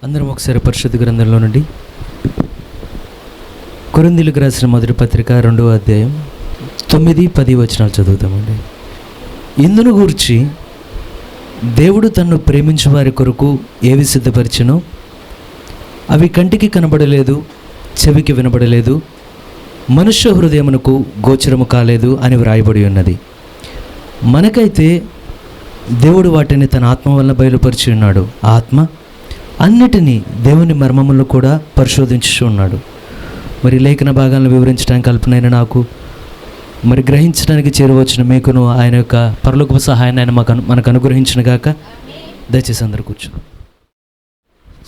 అందరం ఒకసారి పరిశుద్ధ గ్రంథంలో నుండి కొరింథీయులకు రాసిన మొదటి పత్రిక 2వ అధ్యాయం 9-10 వచనాలు చదువుతామండి. ఇందును గూర్చి దేవుడు తన్ను ప్రేమించు వారి కొరకు ఏవి సిద్ధపరిచెనో అవి కంటికి కనబడలేదు, చెవికి వినబడలేదు, మనుష్య హృదయమునకు గోచరము కాలేదు అని వ్రాయబడి ఉన్నది. మనకైతే దేవుడు వాటిని తన ఆత్మ వలన బయలుపరిచి ఉన్నాడు. ఆత్మ అన్నిటినీ దేవుని మర్మములను కూడా పరిశోధించుచు ఉన్నాడు. మరి లేఖన భాగాలను వివరించడానికి కల్పనైన నాకు, మరి గ్రహించడానికి చేరువచ్చిన మీకును ఆయన యొక్క పరలోక సహాయాన్ని ఆయన మనకు అనుగ్రహించిన గాక. దయచేసి అందరూ కూర్చో.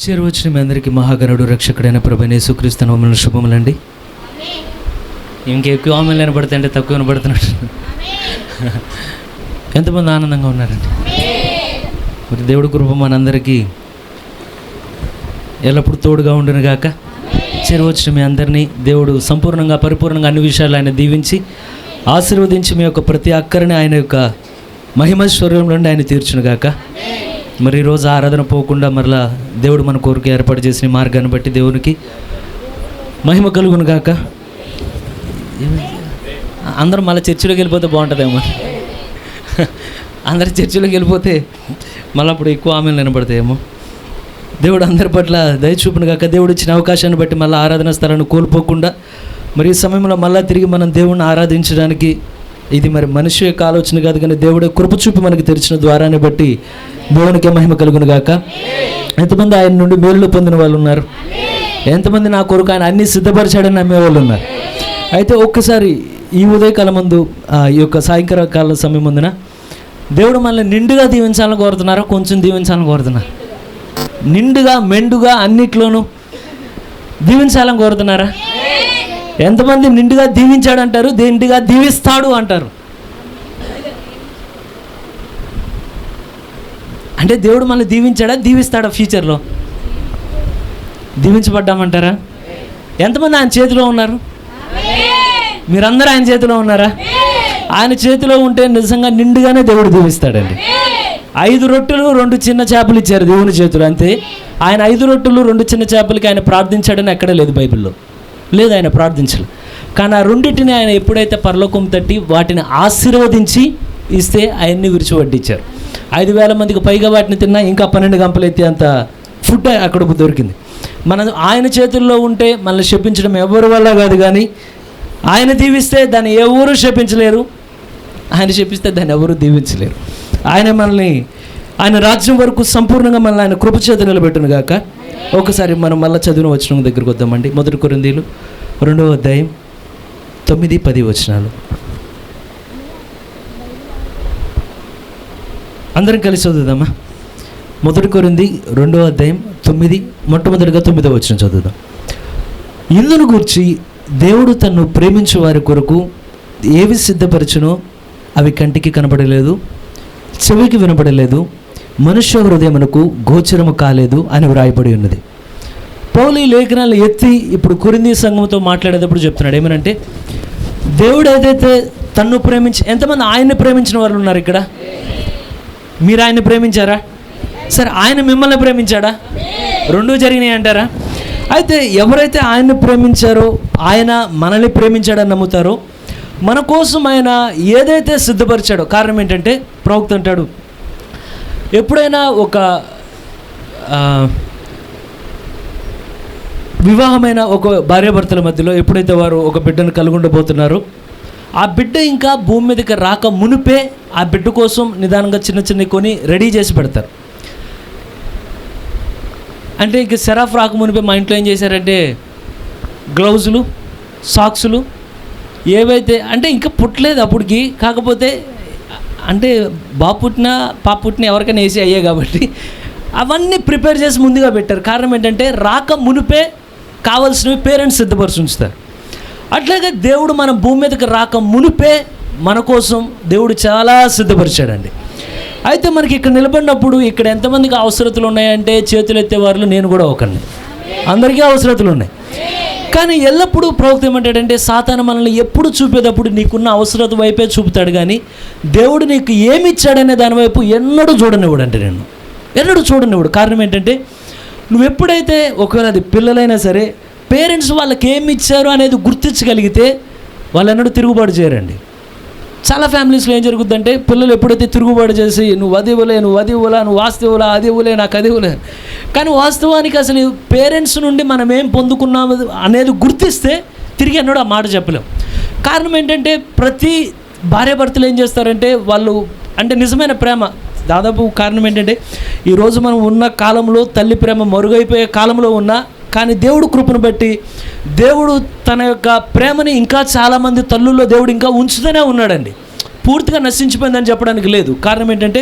చేరువచ్చిన మీ అందరికీ మహాగణుడు రక్షకుడైన ప్రభువైన యేసుక్రీస్తు నామమున శుభములండి. ఇంకెక్కువ ఆమెలు వినబడితే అంటే తక్కువ వినబడుతున్నట్టు. ఎంతమంది ఆనందంగా ఉన్నారండి? మరి దేవుడి కృప మనందరికీ ఎల్లప్పుడూ తోడుగా ఉండును గాక. చేరువచ్చిన మీ అందరినీ దేవుడు సంపూర్ణంగా పరిపూర్ణంగా అన్ని విషయాలు ఆయన దీవించి ఆశీర్వదించి మీ యొక్క ప్రతి అక్కరిని ఆయన యొక్క మహిమైశ్వర్యం నుండి ఆయన తీర్చును గాక. మరి ఈరోజు ఆరాధన పోకుండా మరలా దేవుడు మన కోరిక ఏర్పాటు చేసిన మార్గాన్ని బట్టి దేవునికి మహిమ కలుగును గాక. అందరూ మళ్ళీ చర్చిలోకి వెళ్ళిపోతే బాగుంటుందేమో. అందరు చర్చిలోకి వెళ్ళిపోతే మళ్ళీ అప్పుడు ఎక్కువ ఆమెలు వినబడతాయేమో. దేవుడు అందరి పట్ల దయచూపును గాక. దేవుడు ఇచ్చిన అవకాశాన్ని బట్టి మళ్ళీ ఆరాధన స్థలాన్ని కోల్పోకుండా మరి ఈ సమయంలో మళ్ళీ తిరిగి మనం దేవుణ్ణి ఆరాధించడానికి ఇది మరి మనిషి యొక్క ఆలోచన కాదు, కానీ దేవుడు కృపచూపి మనకి తెరిచిన ద్వారాన్ని బట్టి దేవునికి మహిమ కలుగును గాక. ఎంతమంది ఆయన నుండి మేలు పొందిన వాళ్ళు ఉన్నారు? ఎంతమంది నా కొరకు ఆయన అన్నీ సిద్ధపరిచాడని నమ్మే వాళ్ళు ఉన్నారు? అయితే ఒక్కసారి ఈ ఉదయకాలం ముందు ఈ యొక్క సాయంకాల కాల సమయం ముందున దేవుడు మనల్ని నిండుగా దీవించాలని కోరుతున్నారా, కొంచెం దీవించాలని కోరుతున్నారు? నిండుగా మెండుగా అన్నిట్లోనూ దీవించాలని కోరుతున్నారా? ఎంతమంది నిండుగా దీవించాడు అంటారు, నిండుగా దీవిస్తాడు అంటారు? అంటే దేవుడు మనల్ని దీవించాడా, దీవిస్తాడా? ఫ్యూచర్లో దీవించబడ్డామంటారా? ఎంతమంది ఆయన చేతిలో ఉన్నారు? మీరందరూ ఆయన చేతిలో ఉన్నారా? ఆయన చేతిలో ఉంటే నిజంగా నిండుగానే దేవుడు దీవిస్తాడండి. 5 రొట్టెలు 2 చిన్న చేపలు ఇచ్చారు దేవుని చేతులు, అంతే. ఆయన 5 రొట్టెలు 2 చిన్న చేపలకి ఆయన ప్రార్థించాడని ఎక్కడ లేదు, బైబిల్లో లేదు, ఆయన ప్రార్థించలేదు. కానీ ఆ రెండింటిని ఆయన ఎప్పుడైతే పరలోకం తట్టి వాటిని ఆశీర్వదించి ఇస్తే ఆయన్ని విరిచి వడ్డించారు. 5,000 మందికి పైగా వాటిని తిన్నా ఇంకా 12 గంపలు ఎత్తి అంత ఫుడ్ అక్కడ దొరికింది. మనం ఆయన చేతుల్లో ఉంటే మనల్ని శపించడం ఎవరి వల్ల కాదు, కానీ ఆయన దీవిస్తే దాన్ని ఎవరు శపించలేరు, ఆయన శపిస్తే దాన్ని ఎవరు దీవించలేరు. ఆయన మనల్ని ఆయన రాజ్యం వరకు సంపూర్ణంగా మనల్ని ఆయన కృపచేత నిలబెట్టును గాక. ఒకసారి మనం మళ్ళీ చదివిన వచనం దగ్గరికి వద్దామండి. 1 కొరింథీయులు 2వ అధ్యాయం 9-10 వచనాలు అందరం కలిసి చదువుదామా? 1 కొరింథీ 2వ అధ్యాయం 9, మొట్టమొదటిగా 9వ వచనం చదువుదాం. ఇందును గూర్చి దేవుడు తన్ను ప్రేమించు వారి కొరకు ఏవి సిద్ధపరచునో అవి కంటికి కనబడలేదు, చెవికి వినబడలేదు, మనుష్య హృదయమునకు గోచరము కాలేదు అని వ్రాయబడి ఉన్నది. పౌలు ఈ లేఖనాలు ఎత్తి ఇప్పుడు కొరింథీ సంఘంతో మాట్లాడేటప్పుడు చెప్తున్నాడు ఏమనంటే, దేవుడు ఏదైతే తన్ను ప్రేమించి, ఎంతమంది ఆయన్ని ప్రేమించిన వాళ్ళు ఉన్నారు ఇక్కడ? మీరు ఆయన్ని ప్రేమించారా? సరే, ఆయన మిమ్మల్ని ప్రేమించాడా? రెండూ జరిగినాయి అంటారా? అయితే ఎవరైతే ఆయన్ని ప్రేమించారో, ఆయన మనల్ని ప్రేమించాడని నమ్ముతారో, మన కోసం ఆయన ఏదైతే సిద్ధపరిచాడో, కారణం ఏంటంటే ప్రవక్త అంటాడు, ఎప్పుడైనా ఒక వివాహమైన ఒక భార్యాభర్తల మధ్యలో ఎప్పుడైతే వారు ఒక బిడ్డను కలుగుండబోతున్నారో, ఆ బిడ్డ ఇంకా భూమి మీదకి రాక మునిపే ఆ బిడ్డ కోసం నిదానంగా చిన్న చిన్న కొని రెడీ చేసి పెడతారు. అంటే ఇక సెరాఫ్ రాక మునిపే మా ఇంట్లో ఏం చేశారంటే గ్లౌజులు, సాక్సులు ఏవైతే, అంటే ఇంకా పుట్టలేదు అప్పటికి, కాకపోతే అంటే బాబు పుట్టినా పాప పుట్టినా ఎవరికైనా వేసి అయ్యాయి కాబట్టి అవన్నీ ప్రిపేర్ చేసి ముందుగా పెట్టారు. కారణం ఏంటంటే రాక మునిపే కావాల్సినవి పేరెంట్స్ సిద్ధపరిచి ఉంచుతారు. అట్లాగే దేవుడు మన భూమి మీదకి రాక మునిపే మన కోసం దేవుడు చాలా సిద్ధపరిచాడండి. అయితే మనకి ఇక్కడ నిలబడినప్పుడు ఇక్కడ ఎంతమందికి అవసరతలు ఉన్నాయంటే చేతులు ఎత్తేవారు నేను కూడా ఒకరిని, అందరికీ అవసరతలు ఉన్నాయి. కానీ ఎల్లప్పుడూ ప్రవక్త ఏమంటాడంటే, సాతాను మనల్ని ఎప్పుడు చూపేటప్పుడు నీకున్న అవసరత వైపే చూపుతాడు, కానీ దేవుడు నీకు ఏమి ఇచ్చాడనే దాని వైపు ఎన్నడూ చూడనివ్వడు. అంటే నేను ఎన్నడూ చూడనివ్వడు. కారణం ఏంటంటే నువ్వు ఎప్పుడైతే ఒకవేళ అది పిల్లలైనా సరే పేరెంట్స్ వాళ్ళకి ఏమి ఇచ్చారు అనేది గుర్తించగలిగితే వాళ్ళు ఎన్నడూ తిరుగుబాటు చేయరండి. చాలా ఫ్యామిలీస్లో ఏం జరుగుతుందంటే పిల్లలు ఎప్పుడైతే తిరుగుబాటు చేసి నువ్వు అది ఇవ్వలే, నువ్వు అది ఇవ్వలా, నువ్వు వాస్తు ఇవ్వలా, అది ఇవ్వలే, నాకు అది ఇవ్వలే, కానీ వాస్తవానికి అసలు పేరెంట్స్ నుండి మనం ఏం పొందుకున్నాము అనేది గుర్తిస్తే తిరిగి ఎన్నడూ ఆ మాట చెప్పలేం. కారణం ఏంటంటే ప్రతి భార్యాభర్తలు ఏం చేస్తారంటే వాళ్ళు అంటే నిజమైన ప్రేమ దాదాపు కారణం ఏంటంటే ఈరోజు మనం ఉన్న కాలంలో తల్లి ప్రేమ మరుగైపోయే కాలంలో ఉన్నా కానీ దేవుడు కృపను బట్టి దేవుడు తన యొక్క ప్రేమని ఇంకా చాలామంది తల్లుల్లో దేవుడు ఇంకా ఉంచుతూనే ఉన్నాడండి. పూర్తిగా నశించిపోయిందని చెప్పడానికి లేదు. కారణం ఏంటంటే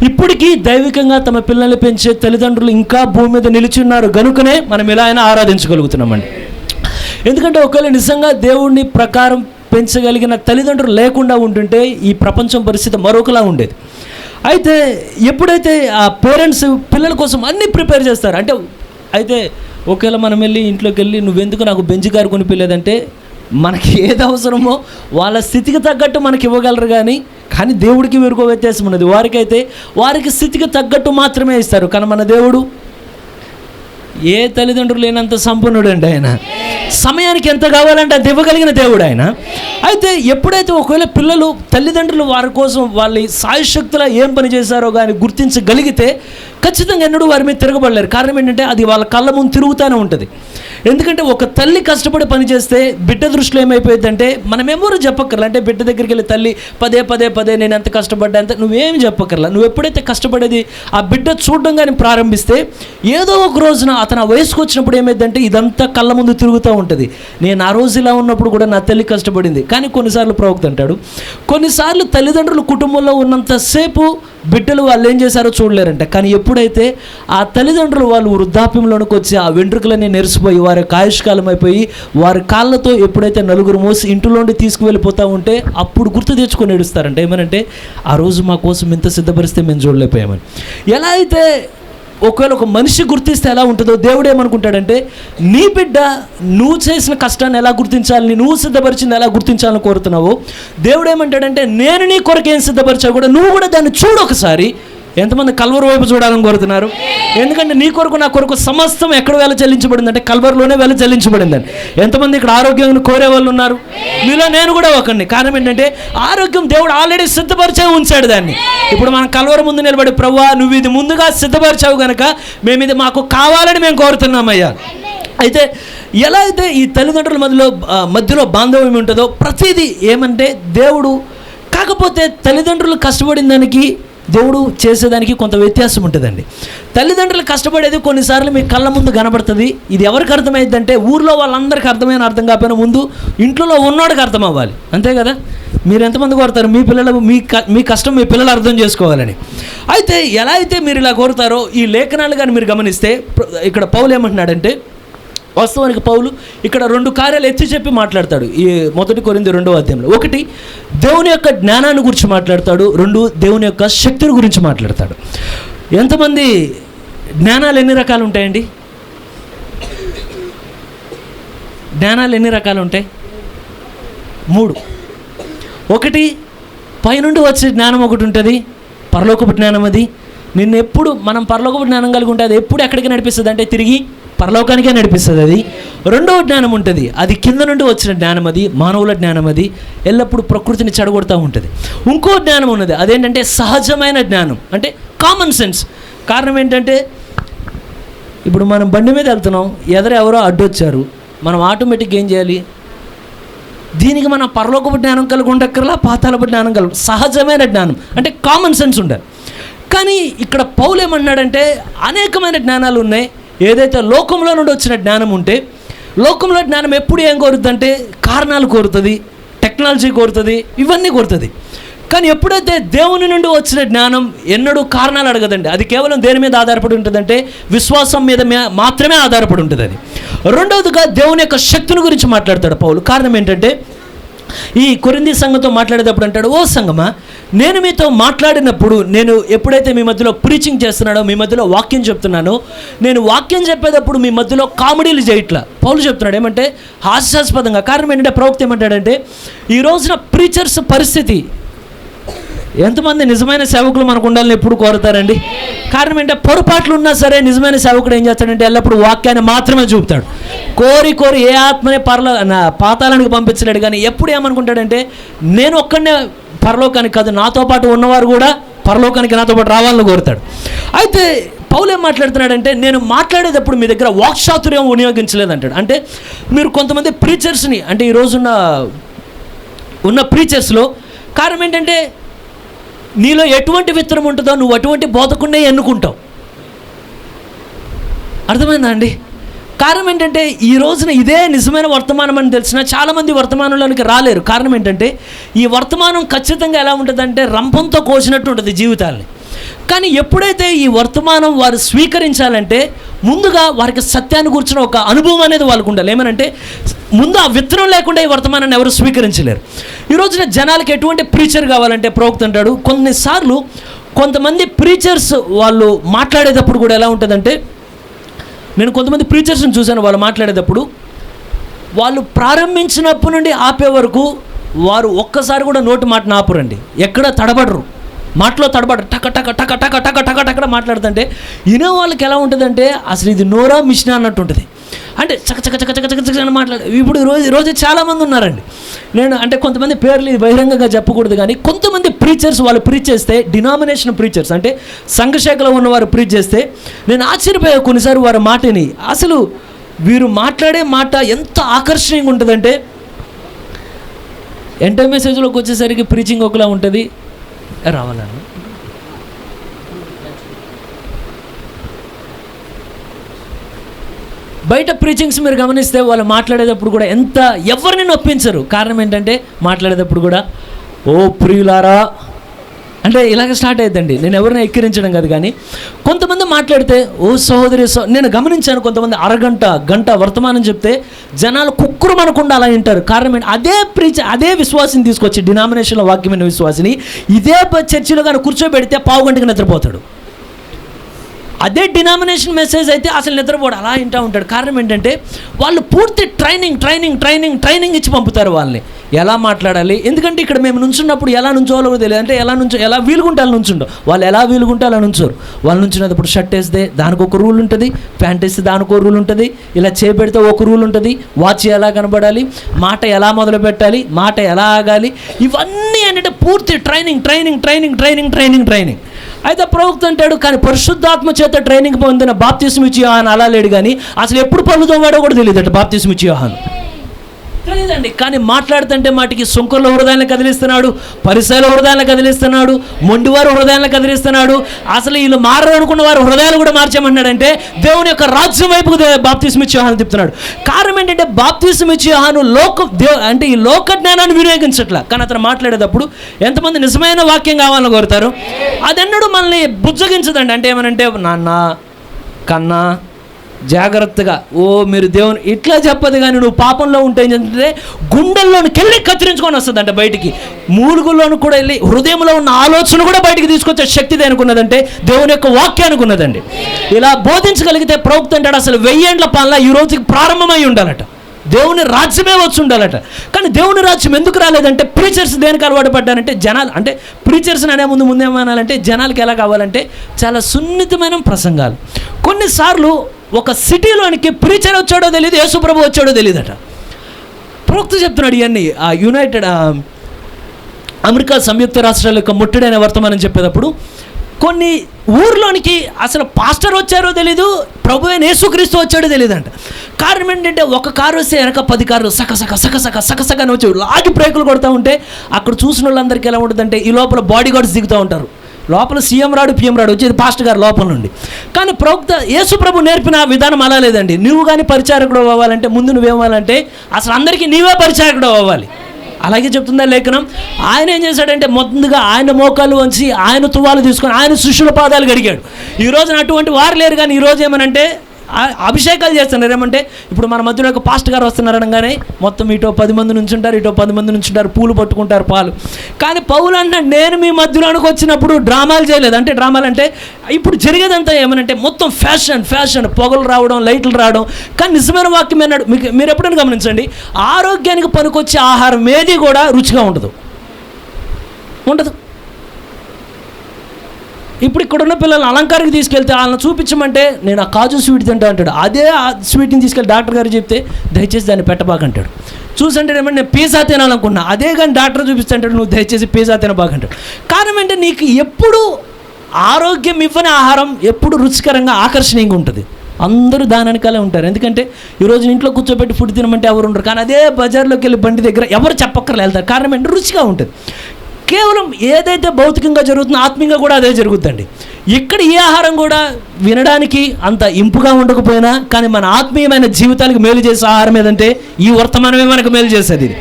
ఇప్పటికీ దైవికంగా తమ పిల్లల్ని పెంచే తల్లిదండ్రులు ఇంకా భూమి మీద నిలిచి ఉన్నారు కనుకనే మనం ఎలా అయినా ఆరాధించగలుగుతున్నామండి. ఎందుకంటే ఒకవేళ నిజంగా దేవుడిని ప్రకారం పెంచగలిగిన తల్లిదండ్రులు లేకుండా ఉంటుంటే ఈ ప్రపంచం పరిస్థితి మరొకలా ఉండేది. అయితే ఎప్పుడైతే ఆ పేరెంట్స్ పిల్లల కోసం అన్నీ ప్రిపేర్ చేస్తారు అంటే అయితే ఒకవేళ మనం వెళ్ళి ఇంట్లోకి వెళ్ళి నువ్వెందుకు నాకు బెంచ్ కారు కొనిపించలేదంటే మనకి ఏది అవసరమో వాళ్ళ స్థితికి తగ్గట్టు మనకి ఇవ్వగలరు కానీ దేవుడికి వీరికో వ్యత్యాసం ఉన్నది. వారికి స్థితికి తగ్గట్టు మాత్రమే ఇస్తారు. కానీ మన దేవుడు ఏ తల్లిదండ్రులు లేనంత సంపన్నుడు అండి. ఆయన సమయానికి ఎంత కావాలంటే అది ఇవ్వగలిగిన దేవుడు ఆయన. అయితే ఎప్పుడైతే ఒకవేళ పిల్లలు తల్లిదండ్రులు వారి కోసం వాళ్ళ సాయశక్తులా ఏం పని చేశారో కానీ గుర్తించగలిగితే ఖచ్చితంగా ఎన్నడూ వారి మీద తిరగబడలేరు. కారణం ఏంటంటే అది వాళ్ళ కళ్ళ ముందు తిరుగుతూనే ఉంటుంది. ఎందుకంటే ఒక తల్లి కష్టపడి పని చేస్తే బిడ్డ దృష్టిలో ఏమైపోయిందంటే మనం ఎవరు చెప్పక్కర్లా. అంటే బిడ్డ దగ్గరికి వెళ్ళి తల్లి పదే నేను ఎంత కష్టపడ్డా అంత నువ్వేమి చెప్పక్కర్లా. నువ్వు ఎప్పుడైతే కష్టపడేది ఆ బిడ్డ చూడడం కానీ ప్రారంభిస్తే ఏదో ఒక రోజున అతను ఆ వయసుకు వచ్చినప్పుడు ఏమైందంటే ఇదంతా కళ్ళ ముందు తిరుగుతూ ఉంటుంది. నేను ఆ రోజు ఇలా ఉన్నప్పుడు కూడా నా తల్లి కష్టపడింది. కానీ కొన్నిసార్లు ప్రవక్త అంటాడు కొన్నిసార్లు తల్లిదండ్రులు కుటుంబంలో ఉన్నంతసేపు బిడ్డలు వాళ్ళు ఏం చేశారో చూడలేరంట. కానీ ఎప్పుడైతే ఆ తల్లిదండ్రులు వాళ్ళు వృద్ధాప్యంలోనికి వచ్చి ఆ వెంట్రుకలన్నీ నెరిసిపోయి వారి ఆయుష్కాలం అయిపోయి వారి కాళ్ళతో ఎప్పుడైతే నలుగురు మోసి ఇంటిలోండి తీసుకువెళ్ళిపోతూ ఉంటే అప్పుడు గుర్తు తెచ్చుకొని ఏడుస్తారంట. ఏమనంటే ఆ రోజు మా కోసం ఇంత సిద్ధపరిస్తే మేము చూడలేకపోయామని. ఎలా అయితే ఒకవేళ ఒక మనిషి గుర్తిస్తే ఎలా ఉంటుందో దేవుడు ఏమనుకుంటాడంటే నీ బిడ్డ నువ్వు చేసిన కష్టాన్ని ఎలా గుర్తించాలని నువ్వు సిద్ధపరిచింది ఎలా గుర్తించాలని కోరుతున్నావో దేవుడు ఏమంటాడంటే నేను నీ కొరకు ఏం సిద్ధపరిచా కూడా నువ్వు కూడా దాన్ని చూడు ఒకసారి. ఎంతమంది కల్వరు వైపు చూడాలని కోరుతున్నారు? ఎందుకంటే నీ కొరకు నా కొరకు సమస్తం ఎక్కడ వేల చెల్లించబడింది అంటే కల్వరులోనే వేల చెల్లించబడిందని. ఎంతమంది ఇక్కడ ఆరోగ్యం కోరే వాళ్ళు ఉన్నారు? మీలో నేను కూడా ఒకండి. కారణం ఏంటంటే ఆరోగ్యం దేవుడు ఆల్రెడీ సిద్ధపరిచే ఉంచాడు దాన్ని. ఇప్పుడు మనం కల్వరు ముందు నిలబడి ప్రభువా నువ్వు ఇది ముందుగా సిద్ధపరిచావు కనుక మేము ఇది మాకు కావాలని మేము కోరుతున్నామయ్యా. అయితే ఎలా అయితే ఈ తల్లిదండ్రుల మధ్యలో బాంధవ్యం ఉంటుందో ప్రతిదీ ఏమంటే దేవుడు కాకపోతే తల్లిదండ్రులు కష్టపడిన దానికి దేవుడు చేసేదానికి కొంత వ్యత్యాసం ఉంటుందండి. తల్లిదండ్రులు కష్టపడేది కొన్నిసార్లు మీ కళ్ళ ముందు కనబడుతుంది. ఇది ఎవరికి అర్థమైందంటే ఊర్లో వాళ్ళందరికీ అర్థమైన అర్థం కాకపోయినా ముందు ఇంట్లో ఉన్నోడికి అర్థం అవ్వాలి. అంతే కదా? మీరు ఎంతమంది కోరుతారు మీ పిల్లలు మీ కష్టం మీ పిల్లలు అర్థం చేసుకోవాలని? అయితే ఎలా అయితే మీరు ఇలా కోరుతారో ఈ లేఖనాలు కానీ మీరు గమనిస్తే ఇక్కడ పౌలు ఏమంటున్నాడంటే వాస్తవానికి పౌలు ఇక్కడ 2 కార్యాలు ఎత్తి చెప్పి మాట్లాడతాడు ఈ 1 కొరింథీ 2వ అధ్యాయంలో. 1 దేవుని యొక్క జ్ఞానాన్ని గురించి మాట్లాడతాడు, 2 దేవుని యొక్క శక్తిని గురించి మాట్లాడతాడు. ఎంతమంది జ్ఞానాలు ఎన్ని రకాలు ఉంటాయండి? జ్ఞానాలు ఎన్ని రకాలు ఉంటాయి? 3. 1 పైనుండి వచ్చే జ్ఞానం ఒకటి ఉంటుంది, పరలోకపు జ్ఞానం. అది నిన్ను ఎప్పుడు మనం పరలోకపు జ్ఞానం కలిగి ఉంటే అది ఎప్పుడు ఎక్కడికి నడిపిస్తుంది అంటే తిరిగి పరలోకానికే నడిపిస్తుంది. అది 2వ జ్ఞానం ఉంటుంది, అది కింద నుండి వచ్చిన జ్ఞానం, అది మానవుల జ్ఞానం, అది ఎల్లప్పుడూ ప్రకృతిని చెడగొడతా ఉంటుంది. ఇంకో జ్ఞానం ఉన్నది, అదేంటంటే సహజమైన జ్ఞానం, అంటే కామన్ సెన్స్. కారణం ఏంటంటే ఇప్పుడు మనం బండి మీద వెళ్తున్నాం, ఎవరో అడ్డొచ్చారు, మనం ఆటోమేటిక్గా ఏం చేయాలి? దీనికి మన పరలోకపు జ్ఞానం కలిగి ఉండక్కర్లా, పాతాళపు జ్ఞానం కలిగి సహజమైన జ్ఞానం అంటే కామన్ సెన్స్ ఉండాలి. కానీ ఇక్కడ పౌలు ఏమన్నాడంటే అనేకమైన జ్ఞానాలు ఉన్నాయి. ఏదైతే లోకంలో నుండి వచ్చిన జ్ఞానం ఉంటే లోకంలో జ్ఞానం ఎప్పుడు ఏం కోరుతుందంటే కారణాలు కోరుతుంది, టెక్నాలజీ కోరుతుంది, ఇవన్నీ కోరుతుంది. కానీ ఎప్పుడైతే దేవుని నుండి వచ్చిన జ్ఞానం ఎన్నడూ కారణాలు అడగదండి. అది కేవలం దేని మీద ఆధారపడి ఉంటుందంటే విశ్వాసం మీద మాత్రమే ఆధారపడి ఉంటుంది. అది 2వదిగా దేవుని యొక్క శక్తిని గురించి మాట్లాడతాడు పౌలు. కారణం ఏంటంటే ఈ కొరింథీ సంఘంతో మాట్లాడేటప్పుడు అంటాడు, ఓ సంఘమా నేను మీతో మాట్లాడినప్పుడు నేను ఎప్పుడైతే మీ మధ్యలో ప్రీచింగ్ చేస్తున్నానో మీ మధ్యలో వాక్యం చెప్తున్నానో నేను వాక్యం చెప్పేటప్పుడు మీ మధ్యలో కామెడీలు చేయట్లా. పౌలు చెప్తున్నాడు ఏమంటే హాస్యాస్పదంగా. కారణం ఏంటంటే ప్రవక్త ఏమంటాడంటే ఈ రోజున ప్రీచర్స్ పరిస్థితి ఎంతమంది నిజమైన సేవకులు మనకు ఉండాలని ఎప్పుడు కోరుతారండి? కారణం ఏంటంటే పొరపాట్లు ఉన్నా సరే నిజమైన సేవకుడు ఏం చేస్తాడంటే ఎల్లప్పుడు వాక్యాన్ని మాత్రమే చూపుతాడు. కోరి ఏ ఆత్మనే పాతాళానికి పంపించలేడు. కానీ ఎప్పుడు ఏమనుకుంటాడంటే నేను ఒక్కడనే పరలోకానికి కాదు, నాతో పాటు ఉన్నవారు కూడా పరలోకానికి నాతో పాటు రావాలని కోరుతాడు. అయితే పౌలు ఏం మాట్లాడుతున్నాడంటే నేను మాట్లాడేటప్పుడు మీ దగ్గర వాక్చాతుర్యం వినియోగించలేదంటాడు. అంటే మీరు కొంతమంది ప్రీచర్స్ని, అంటే ఈ రోజున్న ప్రీచర్స్లో కారణం ఏంటంటే నీలో ఎటువంటి విత్తనం ఉంటుందో నువ్వు అటువంటి బోధకుడినే ఎన్నుకుంటావు. అర్థమైందా అండి? కారణం ఏంటంటే ఈ రోజున ఇదే నిజమైన వర్తమానం అని తెలిసినా చాలామంది వర్తమానంలోనికి రాలేరు. కారణం ఏంటంటే ఈ వర్తమానం ఖచ్చితంగా ఎలా ఉంటుందంటే రంపంతో కోసినట్టు ఉంటుంది జీవితాల్ని. కానీ ఎప్పుడైతే ఈ వర్తమానం వారు స్వీకరించాలంటే ముందుగా వారికి సత్యాన్ని కూర్చున్న ఒక అనుభవం అనేది వాళ్ళకు ఉండాలి. ఏమనంటే ముందు ఆ విత్తనం లేకుండా ఈ వర్తమానాన్ని ఎవరు స్వీకరించలేరు. ఈ రోజున జనాలకి ఎటువంటి ప్రీచర్ కావాలంటే ప్రవక్త అంటాడు, కొన్నిసార్లు కొంతమంది ప్రీచర్స్ వాళ్ళు మాట్లాడేటప్పుడు కూడా ఎలా ఉంటుందంటే, నేను కొంతమంది ప్రీచర్స్ని చూశాను, వాళ్ళు మాట్లాడేటప్పుడు వాళ్ళు ప్రారంభించినప్పటి నుండి ఆపే వరకు వారు ఒక్కసారి కూడా నోటి మాటను ఆపురండి, ఎక్కడ తడబడరు, మాటలో తడబడరు, టక టక టక టక టక టక టక మాట్లాడుతుంటే వినే వాళ్ళకి ఎలా ఉంటుందంటే అసలు ఇది నోరా మిషనా అన్నట్టు ఉంటుంది. అంటే చక చక చక చక చక చక అని మాట్లాడు. ఇప్పుడు రోజు చాలామంది ఉన్నారండి. నేను అంటే కొంతమంది పేర్లు ఇది బహిరంగంగా చెప్పకూడదు, కానీ కొంతమంది ప్రీచర్స్ వాళ్ళు ప్రీచ్ చేస్తే, డినామినేషన్ ప్రీచర్స్ అంటే సంఘశాఖలో ఉన్నవారు ప్రీచ్ చేస్తే నేను ఆశ్చర్యపోయా కొన్నిసార్లు వారి మాటని. అసలు వీరు మాట్లాడే మాట ఎంత ఆకర్షణీయంగా ఉంటుందంటే ఎంటర్ మెసేజ్లోకి వచ్చేసరికి ప్రీచింగ్ ఒకలా ఉంటుంది. రావాలని బయట ప్రీచింగ్స్ మీరు గమనిస్తే వాళ్ళు మాట్లాడేటప్పుడు కూడా ఎంత ఎవరిని నొప్పించరు. కారణం ఏంటంటే మాట్లాడేటప్పుడు కూడా ఓ ప్రియులారా అంటే ఇలాగ స్టార్ట్ అవుతుందండి. నేను ఎవరిని ఎక్కిరించడం కాదు, కానీ కొంతమంది మాట్లాడితే ఓ సహోదరి నేను గమనించాను, కొంతమంది గంట వర్తమానం చెప్తే జనాలు కుక్కురు మనకుండా అలా వింటారు. కారణం ఏంటి, అదే విశ్వాసిని తీసుకొచ్చి డినామినేషన్లో వాక్యమైన విశ్వాసిని ఇదే చర్చిలో కానీ కూర్చోబెడితే పావు గంటకి నిద్రపోతాడు. అదే డినామినేషన్ మెసేజ్ అయితే అసలు నిద్రపోడు, అలా వింటూ ఉంటాడు. కారణం ఏంటంటే వాళ్ళు పూర్తి ట్రైనింగ్ ఇచ్చి పంపుతారు వాళ్ళని ఎలా మాట్లాడాలి. ఎందుకంటే ఇక్కడ మేము నుంచున్నప్పుడు ఎలా నుంచోవాలో తెలియదు, అంటే ఎలా వీలుగుంటే అలా నుంచుండవు, వాళ్ళు ఎలా వీలుగుంటే అలా నుంచోరు. వాళ్ళు నుంచున్నప్పుడు షర్ట్ వేస్తే దానికి ఒక రూల్ ఉంటుంది, ప్యాంట్ వేస్తే దానికి ఒక రూల్ ఉంటుంది, ఇలా చేపెడితే ఒక రూల్ ఉంటుంది, వాచ్ ఎలా కనబడాలి, మాట ఎలా మొదలు పెట్టాలి, మాట ఎలా ఆగాలి, ఇవన్నీ ఏంటంటే పూర్తి ట్రైనింగ్. అయితే ప్రవక్త అంటాడు, కానీ పరిశుద్ధాత్మ చేత ట్రైనింగ్ పొందిన బాప్తిస్మ ఇచ్చి యోహాను అలా లేడు, కానీ అసలు ఎప్పుడు పళ్ళు తోమాడో కూడా తెలియదట బాప్తిస్మ ఇచ్చి యోహాను తెలియదండి. కానీ మాట్లాడుతుంటే మాటికి సుంకర్ల హృదయాన్ని కదిలిస్తున్నాడు, పరిసరాల హృదయాన్ని కదిలిస్తున్నాడు, మొండివారు హృదయాన్ని కదిలిస్తున్నాడు. అసలు వీళ్ళు మారరు అనుకున్న వారు హృదయాలు కూడా మార్చామన్నాడంటే దేవుని యొక్క రాజ్యం వైపుకు బాప్తిస్మ ఇచ్చి యోహాను తిప్పుతున్నాడు. కారణం ఏంటంటే బాప్తిస్మ ఇచ్చి యోహాను అంటే ఈ లోక జ్ఞానాన్ని వినియోగించట్లా, కానీ అతను మాట్లాడేటప్పుడు ఎంతమంది నిజమైన వాక్యం కావాలని కోరుతారు. అదన్నడు మనల్ని బుజ్జగించదండి. అంటే ఏమనంటే నాన్న కన్నా జాగ్రత్తగా మీరు దేవుని ఇట్లా చెప్పదు, కానీ నువ్వు పాపంలో ఉంటే ఏంటంటే గుండెల్లోనికి వెళ్ళి కత్తిరించుకొని వస్తుంది అంటే బయటికి, మూలుగుల్లోనూ కూడా వెళ్ళి హృదయంలో ఉన్న ఆలోచన కూడా బయటికి తీసుకొచ్చే శక్తి దేనికి ఉన్నదంటే దేవుని యొక్క వాక్యానికి ఉన్నదండి. ఇలా బోధించగలిగితే ప్రవక్త అంటాడు అసలు 1000 ఏండ్ల పాలన ఈ రోజుకి ప్రారంభమై ఉండాలట, దేవుని రాజ్యమే వచ్చి ఉండాలట. కానీ దేవుని రాజ్యం ఎందుకు రాలేదంటే ప్రీచర్స్ దేనికి అలవాటు పడ్డారంటే జనాలు, అంటే ప్రీచర్స్ అనే ముందేమనాలంటే జనాలకి ఎలా కావాలంటే చాలా సున్నితమైన ప్రసంగాలు. కొన్నిసార్లు ఒక సిటీలోనికి ప్రీచర్ వచ్చాడో తెలియదు, యేసుప్రభు వచ్చాడో తెలియదట. ప్రవక్త చెప్తున్నాడు ఇవన్నీ. అమెరికా సంయుక్త రాష్ట్రాల యొక్క ముట్టడైన వర్తమానం చెప్పేటప్పుడు కొన్ని ఊర్లోనికి అసలు పాస్టర్ వచ్చారో తెలీదు, ప్రభు అయిన యేసుక్రీస్తు వచ్చాడో తెలియదంట. కారణం ఏంటంటే ఒక కారు వస్తే వెనక 10 కార్లు సకసక అని వచ్చి లాగి బ్రేకులు కొడుతూ ఉంటే అక్కడ చూసిన వాళ్ళందరికీ ఎలా ఉంటుందంటే ఈ లోపల బాడీ గార్డ్స్ దిగుతూ ఉంటారు, లోపల సీఎం రాడు పిఎం రాడు, వచ్చేది పాస్టర్ గారు లోపల నుండి. కానీ ప్రవక్త యేసు ప్రభు నేర్పిన విధానం అలా లేదండి. నువ్వు కానీ పరిచారకుడు అవ్వాలంటే ముందు నువ్వేమవ్వాలంటే అసలు అందరికీ నీవే పరిచారకుడు అవ్వాలి. అలాగే చెప్తుందా లేఖనం. ఆయన ఏం చేశాడంటే ముందుగా ఆయన మోకాలు వంచి ఆయన తువాలు తీసుకొని ఆయన శిష్యుల పాదాలు కడిగాడు. ఈ రోజున అటువంటి వారు లేరు, కానీ ఈరోజు ఏమనంటే అభిషేకాలు చేస్తున్నారు. ఏమంటే ఇప్పుడు మన మధ్యలో ఒక పాస్ట్ గారు వస్తున్నారు అనగానే మొత్తం ఇటో 10 మంది నుంచి ఉంటారు, ఇటో 10 మంది నుంచి ఉంటారు, పూలు పట్టుకుంటారు పాలు. కానీ పౌలు అంటే నేను మీ మధ్యలోనికి వచ్చినప్పుడు డ్రామాలు చేయలేదు. అంటే డ్రామాలు అంటే ఇప్పుడు జరిగేదంతా ఏమనంటే మొత్తం ఫ్యాషన్, పొగలు రావడం, లైట్లు రావడం. కానీ నిజమైన వాక్యం అన్నాడు. మీరు ఎప్పుడైనా గమనించండి, ఆరోగ్యానికి పనికొచ్చే ఆహారం ఏది కూడా రుచిగా ఉండదు. ఇప్పుడు ఇక్కడున్న పిల్లలు అలంకారికి తీసుకెళ్తే వాళ్ళని చూపించమంటే నేను ఆ కాజు స్వీట్ తింటా అంటాడు. అదే ఆ స్వీట్ని తీసుకెళ్ళి డాక్టర్ గారు చెప్తే దయచేసి దాన్ని పెట్టబాకంటాడు. చూసంటే ఏమంటే నేను పిజ్జా తినాలనుకున్నా, అదే కానీ డాక్టర్ చూపిస్తాంటాడు నువ్వు దయచేసి పిజ్జా తినబాకంటాడు. కారణం ఏంటంటే నీకు ఎప్పుడు ఆరోగ్యం ఇవ్వని ఆహారం ఎప్పుడు రుచికరంగా ఆకర్షణీయంగా ఉంటుంది. అందరూ దాని వెనకాలే ఉంటారు. ఎందుకంటే ఈరోజు ఇంట్లో కూర్చోబెట్టి ఫుడ్ తినమంటే ఎవరు ఉండరు, కానీ అదే బజార్లోకి వెళ్ళి బండి దగ్గర ఎవరు చెప్పక్కర్లే వెళ్తారు. కారణం ఏంటంటే రుచిగా ఉంటుంది. కేవలం ఏదైతే భౌతికంగా జరుగుతుందో ఆత్మీయంగా కూడా అదే జరుగుతుందండి. ఇక్కడ ఈ ఆహారం కూడా వినడానికి అంత ఇంపుగా ఉండకపోయినా కానీ మన ఆత్మీయమైన జీవితానికి మేలు చేసే ఆహారం ఏదంటే ఈ వర్తమానమే మనకు మేలు చేసేది. ఇది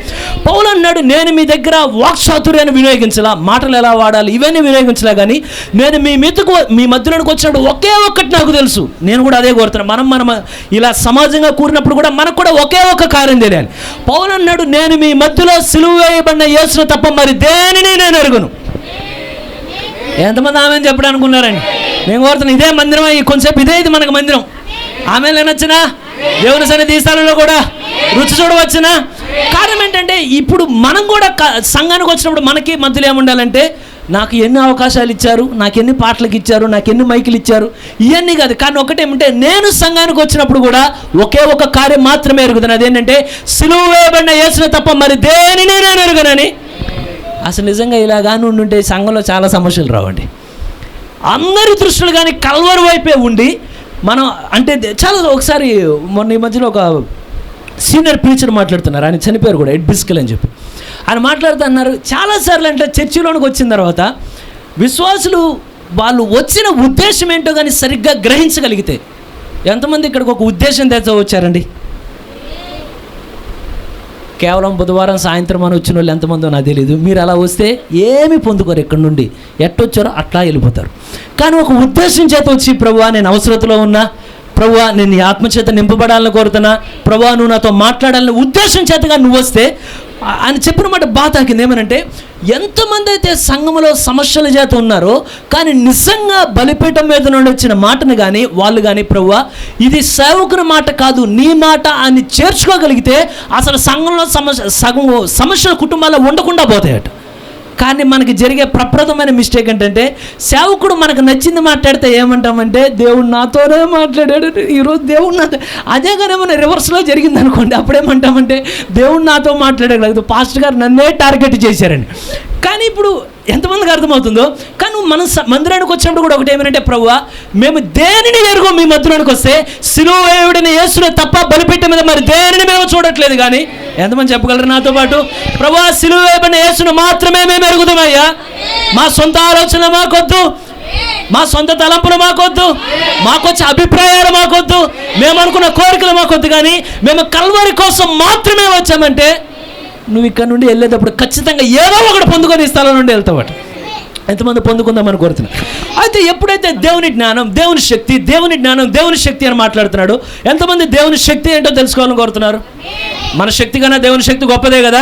పౌలు అన్నాడు, నేను మీ దగ్గర వాక్చాతుర్యాన్ని వినియోగించలా, మాటలు ఎలా వాడాలి ఇవన్నీ వినియోగించలే, కానీ నేను మీ మధ్యలోకి వచ్చినప్పుడు ఒకే ఒక్కటి నాకు తెలుసు. నేను కూడా అదే కోరుతున్నాను. మనం ఇలా సమాజంగా కూడినప్పుడు కూడా మనకు కూడా ఒకే ఒక్క కార్యం తెలియాలి. పౌలు అన్నాడు, నేను మీ మధ్యలో సిలువ వేయబడిన యేసును తప్ప మరి దేనిని నేను ఎరుగును. ఎంతమంది ఆమె చెప్పడానికి ఉన్నారండి? నేను కోరుతున్నాను ఇదే మందిరం, కొంచెంసేపు ఇది మనకు మందిరం. ఆమె లేనొచ్చినా దేవుని సన్నిధి స్థలంలో కూడా రుచి చూడవచ్చునా? కారణం ఏంటంటే ఇప్పుడు మనం కూడా సంఘానికి వచ్చినప్పుడు మనకి మధ్యలో ఏముండాలంటే నాకు ఎన్ని అవకాశాలు ఇచ్చారు, నాకు ఎన్ని పాటలకు ఇచ్చారు, నాకు ఎన్ని మైకులు ఇచ్చారు, ఇవన్నీ కాదు. కానీ ఒకటేమంటే నేను సంఘానికి వచ్చినప్పుడు కూడా ఒకే ఒక కార్యం మాత్రమే ఎరుగుతాను. అదేంటంటే సిలువ వేయబడిన యేసును తప్ప మరి దేనిని నేను ఎరుగనని. అసలు నిజంగా ఇలాగానే ఉండుంటే సంఘంలో చాలా సమస్యలు రావండి. అందరి దృష్టిలు కానీ కల్వరి వైపే ఉండి మనం అంటే చాలా. ఒకసారి మొన్న ఈ మధ్యలో ఒక సీనియర్ ప్రీచర్ మాట్లాడుతున్నారు, ఆయన చనిపోయారు కూడా, ఎడ్ బిస్కిల్ అని చెప్పి. ఆయన మాట్లాడుతూ అన్నారు, చాలాసార్లు అంటే చర్చిలోనికి వచ్చిన తర్వాత విశ్వాసులు వాళ్ళు వచ్చిన ఉద్దేశం ఏంటో కానీ సరిగ్గా గ్రహించగలిగితే, ఎంతమంది ఇక్కడికి ఒక ఉద్దేశం తెచ్చ వచ్చారండి? కేవలం బుధవారం సాయంత్రం అని వచ్చిన వాళ్ళు ఎంతమందో నాకు తెలియదు. మీరు అలా వస్తే ఏమి పొందుకోరు, ఎక్కడి నుండి ఎట్టొచ్చారో అట్లా వెళ్ళిపోతారు. కానీ ఒక ఉద్దేశం చేత వచ్చి, ప్రభువా నేను అవసరతలో ఉన్నా, ప్రభువా నేను నీ ఆత్మచేత నింపబడాలని కోరుతున్నా, ప్రభువా నువ్వు నాతో మాట్లాడాలని ఉద్దేశం చేతగా నువ్వు వస్తే, ఆయన చెప్పిన మాట బాధ తాకింది. ఏమనంటే ఎంతమంది అయితే సంఘములో సమస్యల చేత ఉన్నారో కానీ నిజంగా బలిపీఠం మీద నుండి వచ్చిన మాటను కానీ వాళ్ళు కానీ ప్రభువా ఇది సేవకుని మాట కాదు నీ మాట అని చేర్చుకోగలిగితే అసలు సంఘంలో సమస్యలు కుటుంబాల్లో ఉండకుండా పోతాయట. కానీ మనకి జరిగే ప్రప్రదమైన మిస్టేక్ ఏంటంటే సేవకుడు మనకు నచ్చింది మాట్లాడితే ఏమంటామంటే దేవుడు నాతోనే మాట్లాడాడు ఈరోజు, దేవుడు నాతో. అదే కానీ మన రివర్స్లో జరిగింది అనుకోండి, అప్పుడేమంటామంటే దేవుడు నాతో మాట్లాడగలదు, పాస్టర్ గారు నన్నే టార్గెట్ చేశారండి. కానీ ఇప్పుడు ఎంతమందికి అర్థమవుతుందో, కానీ మనం మందిరానికి వచ్చినప్పుడు కూడా ఒకటి ఏమంటే ప్రభువా మేము దేనిని ఎరుగో మీ మందిరానికి వస్తే సిలువ వేయబడిన యేసును తప్ప బలిపీఠం మీద మరి దేనిని మేము చూడట్లేదు. కానీ ఎంతమంది చెప్పగలరు నాతో పాటు, ప్రభువా సిలువ వేయబడిన యేసును మాత్రమే మేము ఎరుగుదామయ్యా, మా సొంత ఆలోచన మాకొద్దు, మా సొంత తలంపులు మాకొద్దు, మాకొచ్చే అభిప్రాయాలు మాకొద్దు, మేము అనుకున్న కోరికలు మాకొద్దు, కానీ మేము కల్వరి కోసం మాత్రమే వచ్చామంటే నువ్వు ఇక్కడ నుండి వెళ్ళేటప్పుడు ఖచ్చితంగా ఏదో ఒకటి పొందుకొని ఈ స్థలం నుండి వెళ్తావట. ఎంతమంది పొందుకుందామని కోరుతున్నారు. అయితే ఎప్పుడైతే దేవుని జ్ఞానం, దేవుని శక్తి, దేవుని జ్ఞానం, దేవుని శక్తి అని మాట్లాడుతున్నాడు, ఎంతమంది దేవుని శక్తి ఏంటో తెలుసుకోవాలని కోరుతున్నారు? మన శక్తి కన్నా దేవుని శక్తి గొప్పదే కదా,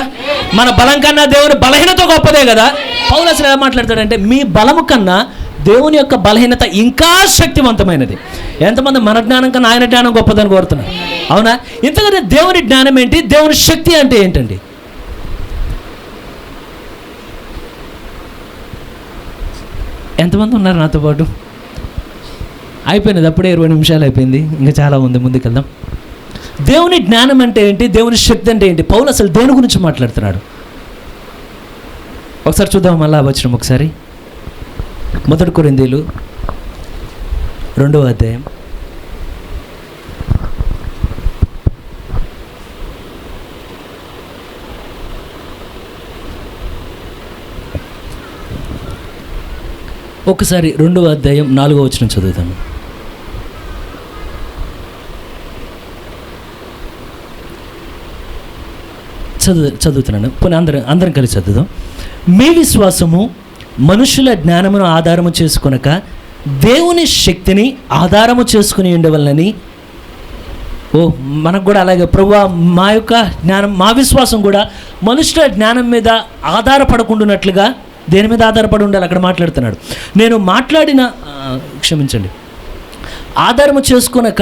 మన బలం కన్నా దేవుని బలహీనత గొప్పదే కదా. పౌలు అసలు ఎలా మాట్లాడతాడంటే మీ బలము కన్నా దేవుని యొక్క బలహీనత ఇంకా శక్తివంతమైనది. ఎంతమంది మన జ్ఞానం కన్నా ఆయన జ్ఞానం గొప్పదని కోరుతున్నారు? అవునా? ఇంతకంటే దేవుని జ్ఞానం ఏంటి, దేవుని శక్తి అంటే ఏంటండి? ఎంతమంది ఉన్నారు నాతో పాటు? అయిపోయినది అప్పుడే 20 నిమిషాలు అయిపోయింది, ఇంకా చాలా ఉంది, ముందుకెళ్దాం. దేవుని జ్ఞానం అంటే ఏంటి, దేవుని శక్తి అంటే ఏంటి? పౌలు అసలు దేని గురించి మాట్లాడుతున్నాడు ఒకసారి చూద్దాం. మళ్ళా వచ్చినాం ఒకసారి 1 కొరింథీయులు 2వ అధ్యాయం. ఒకసారి 2వ అధ్యాయం 4వ వచనం చదువుతాము. చదువుతున్నాను, పోనీ అందరం కలిసి చదువుదాం. మీ విశ్వాసము మనుషుల జ్ఞానమును ఆధారము చేసుకొనక దేవుని శక్తిని ఆధారము చేసుకుని ఉండవలనని. మనకు కూడా అలాగే ప్రభువా మా యొక్క జ్ఞానం, మా విశ్వాసం కూడా మనుషుల జ్ఞానం మీద ఆధారపడకుండానట్లుగా దేని మీద ఆధారపడి ఉండాలి అక్కడ మాట్లాడుతున్నాడు. నేను మాట్లాడిన క్షమించండి, ఆధారము చేసుకొనక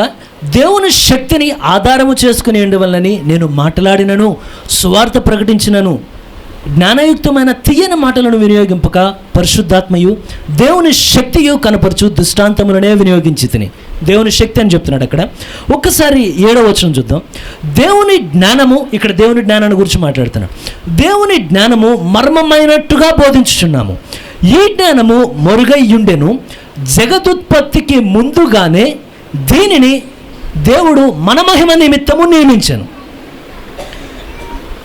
దేవుని శక్తిని ఆధారము చేసుకుని ఉండవలనని నేను మాట్లాడినను, సువార్త ప్రకటించినను, జ్ఞానయుక్తమైన తీయని మాటలను వినియోగింపక పరిశుద్ధాత్మయు దేవుని శక్తియు కనపరచు దృష్టాంతములనే వినియోగించి తిని. దేవుని శక్తి అని చెప్తున్నాడు అక్కడ. ఒక్కసారి 7వ వచనం చూద్దాం. దేవుని జ్ఞానము, ఇక్కడ దేవుని జ్ఞానాన్ని గురించి మాట్లాడుతున్నాం. దేవుని జ్ఞానము మర్మమైనట్టుగా బోధించుచున్నాము. ఈ జ్ఞానము మొరుగయ్యుండెను, జగదుత్పత్తికి ముందుగానే దీనిని దేవుడు మన మహిమ నిమిత్తము నియమించెను.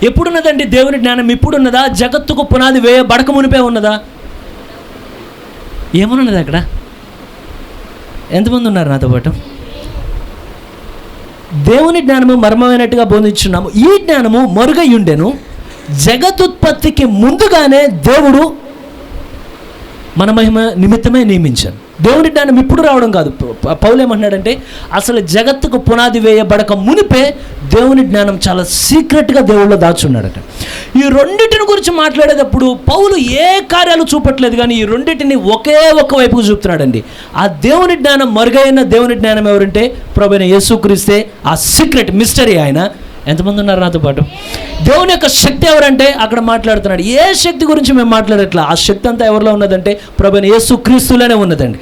ఎప్పుడున్నదండి దేవుని జ్ఞానం? ఇప్పుడున్నదా? జగత్తుకు పునాది వేయబడక మునిపే ఉన్నదా? ఏమన్నది అక్కడ? ఎంతమంది ఉన్నారు నాతో పాటు? దేవుని జ్ఞానము మర్మమైనట్టుగా బోధించున్నాము. ఈ జ్ఞానము మరుగయ్యుండెను, జగదుత్పత్తికి ముందుగానే దేవుడు మన మహిమ నిమిత్తమే నియమించాను. దేవుని జ్ఞానం ఇప్పుడు రావడం కాదు. పౌలు ఏమంటున్నాడంటే అసలు జగత్తుకు పునాది వేయబడక మునిపే దేవుని జ్ఞానం చాలా సీక్రెట్గా దేవుళ్ళో దాచున్నాడట. ఈ రెండింటిని గురించి మాట్లాడేటప్పుడు పౌలు ఏ కార్యాలు చూపట్లేదు, కానీ ఈ రెండింటిని ఒకే ఒక్క వైపుకు చూపుతున్నాడండి. ఆ దేవుని జ్ఞానం, మరుగైన దేవుని జ్ఞానం ఎవరంటే ప్రభువైన యేసుక్రీస్తే. ఆ సీక్రెట్ మిస్టరీ ఆయన. ఎంతమంది ఉన్నారు నాతో పాటు? దేవుని యొక్క శక్తి ఎవరంటే అక్కడ మాట్లాడుతున్నాడు. ఏ శక్తి గురించి మేము మాట్లాడట్లా, ఆ శక్తి అంతా ఎవరిలో ఉన్నదంటే ప్రభువైన యేసుక్రీస్తులోనే ఉన్నదండి.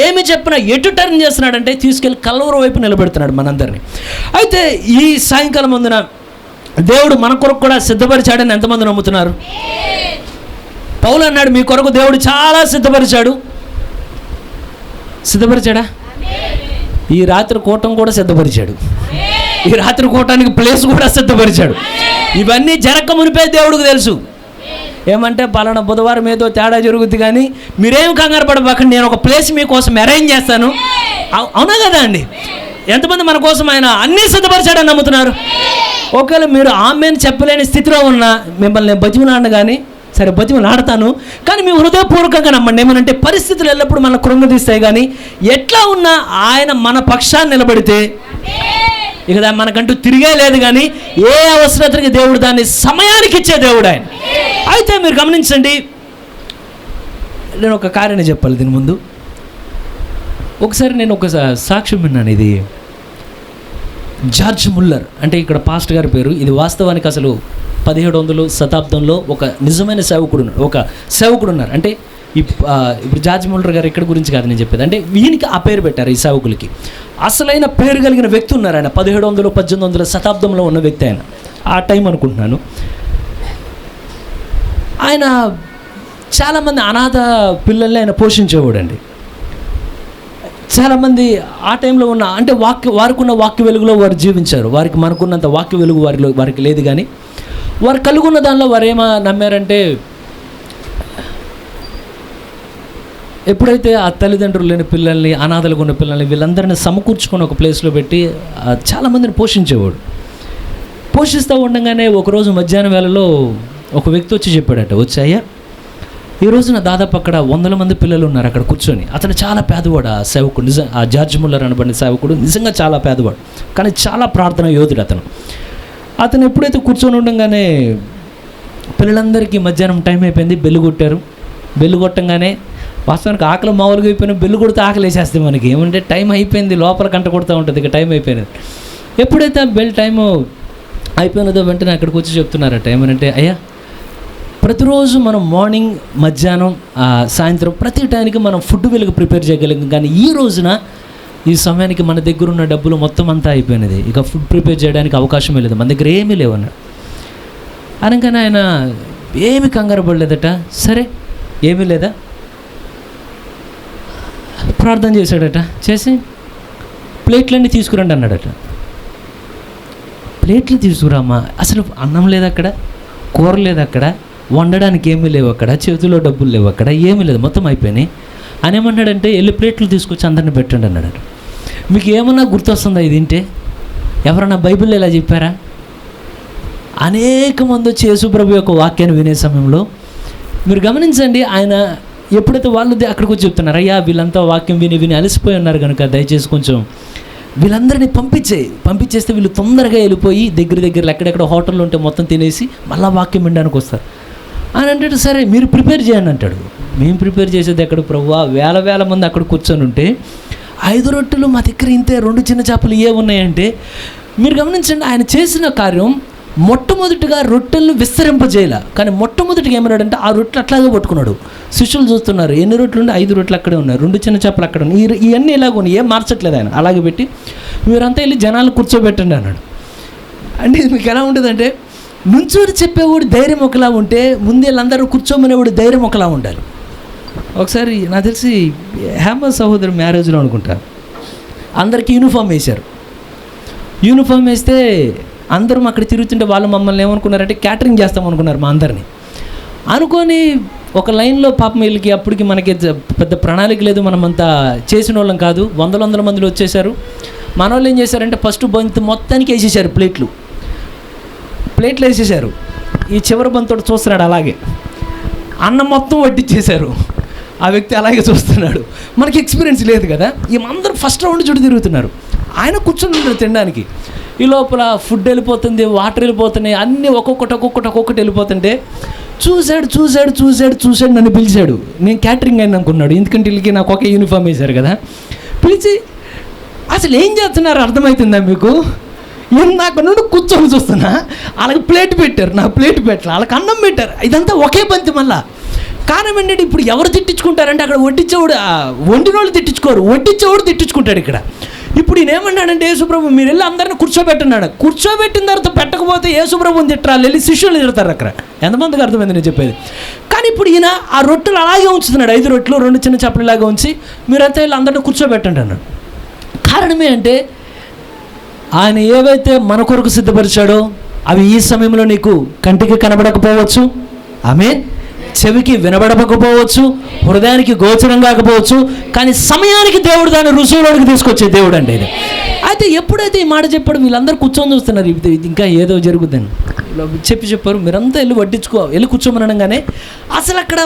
ఏమి చెప్పినా ఎటు టర్న్ చేస్తున్నాడంటే తీసుకెళ్ళి కల్వరి వైపు నిలబెడుతున్నాడు మనందరినీ. అయితే ఈ సాయంకాలం ముందున దేవుడు మన కొరకు కూడా సిద్ధపరిచాడని ఎంతమంది నమ్ముతున్నారు? పౌలు అన్నాడు మీ కొరకు దేవుడు చాలా సిద్ధపరిచాడు. సిద్ధపరిచాడా? ఈ రాత్రి కూటం కూడా సిద్ధపరిచాడు. ఈ రాత్రి కూటానికి ప్లేస్ కూడా సిద్ధపరిచాడు. ఇవన్నీ జరగక మునిపే దేవుడికి తెలుసు. ఏమంటే పలానా బుధవారం ఏదో తేడా జరుగుద్ది, కానీ మీరేం కంగారు పడబాకండి, నేను ఒక ప్లేస్ మీకోసం అరేంజ్ చేస్తాను. అవునా కదా అండి? ఎంతమంది మన కోసం ఆయన అన్నీ సిద్ధపరిచాడని నమ్ముతున్నారు? ఒకవేళ మీరు ఆమెను చెప్పలేని స్థితిలో ఉన్నా మిమ్మల్ని నేను బతిమలాడను, కానీ సరే బతిమలాడతాను, కానీ మీ హృదయపూర్వకంగా నమ్మండి. ఏమనంటే పరిస్థితులు ఎల్లప్పుడూ మన కృంగదీస్తాయి, కానీ ఎట్లా ఉన్నా ఆయన మన పక్షాన్ని నిలబడితే ఇక మనకంటూ తిరిగే లేదు. కానీ ఏ అవసరతకి దేవుడు దాన్ని సమయానికి ఇచ్చే దేవుడు ఆయన. అయితే మీరు గమనించండి, నేను ఒక కార్యాన్ని చెప్పాలి దీని ముందు. ఒకసారి నేను ఒక సాక్ష్యం విన్నాను. ఇది జార్జ్ ముల్లర్ అంటే ఇక్కడ పాస్ట్ గారి పేరు. ఇది వాస్తవానికి అసలు 1700 శతాబ్దంలో ఒక నిజమైన సేవకుడు ఉన్నారు. అంటే ఇప్పుడు జార్జ్ ముల్లర్ గారు ఇక్కడ గురించి కాదు నేను చెప్పేది. అంటే వీనికి ఆ పేరు పెట్టారు ఈ సేవకులకి. అసలైన పేరు కలిగిన వ్యక్తి ఉన్నారు ఆయన. 1700 1800 శతాబ్దంలో ఉన్న వ్యక్తి ఆయన. ఆ టైం అనుకుంటున్నాను. ఆయన చాలామంది అనాథ పిల్లల్ని ఆయన పోషించేవాడు అండి. చాలామంది ఆ టైంలో ఉన్న అంటే వారికి ఉన్న వాక్య వెలుగులో వారు జీవించారు. వారికి మనకున్నంత వాక్య వెలుగు వారికి లేదు, కానీ వారు కలుగున్న దానిలో వారు ఏమో నమ్మారంటే ఎప్పుడైతే ఆ తల్లిదండ్రులు లేని పిల్లల్ని, అనాథలుగా ఉన్న పిల్లల్ని వీళ్ళందరినీ సమకూర్చుకొని ఒక ప్లేస్లో పెట్టి చాలామందిని పోషించేవాడు. పోషిస్తూ ఉండగానే ఒకరోజు మధ్యాహ్నం వేళలో ఒక వ్యక్తి వచ్చి చెప్పాడట, వచ్చాయా ఈ రోజున దాదాపు అక్కడ 100 మంది పిల్లలు ఉన్నారు అక్కడ కూర్చొని. అతను చాలా పేదవాడు. ఆ సేవకుడు ఆ జార్జ్ ముల్లర్ అనబడిన సేవకుడు నిజంగా చాలా పేదవాడు, కానీ చాలా ప్రార్థన యోధుడు అతను ఎప్పుడైతే కూర్చొని ఉండగానే పిల్లలందరికీ మధ్యాహ్నం టైం అయిపోయింది, బెల్లు కొట్టారు. బెల్లు కొట్టంగానే వాస్తవానికి ఆకలి మామూలుగా అయిపోయినా బెల్లు కొడితే ఆకలి వేసేస్తే మనకి. ఏమంటే టైం అయిపోయింది, లోపల కంట కొడుతూ ఉంటుంది, ఇక టైం అయిపోయినది. ఎప్పుడైతే బెల్ టైము అయిపోయినదో వెంటనే అక్కడికి వచ్చి చెప్తున్నారట ఏమనంటే, అయ్యా ప్రతిరోజు మనం మార్నింగ్, మధ్యాహ్నం, సాయంత్రం ప్రతి టైంకి మనం ఫుడ్ వెలుగు ప్రిపేర్ చేయగలిగాం, కానీ ఈ రోజున ఈ సమయానికి మన దగ్గర ఉన్న డబ్బులు మొత్తం అంతా అయిపోయినది, ఇక ఫుడ్ ప్రిపేర్ చేయడానికి అవకాశమే లేదు, మన దగ్గర ఏమీ లేవన్నాడు. అనగానే ఆయన ఏమి కంగారు పడలేదట. సరే ఏమీ లేదా, ప్రార్థన చేశాడట. చేసి ప్లేట్లన్నీ తీసుకురండి అన్నాడట. ప్లేట్లు తీసుకురామ్మా, అసలు అన్నం లేదు అక్కడ, కూర లేదు అక్కడ, వండడానికి ఏమీ లేవు అక్కడ, చేతిలో డబ్బులు లేవు అక్కడ, ఏమీ లేదు, మొత్తం అయిపోయినాయి. అని ఏమన్నాడంటే వెళ్ళి ప్లేట్లు తీసుకొచ్చి అందరిని పెట్టండి అన్నాడు. మీకు ఏమన్నా గుర్తొస్తుందా ఇది వింటే? ఎవరన్నా బైబిల్లో ఇలా చెప్పారా? అనేక మంది వచ్చి యేసుప్రభు యొక్క వాక్యాన్ని వినే సమయంలో మీరు గమనించండి, ఆయన ఎప్పుడైతే వాళ్ళు అక్కడికి వచ్చి చెప్తున్నారు, అయ్యా వీళ్ళంతా వాక్యం విని అలసిపోయి ఉన్నారు కనుక దయచేసి కొంచెం వీళ్ళందరినీ పంపించేస్తే వీళ్ళు తొందరగా వెళ్ళిపోయి దగ్గర ఎక్కడెక్కడ హోటల్లో ఉంటే మొత్తం తినేసి మళ్ళీ వాక్యం వినడానికి వస్తారు అని అంటాడు. సరే మీరు ప్రిపేర్ చేయండి అంటాడు. మేము ప్రిపేర్ చేసేది ఎక్కడ ప్రభువా, వేల మంది అక్కడ కూర్చొని ఉంటే 5 రొట్టెలు మా దగ్గర ఇంతే, 2 చిన్న చేపలు ఏ ఉన్నాయంటే మీరు గమనించండి, ఆయన చేసిన కార్యం మొట్టమొదటిగా రొట్టెలను విస్తరింపజేయాల, కానీ మొట్టమొదటిగా ఏమన్నాడంటే ఆ రొట్టెలు అట్లాగే పట్టుకున్నాడు. శిష్యులు చూస్తున్నారు, ఎన్ని రొట్టెలు ఉంటే 5 రొట్టెలు అక్కడే ఉన్నాయి, 2 చిన్న చేపలు అక్కడ ఉన్నాయి, ఇవన్నీ ఇలాగ ఉన్నాయి, ఏం మార్చట్లేదు ఆయన. అలాగే పెట్టి మీరంతా వెళ్ళి జనాలు కూర్చోబెట్టండి అన్నాడు. అంటే ఇది మీకు ఎలా ఉంటుందంటే, నుంచూరి చెప్పేవాడు ధైర్యం ఒకలా ఉంటే ముందు వీళ్ళందరూ కూర్చోమనేవాడు ధైర్యం ఒకలా ఉండాలి. ఒకసారి నాకు తెలిసి హేమ సహోదరు మ్యారేజ్లో అనుకుంటా, అందరికీ యూనిఫామ్ వేశారు. యూనిఫామ్ వేస్తే అందరం అక్కడ తిరుగుతుంటే వాళ్ళు మమ్మల్ని ఏమనుకున్నారంటే క్యాటరింగ్ చేస్తామనుకున్నారు మా అందరినీ. అనుకొని ఒక లైన్లో పాపం వీళ్ళకి అప్పటికి మనకి పెద్ద ప్రణాళిక లేదు, మనమంతా చేసిన వాళ్ళం కాదు, వందల మందిలో వచ్చేసారు. మన వాళ్ళు ఏం చేశారంటే ఫస్ట్ బంతి మొత్తానికి వేసేసారు, ప్లేట్లు వేసేసారు. ఈ చివరి బంతోడు చూస్తున్నాడు, అలాగే అన్నం మొత్తం వడ్డిచ్చేశారు. ఆ వ్యక్తి అలాగే చూస్తున్నాడు. మనకి ఎక్స్పీరియన్స్ లేదు కదా, అందరూ ఫస్ట్ రౌండ్ చుట్టూ తిరుగుతున్నారు, ఆయన కూర్చొని తినడానికి. ఈ లోపల ఫుడ్ వెళ్ళిపోతుంది, వాటర్ వెళ్ళిపోతున్నాయి, అన్నీ ఒక్కొక్కటి వెళ్ళిపోతుంటే చూశాడు, నన్ను పిలిచాడు. నేను క్యాటరింగ్ అయిన అనుకున్నాడు, ఎందుకంటే వీళ్ళకి నాకు ఒకే యూనిఫామ్ వేశారు కదా. పిలిచి అసలు ఏం చేస్తున్నారు అర్థమవుతుందా మీకు? నాకు నుండి కూర్చొని చూస్తున్నా, వాళ్ళకి ప్లేట్ పెట్టారు, నాకు ప్లేట్ పెట్టారు, వాళ్ళకి అన్నం పెట్టారు, ఇదంతా ఒకే బంతి. మళ్ళా కారణం ఏంటంటే ఇప్పుడు ఎవరు తిట్టించుకుంటారంటే అక్కడ వడ్డించేవాడు, వండిన వాళ్ళు తిట్టించుకోరు, వడ్డించేవాడు తిట్టించుకుంటాడు. ఇక్కడ ఇప్పుడు ఈయన ఏమన్నాడంటే, యేసుప్రభు మీరు వెళ్ళి అందరిని కూర్చోబెట్టున్నాడు. కూర్చోబెట్టిన తర్వాత పెట్టకపోతే యేసుప్రభుని తిట్టరాలు, వెళ్ళి శిష్యులు తిడతారు. అక్కడ ఎంతమందికి అర్థమైంది నేను చెప్పేది? కానీ ఇప్పుడు ఈయన ఆ రొట్టెలు అలాగే ఉంచుతున్నాడు, 5 రొట్టెలు 2 చిన్న చేపలు ఇలాగే ఉంచి మీరంతా వెళ్ళి అందరిని కూర్చోబెట్టండి అన్నాడు. కారణమే అంటే ఆయన ఏవైతే మన కొరకు సిద్ధపరిచాడో అవి ఈ సమయంలో నీకు కంటికి కనబడకపోవచ్చు, ఆమేన్, చెవికి వినబడకపోవచ్చు, హృదయానికి గోచరం కాకపోవచ్చు, కానీ సమయానికి దేవుడు దాన్ని రుజువులోకి తీసుకొచ్చే దేవుడు అండి ఇది. అయితే ఎప్పుడైతే ఈ మాట చెప్పాడు వీళ్ళందరూ కూర్చొని చూస్తున్నారు, ఇది ఇంకా ఏదో జరుగుతుందని చెప్పారు. మీరంతా వెళ్ళి కూర్చోమనగానే అసలు అక్కడ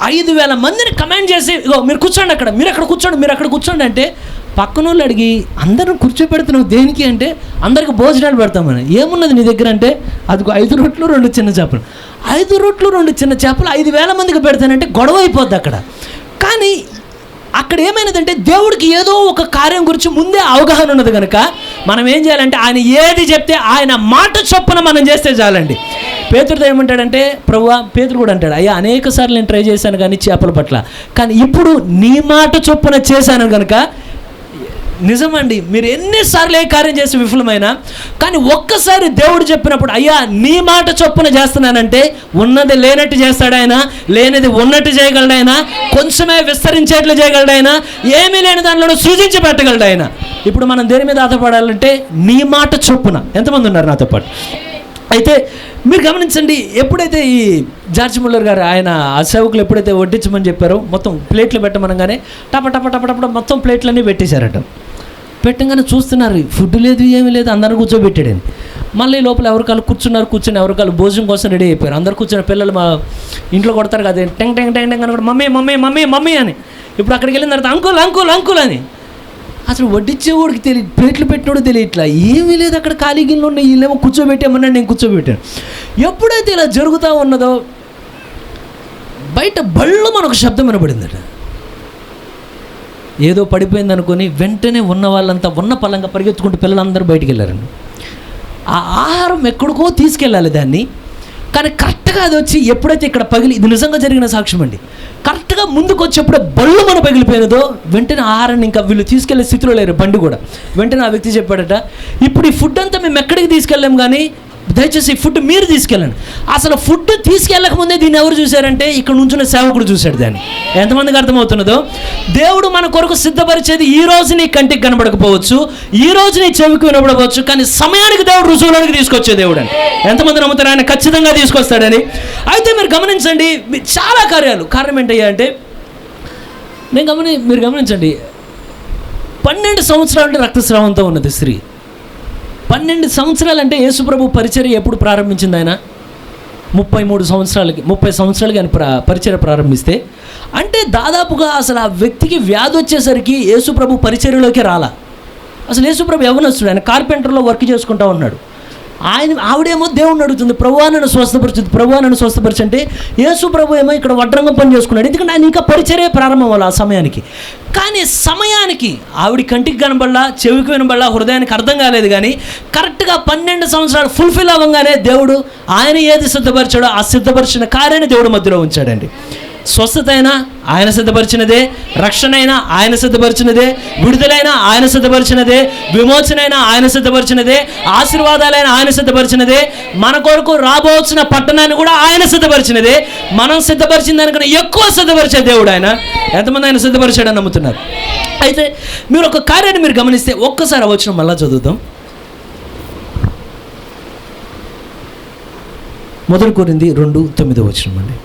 5,000 మందిని కమాండ్ చేసి, ఇగో మీరు కూర్చోండి అక్కడ, మీరు అక్కడ కూర్చోండి అంటే పక్కన వాళ్ళు అడిగి అందరూ కూర్చోపెడుతున్నావు దేనికి అంటే అందరికి భోజనాలు పెడతామని. ఏమున్నది నీ దగ్గర అంటే అదిగో 5 రొట్టెలు 2 చిన్న చేపలు. 5 రొట్టెలు 2 చిన్న చేపలు 5,000 మందికి పెడతానంటే గొడవ అయిపోద్ది అక్కడ. కానీ అక్కడ ఏమైనదంటే దేవుడికి ఏదో ఒక కార్యం గురించి ముందే అవగాహన ఉన్నది కనుక మనం ఏం చేయాలంటే ఆయన ఏది చెప్తే ఆయన మాట చొప్పున మనం చేస్తే చాలండి. పేతురుతో ఏమంటాడంటే, ప్రభువా, పేతురు కూడా అంటాడు, అయ్యా అనేక సార్లు నేను ట్రై చేశాను కానీ చేపల పట్ల, కానీ ఇప్పుడు నీ మాట చొప్పున చేశాను కనుక. నిజమండి, మీరు ఎన్నిసార్లు ఏ కార్యం చేసి విఫలమైనా కానీ ఒక్కసారి దేవుడు చెప్పినప్పుడు అయ్యా నీ మాట చొప్పున చేస్తున్నానంటే ఉన్నది లేనట్టు చేస్తాడు ఆయన, లేనిది ఉన్నట్టు చేయగలడు ఆయన, కొంచెమే విస్తరించేట్లు చేయగలడు ఆయన, ఏమీ లేని దానిలో సృజించి పెట్టగలడు ఆయన. ఇప్పుడు మనం దేని మీద ఆధారపడాలంటే నీ మాట చొప్పున. ఎంతమంది ఉన్నారు నాతో పాటు? అయితే మీరు గమనించండి, ఎప్పుడైతే ఈ జార్జ్ ముల్లర్ గారు ఆయన ఆ సేవకులు ఎప్పుడైతే వడ్డించమని చెప్పారో మొత్తం ప్లేట్లు పెట్టమనగానే టప మొత్తం ప్లేట్లన్నీ పెట్టేశారట. పెట్టంగానే చూస్తున్నారు, ఫుడ్ లేదు, ఏమీ లేదు, అందరిని కూర్చోబెట్టాడని. మళ్ళీ లోపల ఎవరికాలు కూర్చుని ఎవరికాలు భోజనం కోసం రెడీ అయిపోయారు. అందరు కూర్చున్న పిల్లలు మా ఇంట్లో కొడతారు కదా, టెంగ్ అని కూడా మమ్మీ అని. ఇప్పుడు అక్కడికి వెళ్ళిన తర్వాత అంకుల్ అని. అసలు వడ్డించేవాడికి తెలియదు, ప్లేట్లు పెట్టినోడు తెలియట్లా, ఏమీ లేదు అక్కడ ఖాళీ గిన్నెలు ఉన్నాయి, వీళ్ళేమో కూర్చోబెట్టామన్నాడు, నేను కూర్చోబెట్టాను. ఎప్పుడైతే ఇలా జరుగుతూ ఉన్నదో బయట బళ్ళు మనకు శబ్దం వినబడిందట. ఏదో పడిపోయింది అనుకొని వెంటనే ఉన్న వాళ్ళంతా ఉన్న పలంగా పరిగెత్తుకుంటూ పిల్లలందరూ బయటికి వెళ్ళారండి. ఆ ఆహారం ఎక్కడికో తీసుకెళ్ళాలి దాన్ని, కానీ కరెక్ట్గా అది వచ్చి ఎప్పుడైతే ఇక్కడ ఇది నిజంగా జరిగిన సాక్ష్యం అండి, కరెక్ట్గా ముందుకు వచ్చేప్పుడు బళ్ళు మన పగిలిపోయినదో వెంటనే ఆహారాన్ని ఇంకా వీళ్ళు తీసుకెళ్లే స్థితిలో లేరు, బండి కూడా. వెంటనే ఆ వ్యక్తి చెప్పాడట, ఇప్పుడు ఈ ఫుడ్ అంతా మేము ఎక్కడికి తీసుకెళ్ళాం కానీ దయచేసి ఫుడ్ మీరు తీసుకెళ్ళండి. అసలు ఫుడ్ తీసుకెళ్ళకముందే దీన్ని ఎవరు చూశారంటే ఇక్కడ నుంచున్న సేవకుడు చూశాడు దాన్ని. ఎంతమందికి అర్థమవుతున్నదో? దేవుడు మన కొరకు సిద్ధపరిచేది ఈ రోజు నీ కంటికి కనబడకపోవచ్చు, ఈ రోజు నీ చెవికి వినబడవచ్చు, కానీ సమయానికి దేవుడు రుజువులోనికి తీసుకొచ్చే దేవుడు అని ఎంతమంది నమ్ముతారు? ఆయన ఖచ్చితంగా తీసుకొస్తాడని. అయితే మీరు గమనించండి, చాలా కార్యాలు. కారణం ఏంటయ్యా అంటే మీరు గమనించండి, 12 సంవత్సరాలు రక్తస్రావంతో ఉన్నది స్త్రీ. 12 సంవత్సరాలు అంటే యేసుప్రభు పరిచర్య ఎప్పుడు ప్రారంభించింది? ఆయన 30 సంవత్సరాలకి ఆయన పరిచర్య ప్రారంభిస్తే అంటే దాదాపుగా అసలు ఆ వ్యక్తికి వ్యాధి వచ్చేసరికి యేసుప్రభు పరిచర్యలోకి రాలా. అసలు యేసుప్రభు యవ్వనస్తుడు, ఆయన కార్పెంటర్లో వర్క్ చేసుకుంటూ ఉన్నాడు. ఆవిడేమో దేవుడిని అడుగుతుంది, ప్రభువా నన్ను స్వస్థపరచుద్ది, ప్రభువా నన్ను స్వస్థపరచు అంటే యేసు ప్రభు ఏమో ఇక్కడ వడ్రంగం పని చేసుకున్నాడు. ఎందుకంటే ఆయన ఇంకా పరిచర్య ప్రారంభం అవ్వాలి ఆ సమయానికి. కానీ సమయానికి ఆవిడ కంటికి కనబడలా, చెవికి వినబడలా, హృదయానికి అర్థం కాలేదు. కానీ కరెక్ట్గా 12 సంవత్సరాలు ఫుల్ఫిల్ అవ్వగానే దేవుడు ఆయన ఏది సిద్ధపరిచాడో ఆ సిద్ధపరిచిన కార్యాన్ని దేవుడు మధ్యలో ఉంచాడండి. స్వస్థత అయినా ఆయన సిద్ధపరిచినదే, రక్షణ అయినా ఆయన సిద్ధపరిచినదే, విడుదలైనా ఆయన సిద్ధపరిచినదే, విమోచన అయినా ఆయన సిద్ధపరిచినదే, ఆశీర్వాదాలైనా ఆయన సిద్ధపరిచినదే, మన కొరకు రాబోతున్న పట్టణాన్ని కూడా ఆయన సిద్ధపరిచినదే. మనం సిద్ధపరిచిన దానికన్నా ఎక్కువ సిద్ధపరిచే దేవుడు ఆయన. ఎంతమంది ఆయన సిద్ధపరిచాడని నమ్ముతున్నారు? అయితే మీరు ఒక కార్యాన్ని మీరు గమనిస్తే ఒక్కసారి వచ్చిన మళ్ళా చదువుతాం. 1 కొరింథీ 2:9 అండి.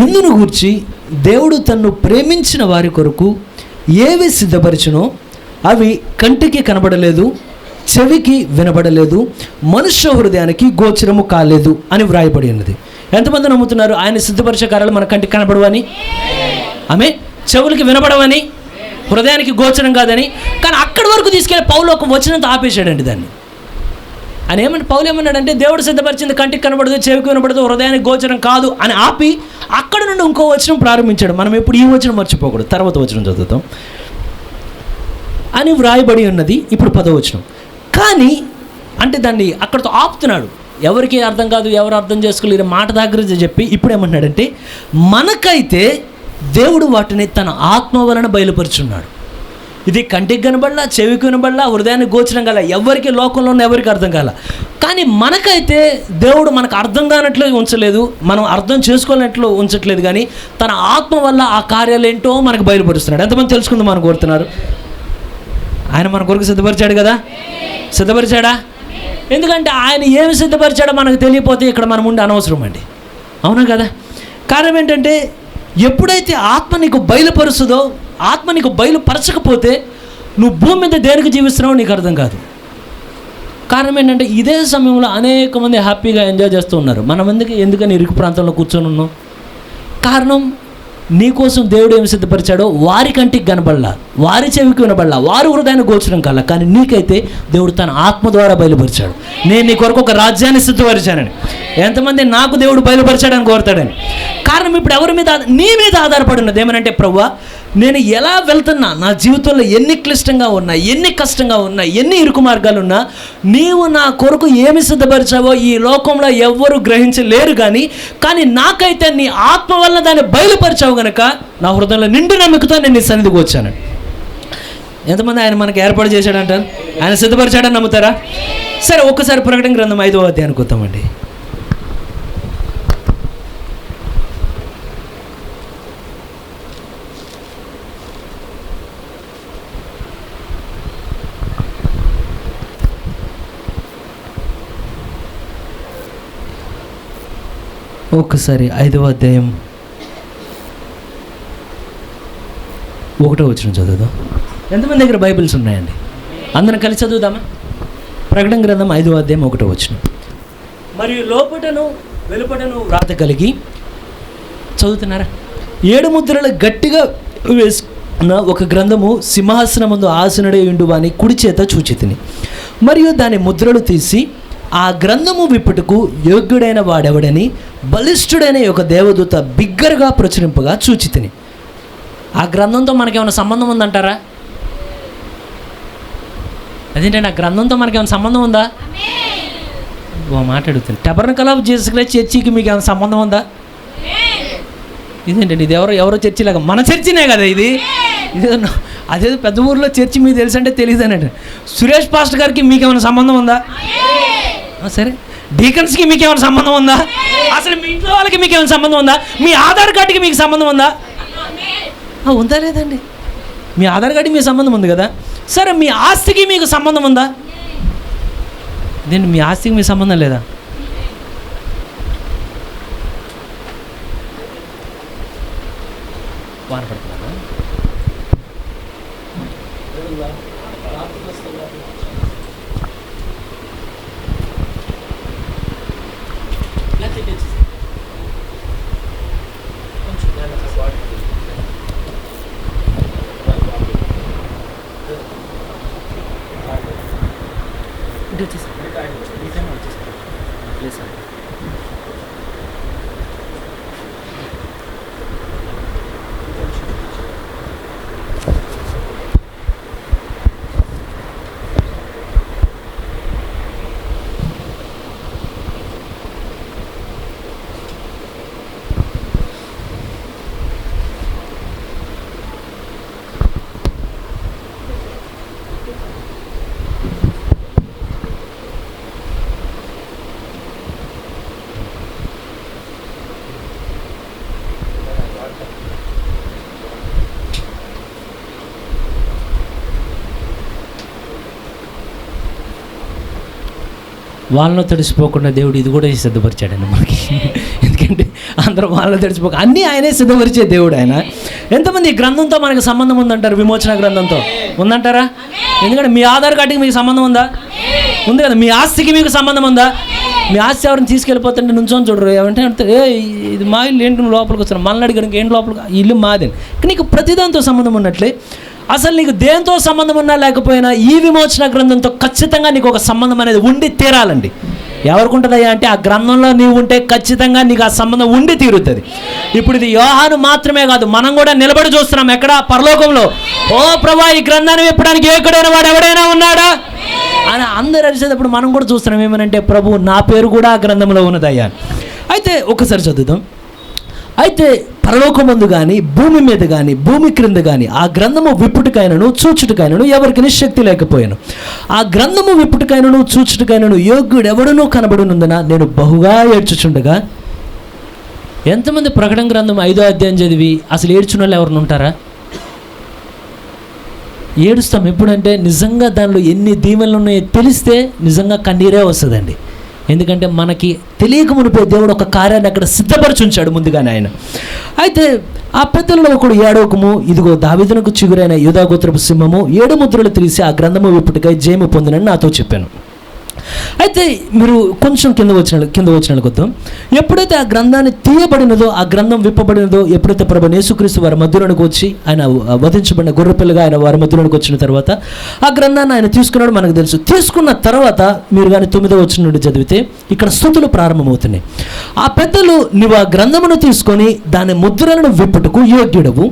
ఇందును గూర్చి దేవుడు తన్ను ప్రేమించిన వారి కొరకు ఏవి సిద్ధపరిచినో అవి కంటికి కనబడలేదు, చెవికి వినబడలేదు, మనుష్య హృదయానికి గోచరము కాలేదు అని వ్రాయబడి ఉన్నది. ఎంతమంది నమ్ముతున్నారు ఆయన సిద్ధపరిచే కార్యాలు మన కంటికి కనబడవని, ఆమె చెవులకి వినబడవని, హృదయానికి గోచరం కాదని? కానీ అక్కడి వరకు తీసుకెళ్ళి పౌలు ఒక వచనంతో ఆపేశాడండి దాన్ని. ఆయన ఏమంటే పౌలు ఏమన్నాడంటే దేవుడు సిద్ధపరిచింది కంటికి కనబడదు, చెవికి వినబడదు, హృదయానికి గోచరం కాదు అని ఆపి అక్కడ నుండి ఇంకో వచనం ప్రారంభించాడు. మనం ఎప్పుడు ఈ వచనం మర్చిపోకూడదు. తర్వాత వచనం చదువుతాం అని వ్రాయబడి ఉన్నది. ఇప్పుడు 10వ వచనం. కానీ అంటే దాన్ని అక్కడితో ఆపుతున్నాడు. ఎవరికి అర్థం కాదు, ఎవరు అర్థం చేసుకోలేరు మాట దగ్గర చెప్పి ఇప్పుడు ఏమంటున్నాడంటే మనకైతే దేవుడు వాటిని తన ఆత్మ వలన బయలుపరుచున్నాడు. ఇది కంటికి కనబడలా, చెవికి వినబడలా, హృదయానికి గోచరం కాల, ఎవరికి లోకంలో ఉన్న ఎవరికి అర్థం కాల. కానీ మనకైతే దేవుడు మనకు అర్థం కానట్లు ఉంచలేదు, మనం అర్థం చేసుకోలేనట్లు ఉంచట్లేదు. కానీ తన ఆత్మ వల్ల ఆ కార్యాలు ఏంటో మనకు బయలుపరుస్తున్నాడు. ఎంతమంది తెలుసుకుందాం మనం కోరుతున్నారు? ఆయన మన కొరకు సిద్ధపరిచాడు కదా, సిద్ధపరిచాడా? ఎందుకంటే ఆయన ఏమి సిద్ధపరిచాడో మనకు తెలియపోతే ఇక్కడ మనం ఉండి అనవసరం అండి. అవునా కదా? కారణం ఏంటంటే ఎప్పుడైతే ఆత్మ నీకు బయలుపరుస్తుందో, ఆత్మ నీకు బయలుపరచకపోతే నువ్వు భూమి మీద దేనికి జీవిస్తున్నావో నీకు అర్థం కాదు. కారణం ఏంటంటే ఇదే సమయంలో అనేక మంది హ్యాపీగా ఎంజాయ్ చేస్తూ ఉన్నారు. మనం ఎందుకని ఇరుకు ప్రాంతంలో కూర్చొని ఉన్నాం? కారణం నీకోసం దేవుడు ఏమి సిద్ధపరిచాడో వారి కంటికి కనబడలా, వారి చెవికి వినబడలా, వారి హృదయాన్ని గోచరం కాల. కానీ నీకైతే దేవుడు తన ఆత్మ ద్వారా బయలుపరిచాడు. నేను నీ కొరకు ఒక రాజ్యాన్ని సిద్ధపరిచానని. ఎంతమంది నాకు దేవుడు బయలుపరిచాడని కోరుతాడని? కారణం ఇప్పుడు ఎవరి మీద? నీ మీద ఆధారపడి ఉన్నది. ఏమనంటే ప్రభువా నేను ఎలా వెళ్తున్నా, నా జీవితంలో ఎన్ని క్లిష్టంగా ఉన్నా, ఎన్ని కష్టంగా ఉన్నా, ఎన్ని ఇరుకు మార్గాలు ఉన్నా, నీవు నా కొరకు ఏమి సిద్ధపరిచావో ఈ లోకంలో ఎవ్వరూ గ్రహించలేరు. కానీ నాకైతే నీ ఆత్మ వల్ల దాన్ని బయలుపరిచావు కనుక నా హృదయంలో నిండు నమ్మకంతో నేను నీ సన్నిధికి వచ్చాను. ఎంతమంది ఆయన మనకు ఏర్పాటు చేశాడంటారు? ఆయన సిద్ధపరిచాడని నమ్ముతారా? సరే ఒక్కసారి ప్రకటన గ్రంథం 5వ అధ్యాయానికి వద్దామండి. ఒక్కసారి 5వ అధ్యాయం 1వ వచనం చదువుదాం. ఎంతమంది దగ్గర బైబిల్స్ ఉన్నాయండి? అందరం కలిసి చదువుదామా? ప్రకటన గ్రంథం 5వ అధ్యాయం 1వ వచనం. మరియు లోపటను వెలుపటను వ్రాత కలిగి, చదువుతున్నారా? 7 ముద్రలు గట్టిగా వేసుకున్న ఒక గ్రంథము సింహాసనమందు ఆసనుడై ఉండువాని కుడి చేత చూచితిని. మరియు దాని ముద్రలు తీసి ఆ గ్రంథము విప్పుటకు యోగ్యుడైన వాడెవడని బలిష్ఠుడైన ఒక దేవదూత బిగ్గరగా ప్రచురింపగా చూచితిని. ఆ గ్రంథంతో మనకేమైనా సంబంధం ఉందంటారా? అదేంటంటే ఆ గ్రంథంతో మనకేమైనా సంబంధం ఉందా? మాట్లాడుతుంది. టబర్నకల్ ఆఫ్ జీసస్ క్రైస్ట్ చర్చికి మీకు ఏమైనా సంబంధం ఉందా? ఇదేంటండి ఇది ఎవరో చర్చిలాగా? మన చర్చినే కదా ఇది. ఇదేదో అదేదో పెద్ద ఊర్లో చర్చి మీకు తెలుసు అంటే తెలియదు అనండి. సురేష్ పాస్టర్ గారికి మీకేమైనా సంబంధం ఉందా? సరే, డీకన్స్కి మీకేమైనా సంబంధం ఉందా? అసలు మీ ఇంట్లో వాళ్ళకి మీకేమైనా సంబంధం ఉందా? మీ ఆధార్ కార్డుకి మీకు సంబంధం ఉందా? ఉందా లేదండి? మీ ఆధార్ కార్డుకి మీ సంబంధం ఉంది కదా. సరే, మీ ఆస్తికి మీకు సంబంధం ఉందా? ఇదేంటి మీ ఆస్తికి మీ సంబంధం లేదా? బాధపడుతున్నాను. వాళ్ళలో తడిసిపోకుండా దేవుడు ఇది కూడా సిద్ధపరిచాడండి మనకి. ఎందుకంటే అందరూ వాళ్ళలో తడిసిపోక అన్నీ ఆయనే సిద్ధపరిచే దేవుడు ఆయన. ఎంతమంది ఈ గ్రంథంతో మనకు సంబంధం ఉందంటారు? విమోచన గ్రంథంతో ఉందంటారా? ఎందుకంటే మీ ఆధార్ కార్డుకి మీకు సంబంధం ఉందా? ఉంది కదా. మీ ఆస్తికి మీకు సంబంధం ఉందా? మీ ఆస్తి ఎవరిని తీసుకెళ్ళిపోతుంటే నుంచొని చూడరు. ఏమంటే ఇది మా ఇల్లు ఏంటి నువ్వు లోపలికి వస్తున్నావు, మనల్ని అడిగాడు ఏంటి లోపలికి, ఇల్లు మాది. నీకు ప్రతిదాంతో సంబంధం ఉన్నట్లే అసలు నీకు దేంతో సంబంధం ఉన్నా లేకపోయినా ఈ విమోచన గ్రంథంతో ఖచ్చితంగా నీకు ఒక సంబంధం అనేది ఉండి తీరాలండి. ఎవరికి ఉంటుందయ్యా అంటే ఆ గ్రంథంలో నీవు ఉంటే ఖచ్చితంగా నీకు ఆ సంబంధం ఉండి తీరుతుంది. ఇప్పుడు ఇది యోహాను మాత్రమే కాదు, మనం కూడా నిలబడి చూస్తున్నాం ఎక్కడ? పరలోకంలో. ఓ ప్రభా, ఈ గ్రంథాన్ని విప్పడానికి ఎక్కడైనా వాడు ఎవడైనా ఉన్నాడా అని అందరు అరిచేటప్పుడు మనం కూడా చూస్తున్నాం. ఏమనంటే ప్రభు నా పేరు కూడా ఆ గ్రంథంలో ఉన్నదయ్యా. అయితే ఒకసారి చదువుదాం. అయితే పరలోకమందు కానీ భూమి మీద కానీ భూమి క్రింద కానీ ఆ గ్రంథము విప్పుటికైనను చూచుటికైనను ఎవరికి శక్తి లేకపోయాను. ఆ గ్రంథము విప్పుటికైనను చూచుటికైనను యోగ్యుడు ఎవడనూ కనబడునందున నేను బహుగా ఏడ్చుచుండగా. ఎంతమంది ప్రకటన గ్రంథం 5వ అధ్యాయం చదివి అసలు ఏడ్చిన వాళ్ళు ఎవరిని ఉంటారా? ఏడుస్తాం. ఎప్పుడంటే నిజంగా దానిలో ఎన్ని దీవెనలు ఉన్నాయో తెలిస్తే నిజంగా కన్నీరే వస్తుందండి. ఎందుకంటే మనకి తెలియక మునిపే దేవుడు ఒక కార్యాన్ని అక్కడ సిద్ధపరిచి ఉంచాడు ముందుగానే ఆయన. అయితే ఆ పెద్దలలో ఒకడు ఏడవకము, ఇదిగో దావీదునకు చిగురైన యూదా గోత్రపు సింహము 7 ముద్రలు తీసి ఆ గ్రంథము విప్పుటికై జయము పొందినని నాతో చెప్పాను. అయితే మీరు కొంచెం కింద వచ్చిన కొద్దాం. ఎప్పుడైతే ఆ గ్రంథాన్ని తీయబడినదో, ఆ గ్రంథం విప్పబడినదో, ఎప్పుడైతే ప్రభువైన యేసుక్రీస్తు వారి మధ్యలోనికి వచ్చి ఆయన వధించబడిన గొర్రెపిల్లగా ఆయన వారి మధ్యలోనికి వచ్చిన తర్వాత ఆ గ్రంథాన్ని ఆయన తీసుకున్నాడు మనకు తెలుసు. తీసుకున్న తర్వాత మీరు కానీ 9వ వచనం నుండి చదివితే ఇక్కడ స్తుతులు ప్రారంభమవుతున్నాయి. ఆ పెద్దలు నీవు ఆ గ్రంథమును తీసుకొని దాని ముద్రలను విప్పుటకు యోగ్యుడవు,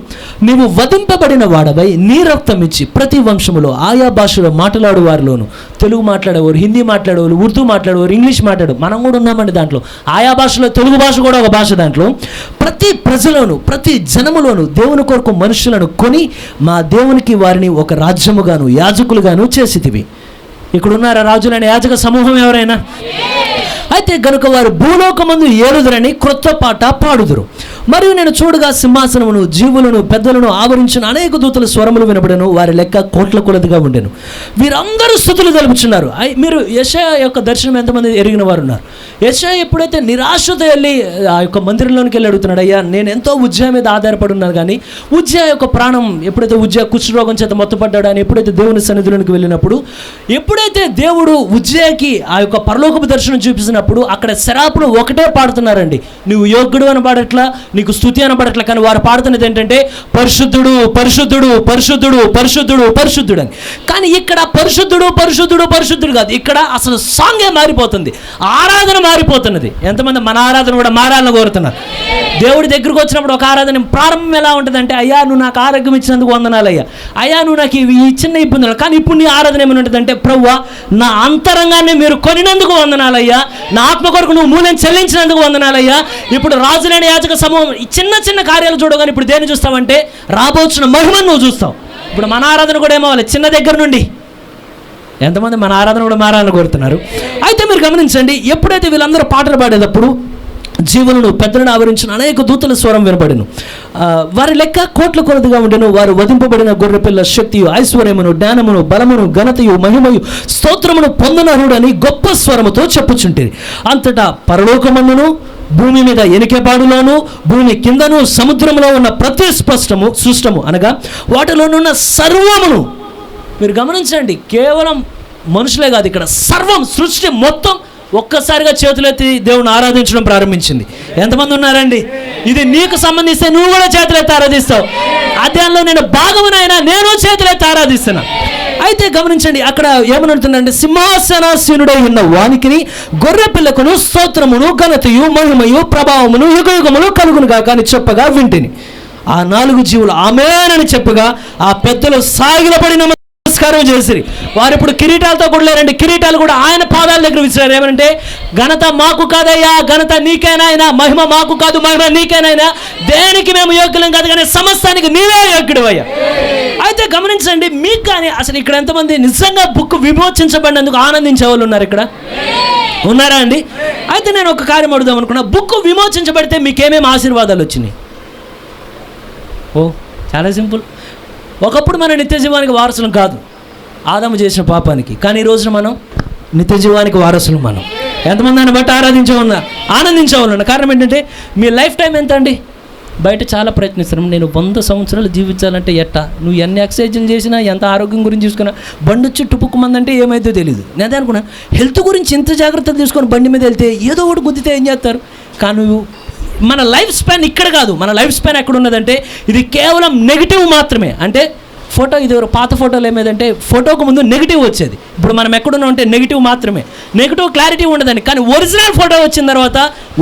నీవు వధింపబడిన వాడవై నీ రక్తం ఇచ్చి ప్రతి వంశములో ఆయా భాషలో మాట్లాడు వారిలోను, తెలుగు మాట్లాడేవారు, హిందీ మాట్లాడేవారు, ఉర్దూ మాట్లాడేవారు, ఇంగ్లీష్ మాట్లాడేవారు, మనం కూడా ఉన్నామండి దాంట్లో. ఆయా భాషలో తెలుగు భాష కూడా ఒక భాష. దాంట్లో ప్రతి ప్రజలోను ప్రతి జనములోను దేవుని కొరకు మనుషులను కొని మా దేవునికి వారిని ఒక రాజ్యముగాను యాజకులుగాను చేసితివి. ఇక్కడ ఉన్నారా రాజులైన యాజక సమూహం ఎవరైనా? అయితే గనుక వారు భూలోకమందు ఏలుదురని క్రొత్త పాట పాడుదురు. మరియు నేను చూడగా సింహాసనమును జీవులను పెద్దలను ఆవరించిన అనేక దూతల స్వరములు వినబడను, వారి లెక్క కోట్ల కొలదిగా ఉండెను. వీరందరూ స్తుతులు తెలుపుచున్నారు. మీరు యెషయా యొక్క దర్శనం ఎంతమంది ఎరిగిన వారు ఉన్నారు? యెషయా ఎప్పుడైతే నిరాశతో వెళ్ళి ఆ యొక్క మందిరంలోనికి వెళ్ళి అడుగుతున్నాడు, అయ్యా నేను ఎంతో ఉజ్జయ మీద ఆధారపడి ఉన్నాను, కానీ ఉజ్జయ యొక్క ప్రాణం ఎప్పుడైతే ఉజ్జయ కుష్ఠరోగం చేత మొత్తపడ్డాడు అని ఎప్పుడైతే దేవుని సన్నిధిలోనికి వెళ్ళినప్పుడు, ఎప్పుడైతే దేవుడు ఉజ్జయకి ఆ యొక్క పరలోకపు దర్శనం చూపిస్తున్నప్పుడు అక్కడ శరాపులు ఒకటే పాడుతున్నారండి. నువ్వు యోగ్యుడు అని పాడట్లా, నీకు స్తుతి అనబడట్లా, కానీ వారు పాడుతున్నది ఏంటంటే పరిశుద్ధుడు పరిశుద్ధుడు పరిశుద్ధుడు పరిశుద్ధుడు పరిశుద్ధుడు అని. కానీ ఇక్కడ పరిశుద్ధుడు పరిశుద్ధుడు పరిశుద్ధుడు కాదు, ఇక్కడ అసలు సాంగే మారిపోతుంది, ఆరాధన మారిపోతున్నది. ఎంతమంది మన ఆరాధన కూడా మారాలని కోరుతున్నారు? దేవుడి దగ్గరకు వచ్చినప్పుడు ఒక ఆరాధన ప్రారంభం ఎలా ఉంటుందంటే, అయ్యా నువ్వు నాకు ఆరోగ్యం ఇచ్చినందుకు వందనాలు, అయ్యా నువ్వు నాకు ఈ చిన్న ఇబ్బందులు. కానీ ఇప్పుడు నీ ఆరాధన ఏమైనా ఉంటుందంటే, ప్రభువా నా అంతరంగాన్ని మీరు కొనినందుకు వందనాలయ్యా, నా ఆత్మ కొరకు నువ్వు మూల్యం చెల్లించినందుకు వందనాలయ్యా. ఇప్పుడు రాజులైన యాజక సమూహం చిన్న చిన్న కార్యాలు చూడగానే ఇప్పుడు దేన్ని చూస్తావంటే రాబోతున్న మహిమను నువ్వు చూస్తావు. ఇప్పుడు మన ఆరాధన కూడా ఏమవ్వాలి? చిన్న దగ్గర నుండి. ఎంతమంది మన ఆరాధన కూడా మారాలని కోరుతున్నారు? అయితే మీరు గమనించండి, ఎప్పుడైతే వీళ్ళందరూ పాటలు పాడేటప్పుడు జీవులను పెద్దలను ఆవరించిన అనేక దూతల స్వరం వినబడెను, వారి లెక్క కోట్ల కొలదిగా ఉండెను. వారు వధింపబడిన గొర్రెపిల్ల శక్తియు ఐశ్వర్యమును జ్ఞానమును బలమును ఘనతయు మహిమయు స్తోత్రమును పొందనరుడని గొప్ప స్వరముతో చెప్పుచుంటిరి. అంతటా పరలోకమందును భూమి మీద ఎనికెపాడులోను భూమి కిందను సముద్రంలో ఉన్న ప్రతి సృష్టము అనగా వాటిలోనున్న సర్వమును. మీరు గమనించండి, కేవలం మనుషులే కాదు, ఇక్కడ సర్వం సృష్టి మొత్తం ఒక్కసారిగా చేతులెత్తి దేవుని ఆరాధించడం ప్రారంభించింది. ఎంతమంది ఉన్నారండి? ఇది నీకు సంబంధిస్తే నువ్వు కూడా చేతులెత్తి ఆరాధిస్తావు. అధ్యాయంలో నేను భాగమునైనా నేను చేతులెత్తి ఆరాధిస్తున్నా. అయితే గమనించండి, అక్కడ ఏమనుంటుందంటే, సింహాసనాసీనుడై ఉన్న వానికిని గొర్రె పిల్లకును స్తోత్రమును ఘనతయు మహిమయు ప్రభావమును యుగయుగములు కలుగును గాక అని చెప్పగా వింటిని. ఆ 4 జీవులు ఆమేనని చెప్పగా ఆ పెద్దలు సాగిలపడి నమస్కారం చేసిరి. వారు ఇప్పుడు కిరీటాలతో కూడా లేరండి, కిరీటాలు కూడా ఆయన పాదాల దగ్గర విసిరారు. ఏమంటే, ఘనత మాకు కాదయ్యా, ఘనత నీకేనాయనా, మహిమ మాకు కాదు, మహిమ నీకేనాయనా, దేనికి మేము యోగ్యులం కాదు కానీ సమస్తానికి నీవే యోగ్యుడు అయ్యా. అయితే గమనించండి, మీకు కానీ అసలు ఇక్కడ ఎంతమంది నిజంగా బుక్ విమోచించబడినందుకు ఆనందించే వాళ్ళు ఉన్నారు? ఇక్కడ ఉన్నారా అండి? అయితే నేను ఒక కార్యం అడుగుదాం అనుకున్నా. బుక్ విమోచించబడితే మీకేమేమి ఆశీర్వాదాలు వచ్చినాయి? చాలా సింపుల్. ఒకప్పుడు మనం నిత్య జీవానికి వారసులం కాదు, ఆదాము చేసిన పాపానికి. కానీ ఈ రోజున మనం నిత్య జీవానికి వారసులు. మనం ఎంతమంది దాన్ని బట్టి ఆనందించేవాళ్ళు. కారణం ఏంటంటే, మీ లైఫ్ టైం ఎంత అండి? బయట చాలా ప్రయత్నిస్తున్నాం. నేను 100 సంవత్సరాలు జీవించాలంటే ఎట్టా? నువ్వు ఎన్ని ఎక్సర్సైజులు చేసినా, ఎంత ఆరోగ్యం గురించి చూసుకున్నా, బండి వచ్చి టుపుక్కుమందంటే ఏమైతే తెలియదు. నేను అదే అనుకున్నా, హెల్త్ గురించి ఎంత జాగ్రత్తలు తీసుకొని బండి మీద వెళ్తే ఏదో ఒకటి గుద్దితే ఏం చేస్తారు? కానీ మన లైఫ్ స్పాన్ ఇక్కడ కాదు. మన లైఫ్ స్పాన్ ఎక్కడ ఉన్నదంటే, ఇది కేవలం నెగిటివ్ మాత్రమే. అంటే ఫోటో, ఇది పాత ఫోటోలు ఏమైందంటే ఫోటోకు ముందు నెగిటివ్ వచ్చేది. ఇప్పుడు మనం ఎక్కడున్నా ఉంటే నెగిటివ్ మాత్రమే, నెగిటివ్ క్లారిటీ ఉండదండి. కానీ ఒరిజినల్ ఫోటో వచ్చిన తర్వాత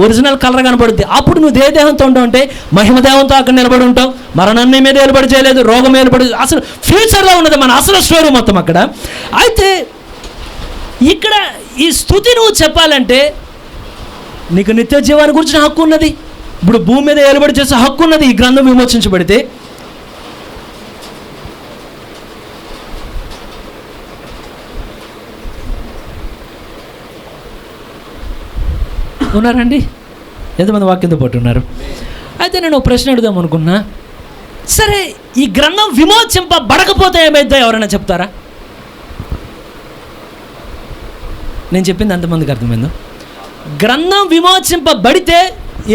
ఒరిజినల్ కలర్ కనబడుద్ది. అప్పుడు నువ్వు దేహంతో ఉంటే మహిమదేవంతో అక్కడ నిలబడి ఉంటావు. మరణాన్ని మీద ఏలుబడి చేయలేదు, రోగం ఏలుబడి, అసలు ఫ్యూచర్లో ఉన్నది మన అసలు స్టోరీ మొత్తం అక్కడ. అయితే ఇక్కడ ఈ స్తుతి నువ్వు చెప్పాలంటే నీకు నిత్య జీవాన్ని గురించిన హక్కు ఉన్నది. ఇప్పుడు భూమి మీద ఏలుబడి చేసే హక్కు ఉన్నది ఈ గ్రంథం విమోచించబడితే. ఉన్నారండి? ఎంతమంది వాక్యంతో పాటు ఉన్నారు? అయితే నేను ఒక ప్రశ్న అడుగుదాం అనుకున్నా. సరే, ఈ గ్రంథం విమోచింపబడకపోతే ఏమైద్దో ఎవరైనా చెప్తారా? నేను చెప్పింది అంతమందికి అర్థమైందో? గ్రంథం విమోచింపబడితే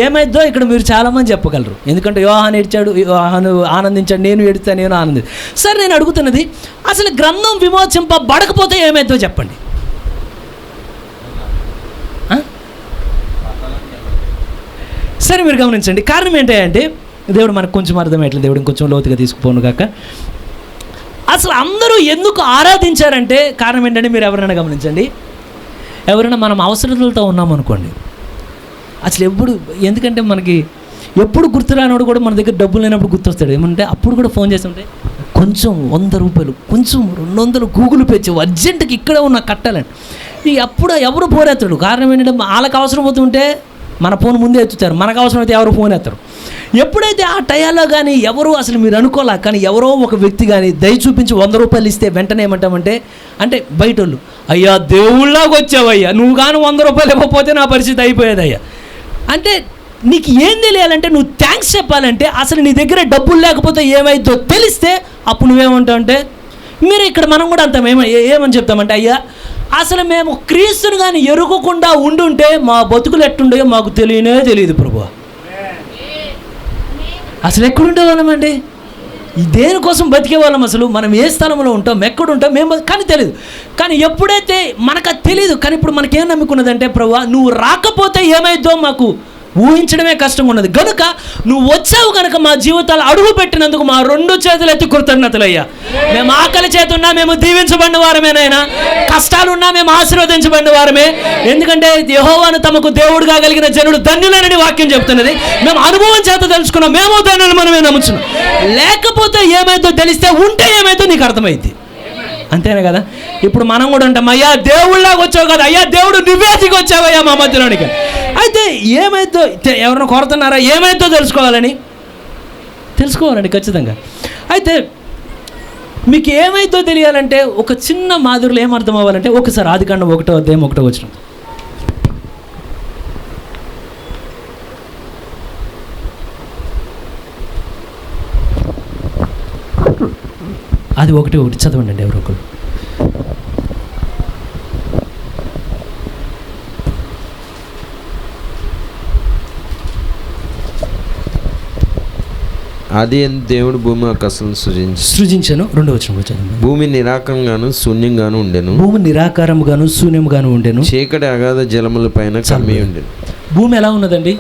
ఏమైద్దో ఇక్కడ మీరు చాలామంది చెప్పగలరు. ఎందుకంటే యోహాను ఏడ్చాడు, యోహాను ఆనందించాడు, నేను ఏడుతా, నేను ఆనందించాను. సరే, నేను అడుగుతున్నది, అసలు గ్రంథం విమోచింపబడకపోతే ఏమైద్దో చెప్పండి. సరే, మీరు గమనించండి. కారణం ఏంటంటే, దేవుడు మనకు కొంచెం అర్థమయ్యట్లేదు, దేవుడు ఇంకొంచెం లోతుగా తీసుకుపోను కాక. అసలు అందరూ ఎందుకు ఆరాధించారంటే కారణం ఏంటంటే, మీరు ఎవరైనా గమనించండి. ఎవరైనా మనం అవసరతలతో ఉన్నామనుకోండి, అసలు ఎందుకంటే మనకి ఎప్పుడు గుర్తురానోడు కూడా మన దగ్గర డబ్బులు లేనప్పుడు గుర్తొస్తాడు. ఏమంటే అప్పుడు కూడా ఫోన్ చేస్తుంటే కొంచెం 100 రూపాయలు, కొంచెం 200 గూగుల్ పే చేయవు, అర్జెంటుకి ఇక్కడ ఉన్న కట్టాలండి. అప్పుడు ఎవరు పోరెత్తాడు. కారణం ఏంటంటే, వాళ్ళకి అవసరం అవుతుంటే మన ఫోన్ ముందే ఎత్తుతారు, మనకు అవసరం అయితే ఎవరు ఫోన్ ఎత్తారు. ఎప్పుడైతే ఆ టయాల్లో కానీ ఎవరు అసలు మీరు అనుకోలే, కానీ ఎవరో ఒక వ్యక్తి కానీ దయ చూపించి 100 రూపాయలు ఇస్తే వెంటనే ఏమంటామంటే, అంటే బయట వాళ్ళు, అయ్యా దేవుళ్ళలాగా వచ్చావయ్యా, నువ్వు కానీ 100 రూపాయలు ఇవ్వకపోతే నా పరిస్థితి అయిపోయేదయ్యా. అంటే నీకు ఏం తెలియాలంటే, నువ్వు థ్యాంక్స్ చెప్పాలంటే అసలు నీ దగ్గర డబ్బులు లేకపోతే ఏమైందో తెలిస్తే అప్పుడు నువ్వేమంటావు అంటే, మీరు ఇక్కడ మనం కూడా అంత ఏమని చెప్తామంటే, అయ్యా అసలు మేము క్రీస్తుని కానీ ఎరుగకుండా ఉండుంటే మా బతుకులు ఎట్టుండేవో మాకు తెలియదు ప్రభువా. అసలు ఎక్కడుండేవాళ్ళమండి? దేనికోసం బతికేవాళ్ళం? అసలు మనం ఏ స్థలంలో ఉంటాం, ఎక్కడుంటాం మేము కానీ తెలియదు. కానీ ఎప్పుడైతే మనకు అది తెలియదు, కానీ ఇప్పుడు మనకేం నమ్ముకున్నదంటే, ప్రభువా నువ్వు రాకపోతే ఏమైద్దో మాకు ఊహించడమే కష్టంగా ఉన్నది. కనుక నువ్వు వచ్చావు కనుక మా జీవితాలు అడుగు పెట్టినందుకు మా 2 చేతులు ఎత్తి కృతజ్ఞతలయ్యా. మేము ఆకలి చేతున్నా మేము దీవించబడిన వారమేనైనా, కష్టాలున్నా మేము ఆశీర్వదించబడిన వారమే. ఎందుకంటే యెహోవాను తమకు దేవుడుగా కలిగిన జనుడు ధన్యులనని వాక్యం చెప్తున్నది. మేము అనుభవం చేత తెలుసుకున్నాం, మేము ధన్యులు మనమే నమ్ముచున్నాం. లేకపోతే ఏమైతే తెలిస్తే, ఉంటే ఏమైతే నీకు అర్థమైంది. అంతేనే కదా? ఇప్పుడు మనం కూడా ఉంటాం, అయ్యా దేవుళ్ళలాగా వచ్చావు కదా, అయ్యా దేవుడు నువ్వేదికి వచ్చావయ్యా మా మధ్యలోనికి. అయితే ఏమైతే ఎవరైనా కోరుతున్నారా? ఏమైతే తెలుసుకోవాలండి ఖచ్చితంగా. అయితే మీకు ఏమైతే తెలియాలంటే, ఒక చిన్న మాదిరిలో ఏమర్థం అవ్వాలంటే, ఒకసారి ఆదికాండం 1వ అధ్యాయం 1వ వచనం. అది 1:1 చదవండి అండి ఎవరో ఒకరు. ఆది దేవుడు భూమి ఆకాశం సృజించను. 2వ వచనం చదవండి. భూమి నిరాకారంగాను శూన్యంగాను ఉండెను. భూమి నిరాకారముగాను శూన్యముగాను ఉండెను. చీకటి అగాధ జలముల పైన కమ్మి ఉండెను. భూమి ఎలా ఉన్నదండి?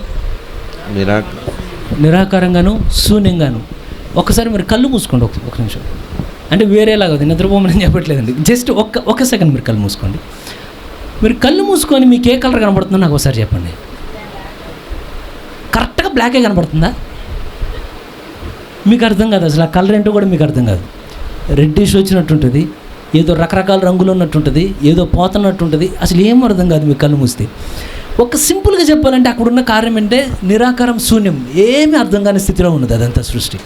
నిరాకారంగాను శూన్యంగాను. ఒకసారి మీరు కళ్ళు మూసుకోండి ఒక నిమిషం. అంటే వేరేలాగా ఉంది, నిద్రపోమని చెప్పట్లేదండి. జస్ట్ ఒక్క సెకండ్ మీరు కళ్ళు మూసుకోండి. మీరు కళ్ళు మూసుకొని మీకు ఏ కలర్ కనబడుతుందో నాకు ఒకసారి చెప్పండి. కరెక్ట్గా బ్లాకే కనబడుతుందా? మీకు అర్థం కాదు అసలు, ఆ కలర్ ఏంటో కూడా మీకు అర్థం కాదు. రెడ్డిష్ వచ్చినట్టుంటుంది, ఏదో రకరకాల రంగులు ఉన్నట్టుంటుంది, ఏదో పోతున్నట్టుంటుంది, అసలు ఏం అర్థం కాదు మీకు కళ్ళు మూస్తే. ఒక సింపుల్గా చెప్పాలంటే అక్కడున్న కార్యం అంటే నిరాకారం, శూన్యం, ఏమీ అర్థం కాని స్థితిలో ఉన్నది అదంతా సృష్టి.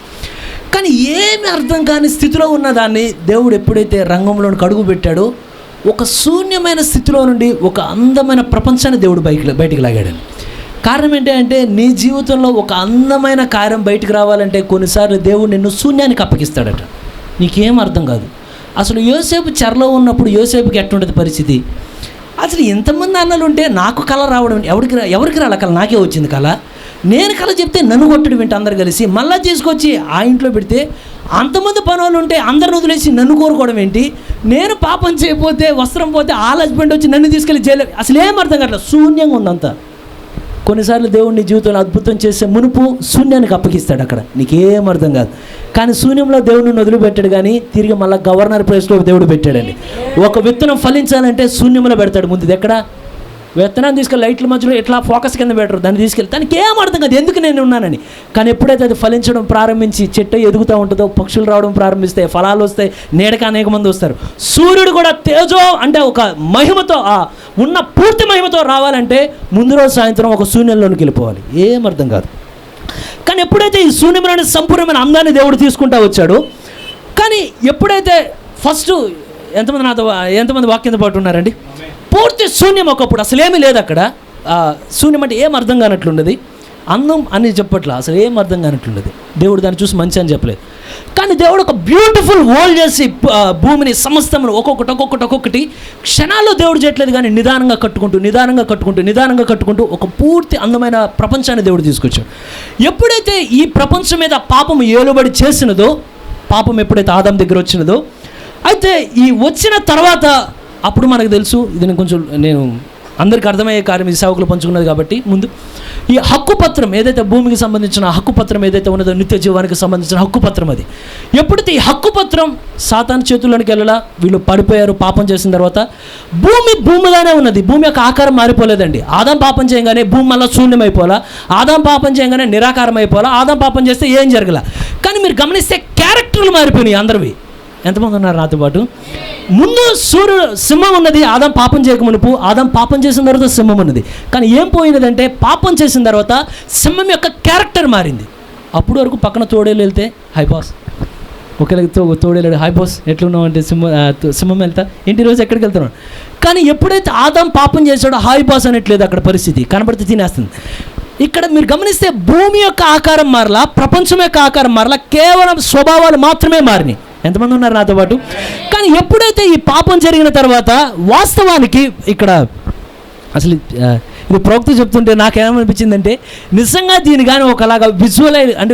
కానీ ఏమీ అర్థం కాని స్థితిలో ఉన్న దాన్ని దేవుడు ఎప్పుడైతే రంగంలోనికి అడుగు పెట్టాడో ఒక శూన్యమైన స్థితిలో నుండి ఒక అందమైన ప్రపంచాన్ని దేవుడు బయటికి లాగాడు. కారణం ఏంటంటే నీ జీవితంలో ఒక అందమైన కార్యం బయటికి రావాలంటే కొన్నిసార్లు దేవుడు నిన్ను శూన్యానికి అప్పగిస్తాడట. నీకేం అర్థం కాదు. అసలు యోసేపు చెరలో ఉన్నప్పుడు యోసేపుకి ఎట్లుంటుంది పరిస్థితి? అసలు ఎంతమంది అన్నలు ఉంటే నాకు కళ రావడం, ఎవరికి రాల కళ? నాకే వచ్చింది కళ. నేను కళ చెప్తే నన్ను కొట్టడం ఏంటి? అందరు కలిసి మళ్ళీ తీసుకొచ్చి ఆ ఇంట్లో పెడితే అంతమంది పనులు ఉంటే అందరిని వదిలేసి నన్ను కోరుకోవడం ఏంటి? నేను పాపం చేయకపోతే, వస్త్రం పోతే వాళ్ళ హస్బెండ్ వచ్చి నన్ను తీసుకెళ్ళి జైలు. అసలు ఏం అర్థం కావట్లేదు, శూన్యంగా ఉందంతా. కొన్నిసార్లు దేవుడిని జీవితంలో అద్భుతం చేసే మునుపు శూన్యానికి అప్పగిస్తాడు. అక్కడ నీకేం అర్థం కాదు. కానీ శూన్యంలో దేవుడిని వదిలిపెట్టాడు, కానీ తిరిగి మళ్ళీ గవర్నర్ ప్లేస్లో దేవుడు పెట్టాడండి. ఒక విత్తనం ఫలించాలంటే శూన్యంలో పెడతాడు ముందు. ఇది ఎక్కడ? విత్తనాన్ని తీసుకెళ్ళి లైట్ల మధ్యలో ఎట్లా ఫోకస్ కింద పెట్టరు, దాన్ని తీసుకెళ్ళి దానికి ఏం అర్థం కాదు ఎందుకు నేను ఉన్నానని. కానీ ఎప్పుడైతే అది ఫలించడం ప్రారంభించి చెట్టు ఎదుగుతూ ఉంటుందో, పక్షులు రావడం ప్రారంభిస్తాయి, ఫలాలు వస్తాయి, నీడకి అనేక మంది వస్తారు. సూర్యుడు కూడా తేజో అంటే ఒక మహిమతో, ఉన్న పూర్తి మహిమతో రావాలంటే ముందు రోజు సాయంత్రం ఒక శూన్యంలోనికి వెళ్ళిపోవాలి. ఏం అర్థం కాదు. కానీ ఎప్పుడైతే ఈ శూన్యమైన సంపూర్ణమైన అందాన్ని దేవుడు తీసుకుంటూ వచ్చాడు, కానీ ఎప్పుడైతే ఫస్ట్ ఎంతమంది వాక్యంతో పాటు ఉన్నారండి? పూర్తి శూన్యం ఒకప్పుడు, అసలు ఏమీ లేదు అక్కడ. శూన్యం అంటే ఏం అర్థం కానట్లుండదు. అందం అని చెప్పట్లా, అసలు ఏం అర్థం కానట్లుండదు. దేవుడు దాన్ని చూసి మంచి అని చెప్పలేదు. కానీ దేవుడు ఒక బ్యూటిఫుల్ వరల్డ్ చేసి భూమిని సమస్తమును ఒక్కొక్కటి క్షణాల్లో దేవుడు చేయట్లేదు, కానీ నిదానంగా కట్టుకుంటూ ఒక పూర్తి అందమైన ప్రపంచాన్ని దేవుడు తీసుకొచ్చాడు. ఎప్పుడైతే ఈ ప్రపంచం మీద పాపం ఏలుబడి చేసినదో, పాపం ఎప్పుడైతే ఆదాం దగ్గర వచ్చినదో, అయితే ఈ వచ్చిన తర్వాత అప్పుడు మనకు తెలుసు, ఇది నేను అందరికీ అర్థమయ్యే కార్యం, ఈ సేవకులు పంచుకున్నది కాబట్టి ముందు ఈ హక్కుపత్రం ఏదైతే భూమికి సంబంధించిన హక్కుపత్రం ఏదైతే ఉన్నదో, నిత్య జీవానికి సంబంధించిన హక్కుపత్రం, అది ఎప్పుడైతే ఈ హక్కుపత్రం సాతాను చేతుల్లోనికి వెళ్ళలా, వీళ్ళు పడిపోయారు పాపం చేసిన తర్వాత, భూమిగానే ఉన్నది. భూమి యొక్క ఆకారం మారిపోలేదండి. ఆదాం పాపం చేయగానే భూమి మళ్ళీ శూన్యం అయిపోలా, ఆదాం పాపం చేయగానే నిరాకారం అయిపోలా, ఆదాం పాపం చేస్తే ఏం జరగల. కానీ మీరు గమనిస్తే క్యారెక్టర్లు మారిపోయినాయి అందరివి. ఎంతమంది ఉన్నారు నాతో పాటు? ముందు సింహం ఉన్నది ఆదాం పాపం చేయక మునుపు, ఆదాం పాపం చేసిన తర్వాత సింహం ఉన్నది. కానీ ఏం పోయినదంటే పాపం చేసిన తర్వాత సింహం యొక్క క్యారెక్టర్ మారింది. అప్పుడు వరకు పక్కన తోడేలు వెళ్తే హై బాస్, ఒకరికి తోడేలాడు హై బాస్ ఎట్లున్నావు అంటే సింహం వెళ్తా ఏంటి రోజు ఎక్కడికి వెళ్తున్నాడు. కానీ ఎప్పుడైతే ఆదాం పాపం చేశాడో హాయ్ బాస్ అనట్లేదు, అక్కడ పరిస్థితి కనబడితే తినేస్తుంది. ఇక్కడ మీరు గమనిస్తే భూమి యొక్క ఆకారం మారలా, ప్రపంచం యొక్క ఆకారం మారలా, కేవలం స్వభావాలు మాత్రమే మారినాయి. ఎంతమంది ఉన్నారు నాతో పాటు? కానీ ఎప్పుడైతే ఈ పాపం జరిగిన తర్వాత వాస్తవానికి ఇక్కడ అసలు ఇది ప్రవక్త చెప్తుంటే నాకేమనిపించిందంటే, నిజంగా దీని కానీ ఒకలాగా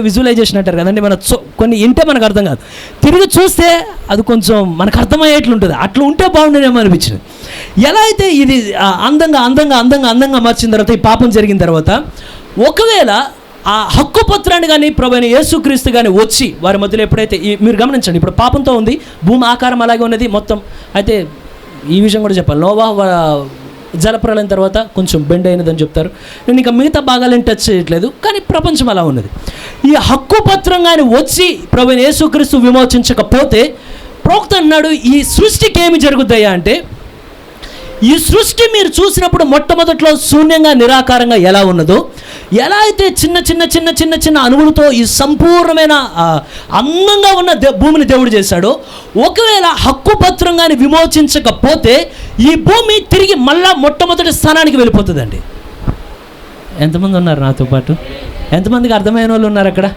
విజువలైజేషన్ అంటారు కదండి, మన కొన్ని వింటే మనకు అర్థం కాదు, తిరిగి చూస్తే అది కొంచెం మనకు అర్థమయ్యేట్లుంటుంది. అట్లా ఉంటే బాగుండేనేమో అనిపించింది. ఎలా అయితే ఇది అందంగా మార్చిన తర్వాత, ఈ పాపం జరిగిన తర్వాత, ఒకవేళ ఆ హక్కు పత్రాన్ని కానీ ప్రభువైన యేసుక్రీస్తు కానీ వచ్చి వారి మధ్యలో ఎప్పుడైతే మీరు గమనించండి, ఇప్పుడు పాపంతో ఉంది, భూమి ఆకారం అలాగే ఉన్నది మొత్తం. అయితే ఈ విషయం కూడా చెప్పాలి, నోవహు జలప్రలయం తర్వాత కొంచెం బెండ్ అయినదని చెప్తారు. నేను ఇంకా మిగతా భాగాలను టచ్ చేయట్లేదు, కానీ ప్రపంచం అలా ఉన్నది. ఈ హక్కు పత్రం కానీ వచ్చి ప్రభువైన యేసుక్రీస్తు విమోచించకపోతే, ప్రవక్త అన్నాడు ఈ సృష్టికి ఏమి జరుగుతాయా అంటే, ఈ సృష్టి మీరు చూసినప్పుడు మొట్టమొదట్లో శూన్యంగా నిరాకారంగా ఎలా ఉన్నదో, ఎలా అయితే చిన్న అణువులతో ఈ సంపూర్ణమైన అందంగా ఉన్న భూమిని దేవుడు చేశాడో, ఒకవేళ హక్కు పత్రం కానీ విమోచించకపోతే ఈ భూమి తిరిగి మళ్ళా మొట్టమొదటి స్థానానికి వెళ్ళిపోతుందండి. ఎంతమంది ఉన్నారు నాతో పాటు? ఎంతమందికి అర్థమైన వాళ్ళు ఉన్నారు అక్కడ?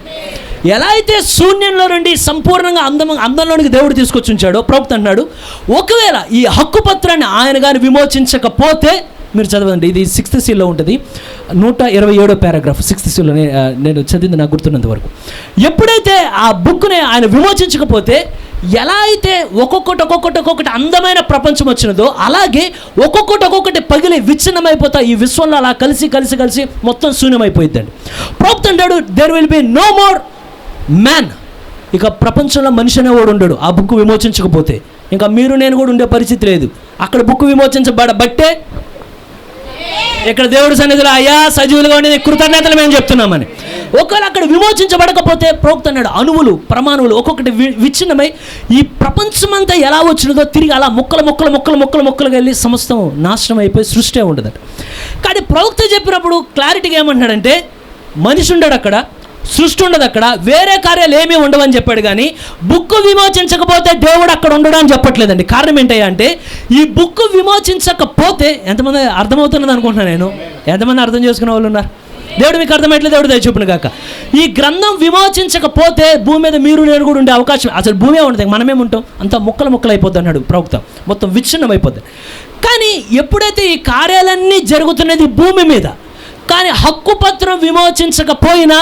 ఎలా అయితే శూన్యంలో నుండి సంపూర్ణంగా అందంలోనికి దేవుడు తీసుకొచ్చి ఉంచాడో, ప్రవక్త అన్నాడు ఒకవేళ ఈ హక్కు పత్రాన్ని ఆయన కానీ విమోచించకపోతే, మీరు చదవండి, ఇది 6th సీల్లో ఉంటుంది, 127వ పారాగ్రాఫ్ 6th సీల్లో నేను చదివింది నాకు గుర్తున్నంత వరకు. ఎప్పుడైతే ఆ బుక్ని ఆయన విమోచించకపోతే, ఎలా అయితే ఒక్కొక్కటి అందమైన ప్రపంచం వచ్చినదో, అలాగే ఒక్కొక్కటి పగిలి విచ్ఛిన్నమైపోతా ఈ విశ్వంలో అలా కలిసి మొత్తం శూన్యమైపోయిద్దండి. ప్రవక్త అంటాడు there will be no more man, ఇక ప్రపంచంలో మనిషి అనేవాడు ఉండడు ఆ బుక్ విమోచించకపోతే. ఇంకా మీరు నేను కూడా ఉండే పరిస్థితి లేదు. అక్కడ బుక్ విమోచించబట్టే ఇక్కడ దేవుడి సన్నిధిలో అయ్యా సజీవులుగా ఉండేది కృతజ్ఞతలు మేము చెప్తున్నామని. ఒకవేళ అక్కడ విమోచించబడకపోతే ప్రవక్త అన్నాడు అణువులు ప్రమాణువులు ఒక్కొక్కటి విచ్ఛిన్నమై ఈ ప్రపంచమంతా ఎలా వచ్చినదో తిరిగి అలా ముక్కలుగా వెళ్ళి సమస్తం నాశనం అయిపోయి సృష్టి ఉండదట. కానీ ప్రవక్త చెప్పినప్పుడు క్లారిటీగా ఏమంటున్నాడంటే మనిషి ఉండడు అక్కడ, సృష్టి ఉండదు అక్కడ, వేరే కార్యాలు ఏమీ ఉండవని చెప్పాడు. కానీ బుక్ విమోచించకపోతే దేవుడు అక్కడ ఉండడం అని చెప్పట్లేదండి. కారణం ఏంటయ్యా అంటే ఈ బుక్ విమోచించకపోతే ఎంతమంది అర్థమవుతున్నది అనుకుంటున్నాను నేను, ఎంతమంది అర్థం చేసుకునే వాళ్ళు ఉన్నారు? దేవుడు మీకు అర్థమయ్యట్లేదు, దేవుడు దయచూపును కాక. ఈ గ్రంథం విమోచించకపోతే భూమి మీద మీరు నేను కూడా ఉండే అవకాశం, అసలు భూమి ఉండదు, మనమేముంటాం, అంతా ముక్కలు అయిపోద్ది అన్నాడు ప్రవక్త, మొత్తం విచ్ఛిన్నం అయిపోద్ది. కానీ ఎప్పుడైతే ఈ కార్యాలన్నీ జరుగుతున్నది భూమి మీద, కానీ హక్కుపత్రం విమోచించకపోయినా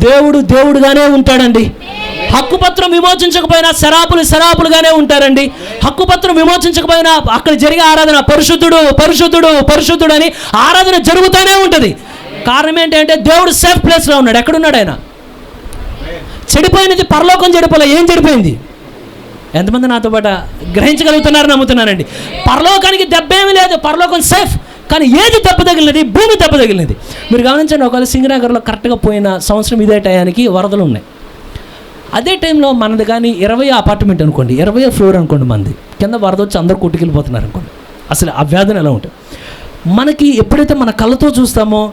దేవుడుగానే ఉంటాడండి. హక్కుపత్రం విమోచించకపోయినా శరాపులుగానే ఉంటారండి. హక్కుపత్రం విమోచించకపోయినా అక్కడ జరిగే ఆరాధన పరిశుద్ధుడు అని ఆరాధన జరుగుతూనే ఉంటుంది. కారణం ఏంటంటే దేవుడు సేఫ్ ప్లేస్లో ఉన్నాడు. ఎక్కడున్నాడు ఆయన? చెడిపోయినది పరలోకం చెడిపోలే, ఏం చెడిపోయింది? ఎంతమంది నాతో పాటు గ్రహించగలుగుతున్నారు? నమ్ముతున్నానండి. పరలోకానికి దెబ్బ ఏమీ లేదు, పరలోకం సేఫ్. కానీ ఏది దెబ్బ తగిలినది? భూమి దెబ్బ తగిలినది. మీరు గమనించండి, ఒకవేళ సింగనగర్లో కరెక్ట్గా పోయిన సంవత్సరం ఇదే టయానికి వరదలు ఉన్నాయి. అదే టైంలో మనది కానీ 20 అపార్ట్మెంట్ అనుకోండి, 20 ఫ్లోర్ అనుకోండి, మంది కింద వరద వచ్చి అందరూ కొట్టుకెళ్ళిపోతున్నారు అనుకోండి. అసలు ఆ వ్యాధులు ఎలా ఉంటాయి మనకి? ఎప్పుడైతే మన కళ్ళతో చూస్తామో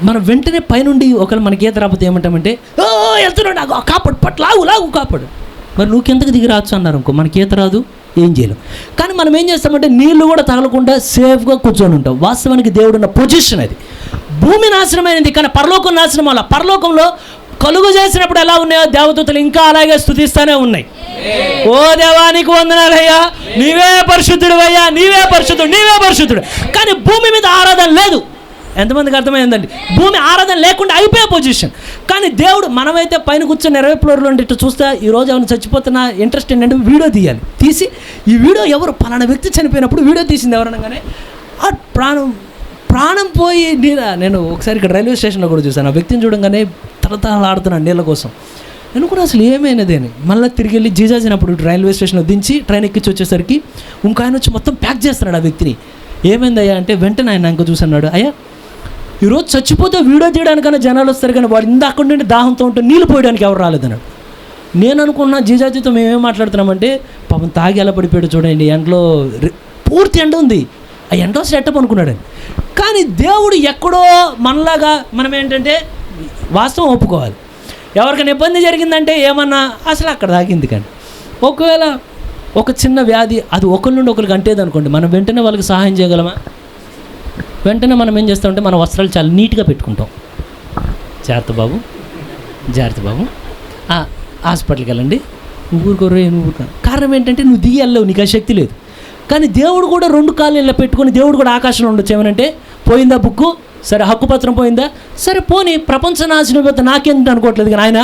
మనం వెంటనే పైనుండి ఒకవేళ మనకి ఈత రాకపోతే ఏమంటామంటే వెళ్తున్నాడు కాపాడు లాగు కాపాడు. మరి నువ్వు కిందకి దిగి రావచ్చు అన్నారు అనుకో, మనకి ఈత రాదు, ఏం చేయలేం. కానీ మనం ఏం చేస్తామంటే నీళ్లు కూడా తగలకుండా సేఫ్గా కూర్చొని ఉంటాం. వాస్తవానికి దేవుడున్న పొజిషన్ అది. భూమి నాశనమైనది కానీ పరలోకం నాశనం అలా. పరలోకంలో కలుగు చేసినప్పుడు ఎలా ఉన్నాయో దేవదూతలు ఇంకా అలాగే స్తుతిస్తూనే ఉన్నాయి. ఓ దేవానికి వందనాలయ్యా, నీవే పరిశుద్ధుడు, నీవే పరిశుద్ధుడు. కానీ భూమి మీద ఆరాధన లేదు. ఎంతమందికి అర్థమైందండి? భూమి ఆరాధన లేకుండా అయిపోయే పొజిషన్. కానీ దేవుడు, మనమైతే పైన కూర్చొని 20 ఫ్లోర్లో ఉండి ఇట్లా చూస్తే ఈరోజు ఏమైనా చచ్చిపోతున్న ఇంట్రెస్ట్ ఏంటంటే వీడియో తీయాలి. తీసి ఈ వీడియో ఎవరు పలానా వ్యక్తి చనిపోయినప్పుడు వీడియో తీసింది ఎవరనగానే ఆ ప్రాణం పోయి నేను ఒకసారి ఇక్కడ రైల్వే స్టేషన్లో కూడా చూశాను. ఆ వ్యక్తిని చూడంగానే తలతలాడుతున్నాను నీళ్ళ కోసం. నేను కూడా అసలు ఏమైనది అని మళ్ళీ తిరిగి వెళ్ళి జీజాజినప్పుడు రైల్వే స్టేషన్లో దించి ట్రైన్ ఎక్కించి వచ్చేసరికి ఇంకా ఆయన వచ్చి మొత్తం ప్యాక్ చేస్తున్నాడు ఆ వ్యక్తిని. ఏమైందయ్యా అంటే వెంటనే ఆయన ఇంకా చూసన్నాడు, అయ్యా ఈరోజు చచ్చిపోతే వీడియో తీయడానికైనా జనాలు వస్తారు, కానీ వాడు ఇందాక నుండి దాహంతో ఉంటే నీళ్ళు పోయడానికి ఎవరు రాలేదన్నాడు. నేను అనుకున్నా జీజాజితో మేమేం మాట్లాడుతున్నామంటే పాపం తాగి ఎలా పడిపోయాడు చూడండి, ఎండలో పూర్తి ఎండ ఉంది, ఆ ఎండ సెటప్ అనుకున్నాడని. కానీ దేవుడు ఎక్కడో మనలాగా మనం ఏంటంటే వాస్తవం ఒప్పుకోవాలి. ఎవరికైనా ఇబ్బంది జరిగిందంటే ఏమన్నా అసలు అక్కడ తాగింది. కానీ ఒకవేళ ఒక చిన్న వ్యాధి అది ఒకరి నుండి ఒకరికి అంటేది అనుకోండి, మనం వెంటనే వాళ్ళకి సహాయం చేయగలమా? వెంటనే మనం ఏం చేస్తామంటే మన వస్త్రాలు చాలా నీట్గా పెట్టుకుంటాం. జాగ్రత్త బాబు హాస్పిటల్కి వెళ్ళండి, నువ్వు కారణం ఏంటంటే నువ్వు దిగి వెళ్ళవు, నీకు ఆ శక్తి లేదు. కానీ దేవుడు కూడా 2 కాళ్ళు ఇలా పెట్టుకొని దేవుడు కూడా ఆకాశంలో ఉండొచ్చు. ఏమనంటే పోయిందా బుక్కు, సరే హక్కుపత్రం పోయిందా, సరే పోనీ ప్రపంచ నాశనం పోతే నాకేంటి అనుకోవట్లేదు. కానీ ఆయన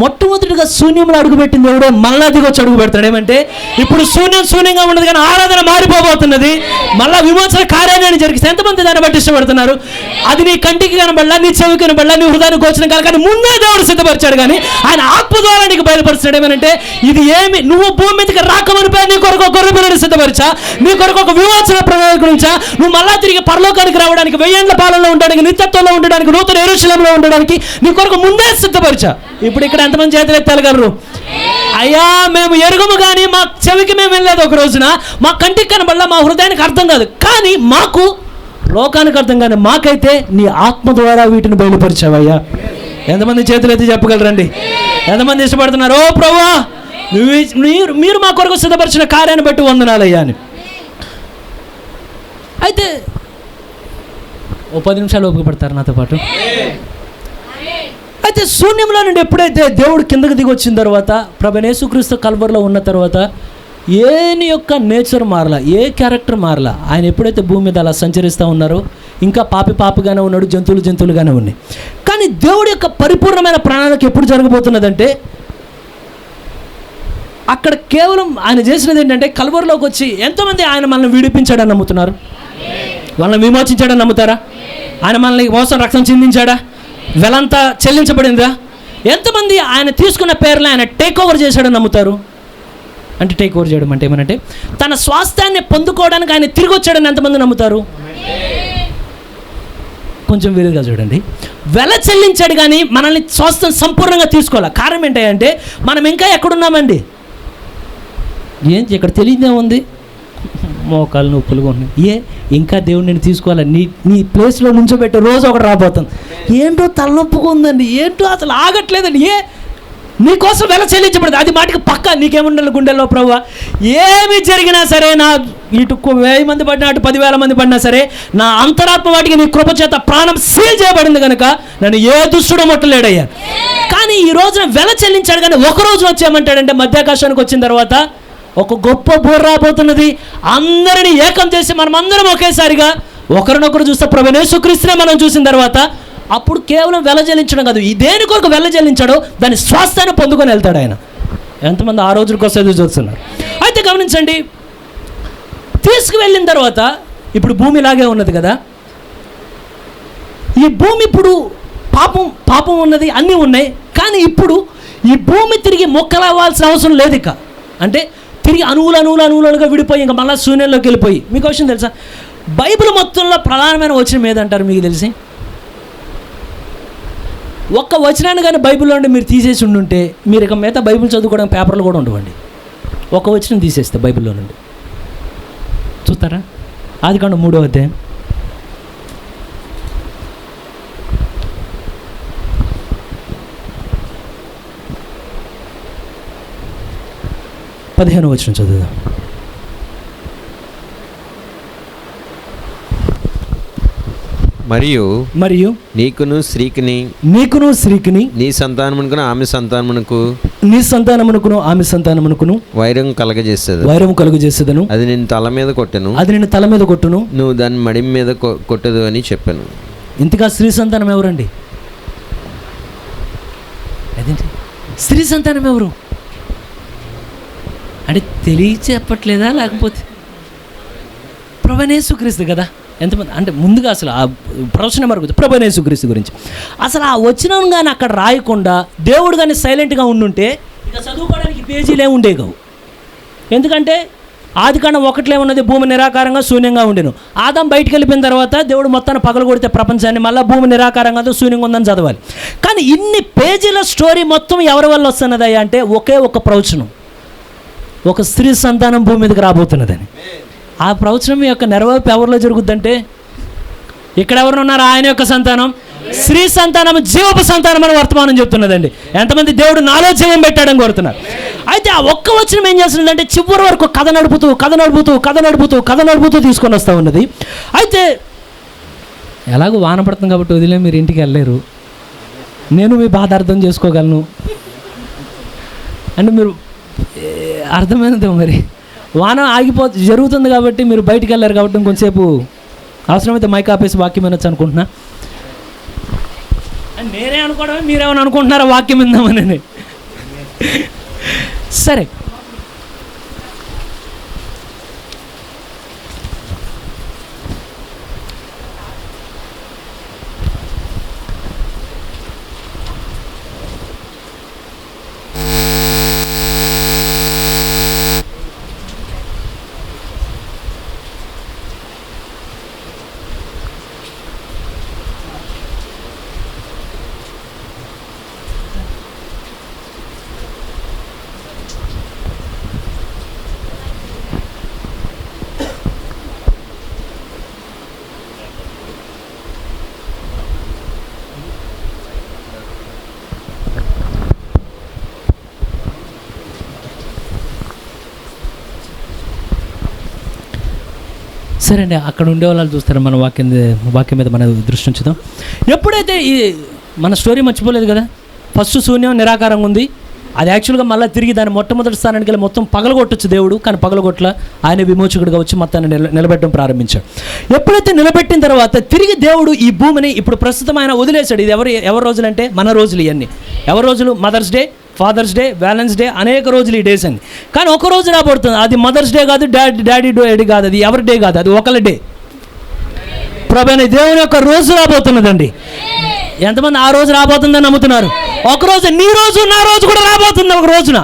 మొట్టమొదటిగా శూన్యంలో అడుగుపెట్టింది దేవుడే మళ్ళా దిగొచ్చి అడుగు పెడతాడు. ఏమంటే ఇప్పుడు శూన్యంగా ఉండదు, కానీ ఆరాధన మారిపోబోతున్నది. మళ్ళీ విమోచన కార్యాన్ని జరిగితే ఎంతమంది దాన్ని బట్టి ఇష్టపడుతున్నారు? అది నీ కంటికి కనబడలా, నీ చెవికి కనబడలా, నీ హృదయానికి గోచరం కాదు, కానీ ముందే దేవుడు సిద్ధపరిచాడు. కానీ ఆయన ఆత్మ ద్వారా నీకు బయలుపరుస్తాడు. ఏమనంటే ఇది ఏమి నువ్వు భూమి మీదకి రాకమనిపై నీ కొరకు ఒక గొర్రె పిల్లని సిద్ధపరిచా, నీ కొరకు ఒక విమోచన ప్రణాళిక గురించా, నువ్వు మళ్ళా తిరిగి పరలోకానికి రావడానికి, 1000 ఏళ్ల పాలనలో ఉండడానికి, నిత్యత్వంలో ఉండడానికి, నూతన యెరూషలేములో ఉండడానికి నీ కొరకు ముందే సిద్ధపరిచా. ఇప్పుడు ఇక్కడ ఎంతమంది చేతులు ఎత్తగలరు? అయ్యా మేము ఎరుగుము కానీ మా చెవికి మేము వెళ్ళలేదు, ఒక రోజున మా కంటికి కనబడలా, మా హృదయానికి అర్థం కాదు, కానీ మాకు లోకానికి అర్థం కాదు, మాకైతే నీ ఆత్మ ద్వారా వీటిని బయలుపరిచావయ్యా. ఎంతమంది చేతులు ఎత్తి చెప్పగలరండి? ఎంతమంది ఇష్టపడుతున్నారు? ఓ ప్రభువా మీరు మా కొరకు సిద్ధపరిచిన కార్యాన్ని బట్టి వందనాలయ్యా అని. అయితే ఓ 10 నిమిషాలు ఓపిక పడతారు నాతో పాటు. అయితే శూన్యంలో నుండి ఎప్పుడైతే దేవుడు కిందకి దిగి వచ్చిన తర్వాత, ప్రభువైన యేసుక్రీస్తు కల్వరిలో ఉన్న తర్వాత ఏని యొక్క నేచర్ మారలా, ఏ క్యారెక్టర్ మారలా. ఆయన ఎప్పుడైతే భూమి మీద అలా సంచరిస్తూ ఉన్నారో ఇంకా పాపిగానే ఉన్నాడు, జంతువులుగానే ఉన్నాయి. కానీ దేవుడి యొక్క పరిపూర్ణమైన ప్రణాళిక ఎప్పుడు జరగబోతున్నదంటే, అక్కడ కేవలం ఆయన చేసినది ఏంటంటే కల్వరిలోకి వచ్చి ఎంతోమంది ఆయన మనల్ని విడిపించాడని నమ్ముతున్నారు? వాళ్ళని విమోచించాడని నమ్ముతారా? ఆయన మనల్ని మోసం రక్తం చిందించాడా? వెలంతా చెల్లించబడిందా? ఎంతమంది ఆయన తీసుకున్న పేర్లు ఆయన టేక్ ఓవర్ చేశాడని నమ్ముతారు? అంటే టేక్ ఓవర్ చేయడం అంటే ఏమనంటే తన స్వాస్థ్యాన్ని పొందుకోవడానికి ఆయన తిరిగి వచ్చాడని ఎంతమంది నమ్ముతారు? కొంచెం వీలుగా చూడండి. వెల చెల్లించాడు కానీ మనల్ని స్వాస్థ్యం సంపూర్ణంగా తీసుకోవాలి. కారణం ఏంటంటే మనం ఇంకా ఎక్కడున్నామండి? ఏంటి ఇక్కడ తెలియదేముంది? మోకాలు నొప్పులుగా ఉన్నాయి. ఇంకా దేవుడు నేను తీసుకోవాలి, నీ ప్లేస్లో నుంచోబెట్టే రోజు ఒకటి రాబోతుంది. ఏంటో తలనొప్పుగా ఉందండి, ఏంటో అసలు ఆగట్లేదండి. నీకోసం వెల చెల్లించబడింది, అది మాటికి పక్క. నీకేముండాలి గుండెల్లో? ప్రభువా, ఏమి జరిగినా సరే, నా ఇటు 1000 మంది పడినా అటు 10,000 మంది పడినా సరే, నా అంతరాత్మ వాటికి నీ కృప చేత ప్రాణం సీల్ చేయబడింది కనుక నన్ను ఏ దుష్టుడు ముట్టలేడయ్యా. కానీ ఈ రోజున వెల చెల్లించాడు. కానీ ఒక రోజున వచ్చేయమంటాడంటే మధ్యాకాశానికి వచ్చిన తర్వాత ఒక గొప్ప బోర్ రాబోతున్నది. అందరినీ ఏకం చేసి మనం అందరం ఒకేసారిగా ఒకరినొకరు చూస్తే ప్రభువైన యేసుక్రీస్తునే మనం చూసిన తర్వాత అప్పుడు కేవలం వెల చెల్లించడం కాదు, ఈ దేని కొరకు వెల చెల్లించాడో దాని స్వాస్థ్యాన్ని పొందుకొని వెళ్తాడు ఆయన. ఎంతమంది ఆ రోజుల కోసం ఎదురు చూస్తున్నారు? అయితే గమనించండి, తీసుకువెళ్ళిన తర్వాత ఇప్పుడు భూమి ఇలాగే ఉన్నది కదా. ఈ భూమి ఇప్పుడు పాపం ఉన్నది, అన్నీ ఉన్నాయి. కానీ ఇప్పుడు ఈ భూమి తిరిగి మొక్కలవ్వాల్సిన అవసరం లేదు ఇక. అంటే తిరిగి అణువులుగా విడిపోయి ఇంకా మళ్ళీ శూన్యంలోకి వెళ్ళిపోయి. మీకు విషయం తెలుసా? బైబిల్ మొత్తంలో ప్రధానమైన వచనం ఏదంటారు మీకు తెలిసి? ఒక్క వచనాన్ని కానీ బైబిల్లో నుండి మీరు తీసేసి ఉండుంటే మీరు ఇక మిగతా బైబిల్ చదువుకోవడానికి పేపర్లు కూడా ఉండవండి. ఒక వచనం తీసేస్తే బైబిల్లో నుండి చూస్తారా? ఆదికాండం 3వ అధ్యాయం 15వ వచనం చదువుదాం. మరియు నీకును స్త్రీకిని నీ సంతానమునకును ఆమె సంతానమునకును వైరం కలుగజేసేదను. అది నిన్ను తల మీద కొట్టును, నువ్వు దాన్ని మడి మీద కొట్టదు అని చెప్పాను. ఇంతగా స్త్రీ సంతానం ఎవరండి? స్త్రీ సంతానం ఎవరు అంటే తెలియ చెప్పట్లేదా? లేకపోతే ప్రభువైన యేసుక్రీస్తు కదా. ఎంతమంది అంటే ముందుగా అసలు ఆ ప్రవచనం వరకు ప్రభువైన యేసుక్రీస్తు గురించి అసలు ఆ వచనం కానీ అక్కడ రాయకుండా దేవుడు కానీ సైలెంట్గా ఉండుంటే ఇక చదువుకోవడానికి పేజీలే ఉండేవి. ఎందుకంటే ఆదికాండం 1లో ఉన్నది భూమి నిరాకారంగా శూన్యంగా ఉండేను. ఆదాం బయటికి వెళ్ళిపోయిన తర్వాత దేవుడు మొత్తాన్ని పగలగొడితే ప్రపంచాన్ని మళ్ళీ భూమి నిరాకారంగా శూన్యంగా ఉందని చదవాలి. కానీ ఇన్ని పేజీల స్టోరీ మొత్తం ఎవరి వల్ల వస్తున్నదయ్యా అంటే ఒకే ఒక ప్రవచనం, ఒక స్త్రీ సంతానం భూమి మీదకి రాబోతున్నదని. ఆ ప్రవచనం యొక్క నెరవేర్పు ఎవరిలో జరుగుద్దంటే ఇక్కడ ఎవరు ఉన్నారు? ఆయన యొక్క సంతానం, స్త్రీ సంతానం, జీవపు సంతానం అని వర్తమానం చెప్తున్నదండి. ఎంతమంది దేవుడు నాలో జీవం పెట్టాడని కోరుతున్నారు. అయితే ఆ ఒక్క వచనం ఏం చేస్తుందంటే చివరి వరకు కథ నడుపుతూ తీసుకొని వస్తూ ఉన్నది. అయితే ఎలాగో వాన పడుతుంది కాబట్టి వదిలే మీరు ఇంటికి వెళ్ళలేరు, నేను మీ బాధ అర్థం చేసుకోగలను అంటే మీరు అర్థమైనది. మరి వాన జరుగుతుంది కాబట్టి మీరు బయటికి వెళ్ళారు కాబట్టి ఇంకొంచెంసేపు అవసరమైతే మైక్ ఆపేసి వాక్యం వినొచ్చు అనుకుంటున్నా. నేనే అనుకోవడమే, మీరేమని అనుకుంటున్నారా వాక్యం విందామని? సరే, సరే అండి, అక్కడ ఉండే వాళ్ళు చూస్తారు. మన వాక్యం మీద మన దృష్టి ఉంచుదాం. ఎప్పుడైతే ఈ మన స్టోరీ మర్చిపోలేదు కదా, ఫస్ట్ శూన్యం నిరాకారంగా ఉంది. అది యాక్చువల్గా మళ్ళీ తిరిగి దాన్ని మొట్టమొదటి స్థానానికి వెళ్ళి మొత్తం పగలగొట్టచ్చు దేవుడు. కానీ పగలగొట్ల ఆయన విమోచకుడిగా వచ్చి మొత్తాన్ని నిలబెట్టడం ప్రారంభించాడు. ఎప్పుడైతే నిలబెట్టిన తర్వాత తిరిగి దేవుడు ఈ భూమిని ఇప్పుడు ప్రస్తుతం ఆయన వదిలేశాడు. ఇది ఎవరి రోజులు అంటే మన రోజులు. ఇవన్నీ ఎవరి రోజులు? Mother's Day, Father's Day, Valentine's Day, అనేక రోజులు ఈ డేస్ అండి. కానీ ఒక రోజు రాబడుతుంది. అది మదర్స్ డే కాదు, డాడీ డే కాదు, అది ఎవరి డే కాదు, అది ఒకళ్ళ డే. ప్రభువైన దేవుని యొక్క రోజు రాబోతున్నదండి. ఎంతమంది ఆ రోజు రాబోతుందని నమ్ముతున్నారు? ఒకరోజు నీ రోజు నా రోజు కూడా రాబోతుంది ఒక రోజున.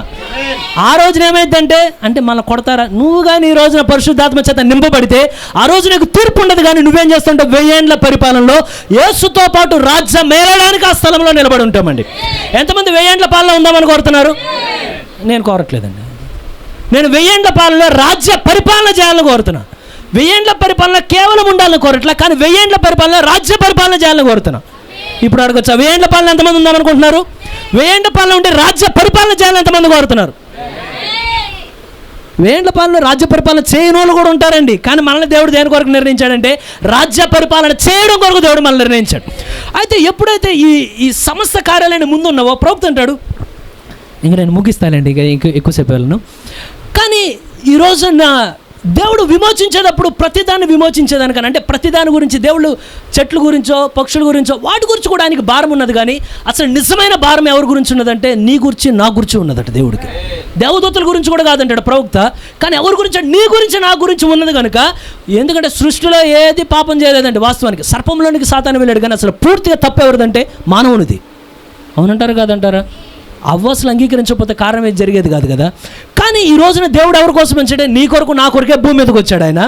ఆ రోజున ఏమైందంటే అంటే మళ్ళీ కొడతారా? నువ్వు కానీ ఈ రోజున పరిశుద్ధాత్మ చేత నింపబడితే ఆ రోజు నీకు తీర్పు ఉండదు. కానీ నువ్వేం చేస్తుంటావు? 1000 ఏండ్ల పరిపాలనలో యేసుతో పాటు రాజ్యం మేలడానికి ఆ స్థలంలో నిలబడి ఉంటామండి. ఎంతమంది 1000 ఏండ్ల పాలన ఉందామని కోరుతున్నారు? నేను కోరట్లేదండి. నేను 1000 ఏండ్ల పాలనలో రాజ్య పరిపాలన చేయాలని కోరుతున్నా. 1000 ఏండ్ల పరిపాలన కేవలం ఉండాలని కోరట్లా, కానీ 1000 ఏండ్ల పరిపాలన రాజ్య పరిపాలన చేయాలని కోరుతున్నా. ఇప్పుడు అడగొచ్చా 1000 ఏండ్ల పాలన ఎంతమంది ఉందామనుకుంటున్నారు? 1000 ఏండ్ల పాలన ఉంటే రాజ్య పరిపాలన చేయాలని ఎంతమంది కోరుతున్నారు? 1000 ఏండ్ల పాలన రాజ్య పరిపాలన చేయని వాళ్ళు కూడా ఉంటారండి. కానీ మనల్ని దేవుడు దేని కొరకు నిర్ణయించాడంటే రాజ్య పరిపాలన చేయడం కొరకు దేవుడు మనల్ని నిర్ణయించాడు. అయితే ఎప్పుడైతే ఈ సమస్త కార్యాలయాన్ని ముందు ఉన్నావో ప్రవక్త అంటాడు, ఇంక నేను ముగిస్తానండి, ఇక ఎక్కువసేపు వెళ్ళను. కానీ ఈరోజు నా దేవుడు విమోచించేటప్పుడు ప్రతిదాన్ని విమోచించేదానికని అంటే ప్రతిదాని గురించి దేవుడు చెట్ల గురించో పక్షుల గురించో వాటి గురించి కూడా ఆయనకి భారం ఉన్నది. కానీ అసలు నిజమైన భారం ఎవరి గురించి ఉన్నదంటే నీ గురించి నా గురించి ఉన్నదట దేవుడికి. దేవదూతల గురించి కూడా కాదంటాడు ప్రవక్త. కానీ ఎవరి గురించి? నీ గురించి నా గురించి ఉన్నది కనుక. ఎందుకంటే సృష్టిలో ఏది పాపం చేయలేదండి. వాస్తవానికి సర్పంలోనికి సాతాను వెళ్ళాడు, కానీ అసలు పూర్తిగా తప్పు ఎవరిదంటే మానవునిది. అవునంటారు కాదంటారా? అవ్వ అసలు అంగీకరించకపోతే కారణం ఏది జరిగేది కాదు కదా. కానీ ఈ రోజున దేవుడు ఎవరి కోసం వచ్చాడే? నీ కొరకు నా కొరకే భూమి మీదకి వచ్చాడు ఆయన.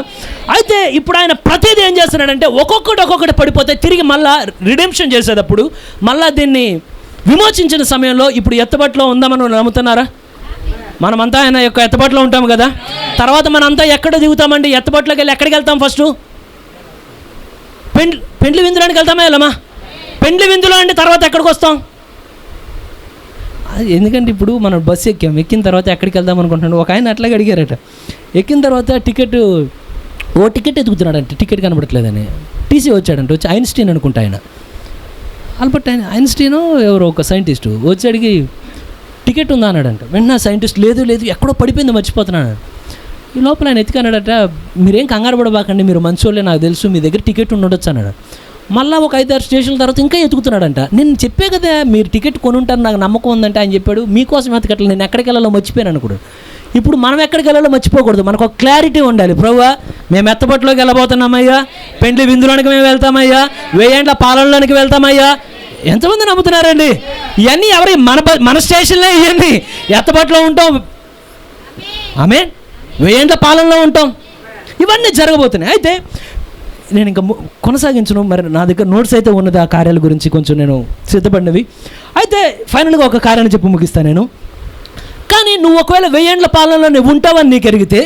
అయితే ఇప్పుడు ఆయన ప్రతిదీ ఏం చేస్తున్నాడంటే ఒక్కొక్కటి పడిపోతే తిరిగి మళ్ళా రిడెంప్షన్ చేసేటప్పుడు మళ్ళా దీన్ని విమోచించిన సమయంలో ఇప్పుడు ఎత్తబట్లో ఉందామని నమ్ముతున్నారా? మనమంతా ఆయన యొక్క ఎత్తబట్లో ఉంటాం కదా. తర్వాత మనంతా ఎక్కడ దిగుతామండి? ఎత్తబట్లోకి వెళ్ళి ఎక్కడికి వెళ్తాం? ఫస్ట్ పెండ్లి విందులోనికి వెళ్తామా వెళ్ళమా? పెండ్లి విందులో అంటే తర్వాత ఎక్కడికి వస్తాం? ఎందుకంటే ఇప్పుడు మనం బస్సు ఎక్కిన తర్వాత ఎక్కడికి వెళ్దాం అనుకుంటున్నాడు. ఒక ఆయన అట్లాగే అడిగారట. ఎక్కిన తర్వాత టికెట్ ఎదుగుతున్నాడంటే టికెట్ కనబడట్లేదని టీసీ వచ్చాడంటే. వచ్చి ఐన్స్టీన్ అనుకుంటా ఆయన, ఆల్బర్ట్ ఐన్స్టీను ఎవరో ఒక సైంటిస్టు వచ్చి అడిగి టికెట్ ఉందా అన్నాడంట. వెంటనే సైంటిస్ట్ లేదు ఎక్కడో పడిపోయింది మర్చిపోతున్నాడు. ఈ లోపల ఆయన ఎత్తుకన్నాడట, మీరేం కంగారు పడబాకండి, మీరు మంచోళ్ళే, నాకు తెలుసు, మీ దగ్గర టికెట్ ఉండొచ్చు అన్నాడు. మళ్ళీ ఒక 5-6 స్టేషన్ల తర్వాత ఇంకా ఎత్తుకుతున్నాడంట. నేను చెప్పే కదా మీరు టికెట్ కొనుంటారు, నాకు నమ్మకం ఉందంటే ఆయన చెప్పాడు. మీకోసం ఎత్తకట్లేదు, నేను ఎక్కడికి వెళ్ళాలో మర్చిపోయాను అనుకోడు. ఇప్పుడు మనం ఎక్కడికి వెళ్ళాలో మర్చిపోకూడదు. మనకు ఒక క్లారిటీ ఉండాలి. ప్రభువా మేము ఎత్తబట్లోకి వెళ్ళబోతున్నామయ్యా, పెండ్లి విందులోనికి మేము వెళ్తామయ్యా, 1000 ఏండ్ల పాలనలోనికి వెళ్తామయ్యా. ఎంతమంది నమ్ముతున్నారండి? ఇవన్నీ ఎవరి మన స్టేషన్లే, ఇవన్నీ ఎత్తబట్లో ఉంటాం, ఆమె 1000 ఏండ్ల పాలనలో ఉంటాం, ఇవన్నీ జరగబోతున్నాయి. అయితే నేను ఇంకా కొనసాగించను. మరి నా దగ్గర నోట్స్ అయితే ఉన్నది ఆ కార్యాల గురించి కొంచెం నేను సిద్ధపడినవి. అయితే ఫైనల్గా ఒక కార్యాన్ని చెప్పి ముగిస్తాను నేను. కానీ నువ్వు ఒకవేళ 1000 ఏండ్ల పాలనలో నువ్వు ఉంటావని నీకు ఎరిగితే,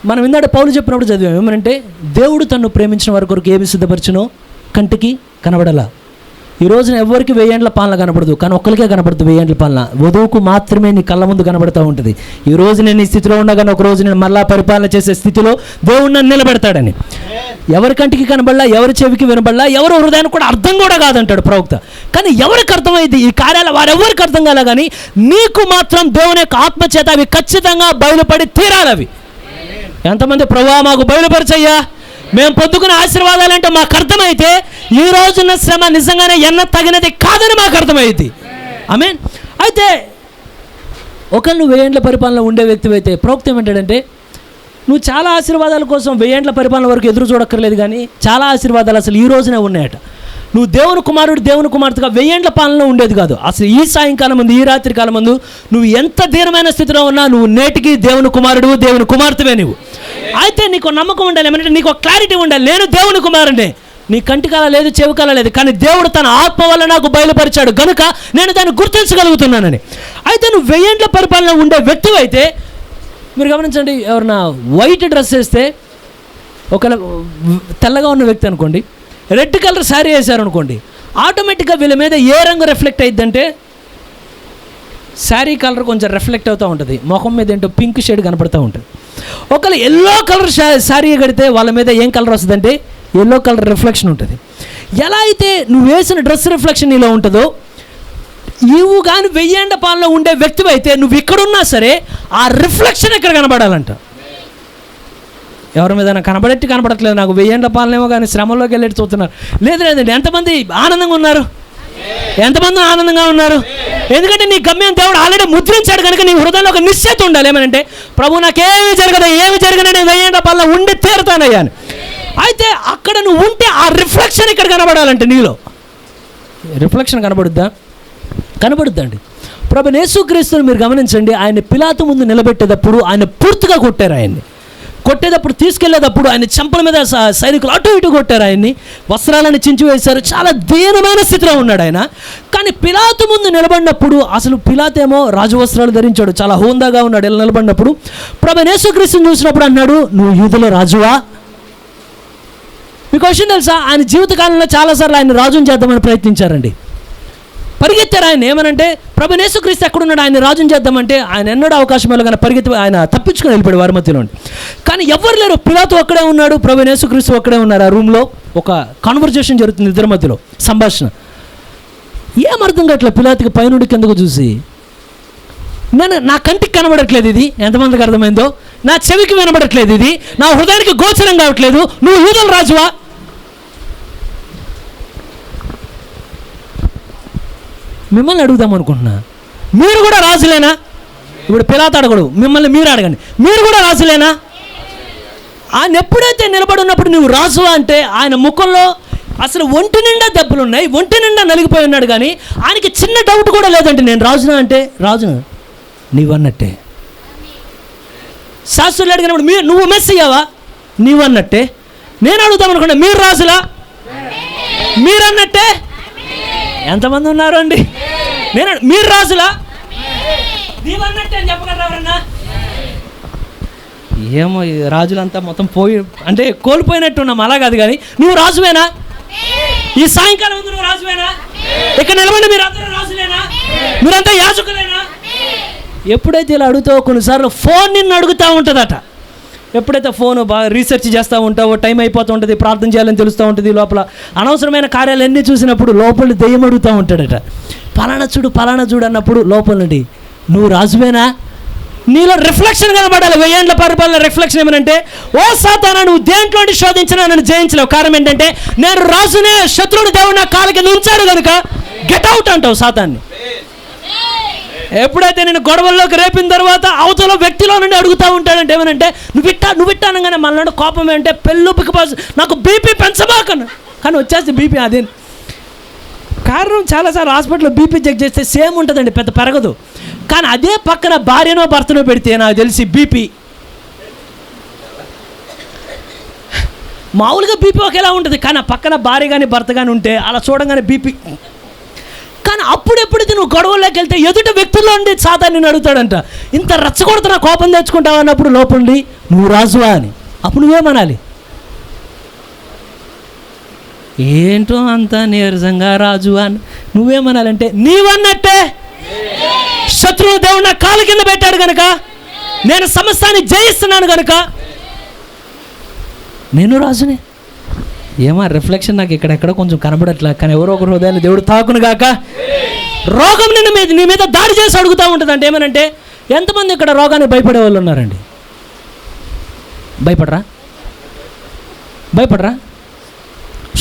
మనం ఇందాక పౌలు చెప్పినప్పుడు చదివాము ఏమనంటే దేవుడు తన్ను ప్రేమించిన వారి కొరకు ఏమి సిద్ధపరిచినో కంటికి కనబడలా. ఈ రోజున ఎవరికి 1000 ఏండ్ల పాలన కనబడదు, కానీ ఒక్కరికే కనబడుతుంది 1000 ఏండ్ల పాలన. వధువుకు మాత్రమే నీ కళ్ళ ముందు కనబడుతూ ఉంటుంది. ఈ రోజు నేను ఈ స్థితిలో ఉన్నా కానీ ఒక రోజు నేను మళ్ళా పరిపాలన చేసే స్థితిలో దేవుడు నన్ను నిలబెడతాడని. ఎవరి కంటికి కనబడలా, ఎవరి చెవికి వినబడలా, ఎవరి హృదయానికి కూడా అర్థం కూడా కాదంటాడు ప్రవక్త. కానీ ఎవరికి అర్థమైంది ఈ కార్యాలు? వారెవరికి అర్థం కాలే. కానీ నీకు మాత్రం దేవుని యొక్క ఆత్మచేత అవి ఖచ్చితంగా బయలుపడి తీరాలి. అవి ఎంతమంది ప్రభువా మాకు బయలుపరచయ్యా, మేము పొద్దుకునే ఆశీర్వాదాలంటే మాకు అర్థమైతే ఈ రోజున్న శ్రమ నిజంగానే ఎన్న తగినది కాదని మాకు అర్థమైంది. ఆమేన్. అయితే ఒకళ్ళు 1000 ఏండ్ల పరిపాలన ఉండే వ్యక్తి అయితే ప్రవక్త ఏమంటాడంటే నువ్వు చాలా ఆశీర్వాదాల కోసం 1000 ఏండ్ల పరిపాలన వరకు ఎదురు చూడక్కర్లేదు, కానీ చాలా ఆశీర్వాదాలు అసలు ఈ రోజునే ఉన్నాయట. నువ్వు దేవుని కుమారుడు దేవుని కుమార్తెగా 1000 ఏండ్ల పాలన ఉండేది కాదు. అసలు ఈ సాయంకాలం ముందు, ఈ రాత్రి కాలం ముందు నువ్వు ఎంత దీనమైన స్థితిలో ఉన్నా నువ్వు నేటికి దేవుని కుమారుడు దేవుని కుమార్తెవే నువ్వు. అయితే నీకు నమ్మకం ఉండాలి, ఏమంటే నీకు ఒక క్లారిటీ ఉండాలి, నేను దేవుని కుమారుడే. నీ కంటి కళ లేదు, చెవి కళ లేదు, కానీ దేవుడు తన ఆత్మ వల్ల నాకు బయలుపరిచాడు కనుక నేను దాన్ని గుర్తించగలుగుతున్నానని. అయితే నువ్వు 1000 ఏండ్ల పరిపాలన ఉండే వ్యక్తి అయితే మీరు గమనించండి, ఎవరన్నా వైట్ డ్రెస్ వేస్తే ఒకవేళ తెల్లగా ఉన్న వ్యక్తి అనుకోండి, రెడ్ కలర్ శారీ వేశారనుకోండి, ఆటోమేటిక్గా వీళ్ళ మీద ఏ రంగు రిఫ్లెక్ట్ అయిద్దంటే శారీ కలర్ కొంచెం రిఫ్లెక్ట్ అవుతూ ఉంటుంది, ముఖం మీద ఏంటో పింక్ షేడ్ కనపడుతూ ఉంటుంది. ఒకవేళ ఎల్లో కలర్ శారీ కడితే వాళ్ళ మీద ఏం కలర్ వస్తుందంటే ఎల్లో కలర్ రిఫ్లెక్షన్ ఉంటుంది. ఎలా అయితే నువ్వు వేసిన డ్రెస్ రిఫ్లెక్షన్ ఇలా ఉంటుందో, నువ్వు కానీ 1000 ఏండ్ల పాలనలో ఉండే వ్యక్తివి అయితే నువ్వు ఇక్కడున్నా సరే ఆ రిఫ్లెక్షన్ ఇక్కడ కనబడాలంట. ఎవరి మీద కనబడట్లేదు, నాకు 1000 ఏండ్ల పాలనేమో కానీ శ్రమంలోకి వెళ్ళేటి చూస్తున్నారు. లేదండి, ఎంతమంది ఆనందంగా ఉన్నారు? ఎంతమంది ఆనందంగా ఉన్నారు? ఎందుకంటే నీ గమ్యం దేవుడు ఆల్రెడీ ముద్రించాడు కనుక నీ హృదయంలో ఒక నిశ్చయిత ఉండాలి. ఏమనంటే ప్రభు నాకేమి జరగదు, ఏమి జరిగినా నేను 1000 ఏండ్ల పాలన ఉండి తీరుతానయ్యా అని. అయితే అక్కడ నువ్వు ఉంటే ఆ రిఫ్లెక్షన్ ఇక్కడ కనబడాలంటే నీలో రిఫ్లెక్షన్ కనబడుద్దా? కనబడుద్దండి. ప్రభువైన యేసుక్రీస్తుని మీరు గమనించండి, ఆయన పిలాతు ముందు నిలబెట్టేటప్పుడు ఆయన పూర్తిగా కొట్టారు. ఆయన్ని కొట్టేటప్పుడు, తీసుకెళ్లేటప్పుడు ఆయన చెంపల మీద సైనికులు అటు ఇటు కొట్టారు. ఆయన్ని వస్త్రాలను చించివేశారు. చాలా దీనమైన స్థితిలో ఉన్నాడు ఆయన. కానీ పిలాతు ముందు నిలబడినప్పుడు, అసలు పిలాతేమో రాజు వస్త్రాలు ధరించాడు, చాలా హోందాగా ఉన్నాడు. ఇలా నిలబడినప్పుడు ప్రభువైన యేసుక్రీస్తుని చూసినప్పుడు అన్నాడు, నువ్వు యూదుల రాజువా? మీకు విషయం తెలుసా, ఆయన జీవితకాలంలో చాలాసార్లు ఆయన రాజుని చేద్దామని ప్రయత్నించారండి. పరిగెత్తారు ఆయన. ఏమనంటే ప్రభువైన యేసుక్రీస్తు ఎక్కడున్నాడు, ఆయన రాజుని చేద్దామంటే ఆయన ఎన్నడూ అవకాశం వెళ్ళగానే పరిగెత్తి ఆయన తప్పించుకొని వెళ్ళిపోయాడు వారి మధ్యలో. కానీ ఎవరు లేరు, పిలాతు ఒక్కడే ఉన్నాడు, ప్రభువైన యేసుక్రీస్తు ఒక్కడే ఉన్నారు. ఆ రూమ్లో ఒక కాన్వర్జేషన్ జరుగుతుంది, ఇద్దరి మధ్యలో సంభాషణ. ఏమర్థం కావట్లేదు పిలాతుకి పైనుండి కిందకు చూసి. నా కంటికి కనబడట్లేదు ఇది, ఎంతమందికి అర్థమైందో. నా చెవికి వినబడట్లేదు ఇది, నా హృదయానికి గోచరం కావట్లేదు. నువ్వు యూదుల రాజువా? మిమ్మల్ని అడుగుదాం అనుకుంటున్నా, మీరు కూడా రాజులేనా? ఇప్పుడు పిలాతు అడగడు, మిమ్మల్ని మీరు అడగండి, మీరు కూడా రాజులేనా? ఆయన ఎప్పుడైతే నిలబడి ఉన్నప్పుడు నువ్వు రాజువా అంటే ఆయన ముఖంలో అసలు ఒంటి నిండా దెబ్బలు ఉన్నాయి, ఒంటి నిండా నలిగిపోయి ఉన్నాడు. కానీ ఆయనకి చిన్న డౌట్ కూడా లేదంటే నేను రాజునా అంటే, రాజును నీవన్నట్టే. శాస్త్రులు అడిగినప్పుడు నువ్వు మెస్సియావా? నీవన్నట్టే. నేను అడుగుతాం అనుకోండి, మీరు రాజులా? మీరన్నట్టే. ఎంతమంది ఉన్నారు అండి? మీరు రాజులా? నీవన్నట్టే అని చెప్పగలరా ఎవరన్నా? ఏమో రాజులంతా మొత్తం పోయి అంటే కోల్పోయినట్టు ఉన్నాం, అలా కాదు. కానీ నువ్వు రాజువేనా? ఈ సాయంకాలం ముందు నువ్వు రాజువేనా? ఇక్కడ నిలబడి మీరు అందరూ రాజులేనా? మీరంతా యాజకులేనా? ఎప్పుడైతే ఇలా అడుగుతావో కొన్నిసార్లు ఫోన్ నిన్ను అడుగుతూ ఉంటుందట. ఎప్పుడైతే ఫోన్ బాగా రీసెర్చ్ చేస్తూ ఉంటావో టైం అయిపోతూ ఉంటుంది, ప్రార్థన చేయాలని తెలుస్తూ ఉంటుంది. లోపల అనవసరమైన కార్యాలన్నీ చూసినప్పుడు లోపల దెయ్యం అడుగుతూ ఉంటాడట. పలానా చూడు అన్నప్పుడు లోపల నుండి నువ్వు రాజువేనా? నీలో రిఫ్లెక్షన్ కనబడాలి. 1000 ఏళ్ల పరిపాలన రిఫ్లెక్షన్ ఏమనంటే, ఓ సాతానా నువ్వు దేంట్లో శోధించినా నన్ను జయించలేవు. కారణం ఏంటంటే నేను రాజునే, శత్రువుని దేవుడు నా కాళ్ళ కింద ఉంచాడు కనుక గెట్ అవుట్ అంటావు సాతాన్ని. ఎప్పుడైతే నేను గొడవల్లోకి రేపిన తర్వాత అవతల వ్యక్తిలో నుండి అడుగుతూ ఉంటాడంటే ఏమనంటే, నువ్వు ఇట్టా అనగానే మళ్ళీ కోపం ఏంటంటే పెళ్ళుపికి నాకు బీపీ పెంచబాకను. కానీ వచ్చేస్తే బీపీ అదే కారణం. చాలాసార్లు హాస్పిటల్లో బీపీ చెక్ చేస్తే సేమ్ ఉంటుందండి, పెద్ద పెరగదు. కానీ అదే పక్కన భార్యనో భర్తనో పెడితే నాకు తెలిసి బీపీ మామూలుగా బీపీ ఒకేలా ఉంటుంది. కానీ ఆ పక్కన భార్య కానీ భర్త కానీ ఉంటే అలా చూడంగానే బీపీ. కానీ అప్పుడెప్పుడైతే నువ్వు గొడవల్లోకి వెళ్తే ఎదుటి వ్యక్తుల్లో ఉండి సాతాను నిన్ను అడుగుతాడంట, ఇంత రెచ్చగొడుతున్నా కోపం తెచ్చుకుంటావు అన్నప్పుడు లోపండి నువ్వు రాజువా అని. అప్పుడు నువ్వేమనాలి? ఏంటో అంత నీరసంగా రాజువా అని నువ్వేమనాలంటే, నీవన్నట్టే శత్రువు దేవుడు నా కాళ్ళ కింద పెట్టాడు కనుక, నేను సమస్తాన్ని జయిస్తున్నాను కనుక నేను రాజునే. ఏమో రిఫ్లెక్షన్ నాకు ఇక్కడెక్కడ కొంచెం కనబడట్లా. కానీ ఎవరో ఒకరు హృదయాన్ని దేవుడు తాకును గాక. రోగం నీ మీద దాడి చేసి అడుగుతూ ఉంటుంది. అంటే ఏమనంటే, ఎంతమంది ఇక్కడ రోగానికి భయపడే వాళ్ళు ఉన్నారండి? భయపడరా?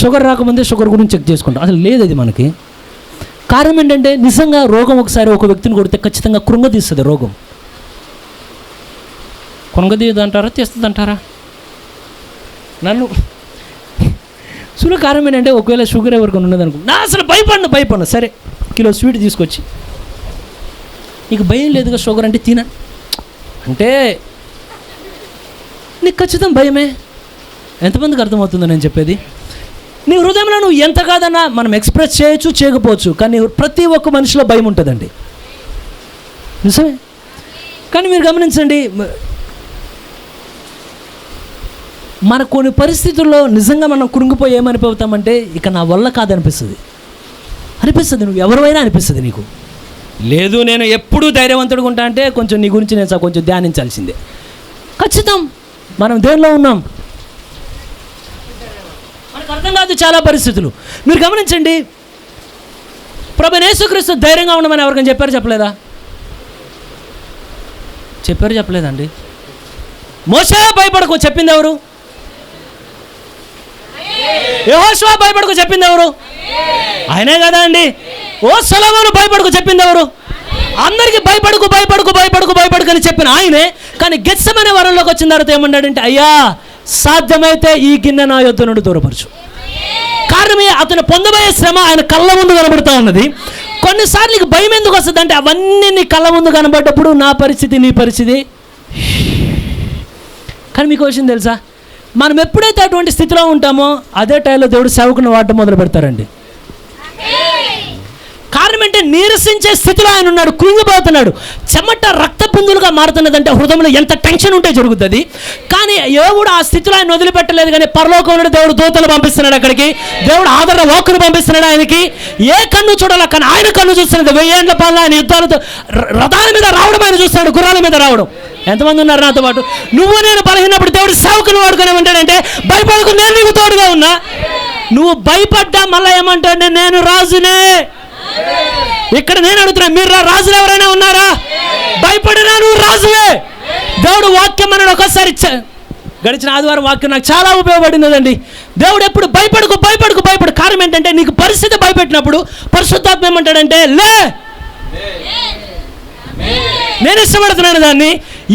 షుగర్ రాకముందే షుగర్ గురించి చెక్ చేసుకుంటాం. అసలు లేదు అది మనకి. కారణం ఏంటంటే నిజంగా రోగం ఒకసారి ఒక వ్యక్తిని కొడితే ఖచ్చితంగా కృంగదీస్తుంది. రోగం కృంగదీయదు అంటారా, తీస్తుంది అంటారా? నన్ను సులువు కారణం ఏంటంటే, ఒకవేళ షుగర్ ఎవరికైనా ఉన్నదనుకో, నా అసలు భయపడను. సరే కిలో స్వీట్ తీసుకొచ్చి, నీకు భయం లేదుగా షుగర్ అంటే తిన అంటే నీకు ఖచ్చితంగా భయమే. ఎంతమందికి అర్థమవుతుందో నేను చెప్పేది? నీ హృదయంలో నువ్వు ఎంత కాదన్నా మనం ఎక్స్ప్రెస్ చేయొచ్చు, చేయకపోవచ్చు. కానీ ప్రతి ఒక్క మనిషిలో భయం ఉంటుందండి, నిజమే. కానీ మీరు గమనించండి, మన కొన్ని పరిస్థితుల్లో నిజంగా మనం కృంగిపోయి ఏమనిపోతామంటే, ఇక నా వల్ల కాదనిపిస్తుంది. నువ్వు ఎవరైనా అనిపిస్తుంది నీకు. లేదు నేను ఎప్పుడూ ధైర్యవంతుడుగా ఉంటా అంటే కొంచెం నీ గురించి నేను కొంచెం ధ్యానించాల్సిందే. ఖచ్చితం మనం దేనిలో ఉన్నాం మనకు అర్థం కాదు చాలా పరిస్థితులు. మీరు గమనించండి, ప్రభువైన యేసుక్రీస్తు ధైర్యంగా ఉండమని ఎవరికైనా చెప్పలేదా? చెప్పలేదండి. మోషే భయపడకు చెప్పింది ఎవరు? యెహోషువ భయపడకు చెప్పింది ఎవరు? ఆయనే కదా అండి. ఓ సొలొమోను భయపడకు చెప్పింది ఎవరు? అందరికీ భయపడకు అని చెప్పిన ఆయనే. కానీ గెత్సెమనే వరంలోకి వచ్చిన తర్వాత ఏమన్నాడంటే, అయ్యా సాధ్యమైతే ఈ గిన్నె నా యొద్ద నుండి దూరపరచు. కారణమే అతను పొందబోయే శ్రమ ఆయన కళ్ళ ముందు కనబడుతూ ఉన్నది. కొన్నిసార్లు నీకు భయం ఎందుకు వస్తుంది అంటే అవన్నీ నీ కళ్ళ ముందు కనబడ్డప్పుడు నా పరిస్థితి నీ పరిస్థితి. కానీ మీకు విషయం తెలుసా, మనం ఎప్పుడైతే అటువంటి స్థితిలో ఉంటామో అదే టైంలో దేవుడు సేవకుని వాడటం మొదలు పెడతారండి. కారణం అంటే నీరసించే స్థితిలో ఆయన ఉన్నాడు, కృంగిపోతున్నాడు, చెమట రక్త బిందులుగా మారుతున్నదంటే హృదయంలో ఎంత టెన్షన్ ఉంటే జరుగుతుంది. కానీ దేవుడు ఆ స్థితిలో ఆయన వదిలిపెట్టలేదు. కానీ పరలోకంలో దేవుడు దూతలు పంపిస్తున్నాడు, అక్కడికి దేవుడు ఆదరణ వాక్కును పంపిస్తున్నాడు. ఆయనకి ఏ కన్ను చూడాలి కానీ ఆయన కన్ను చూస్తున్నది. 1000 ఏళ్ల పాలన ఆయన యుద్ధాలతో రథాల మీద రావడం ఆయన చూస్తున్నాడు, గుర్రాల మీద రావడం. ఎంతమంది ఉన్నారు నాతో పాటు? నువ్వు నేను బలహీనప్పుడు దేవుడు సేవకుని వాడుకునే ఉంటాడంటే భయపడకు, నేను నీకు తోడుగా ఉన్నా. నువ్వు భయపడ్డా మళ్ళీ ఏమంటాడు, నేను రాజునే. ఇక్కడ నేను అడుగుతున్నా, మీరు రాజులు ఎవరైనా ఉన్నారా? భయపడినా నువ్వు రాజువే. దేవుడు వాక్యం అన్నాడు. ఒకసారి గడిచిన ఆదివారం వాక్యం నాకు చాలా ఉపయోగపడినదండి. దేవుడు ఎప్పుడు భయపడకు భయపడకు భయపడు. కారణం ఏంటంటే నీకు పరిస్థితి భయపెట్టినప్పుడు పరిశుద్ధాత్మ ఏమంటాడంటే లే, నేను ఇష్టపడుతున్నాను దాన్ని.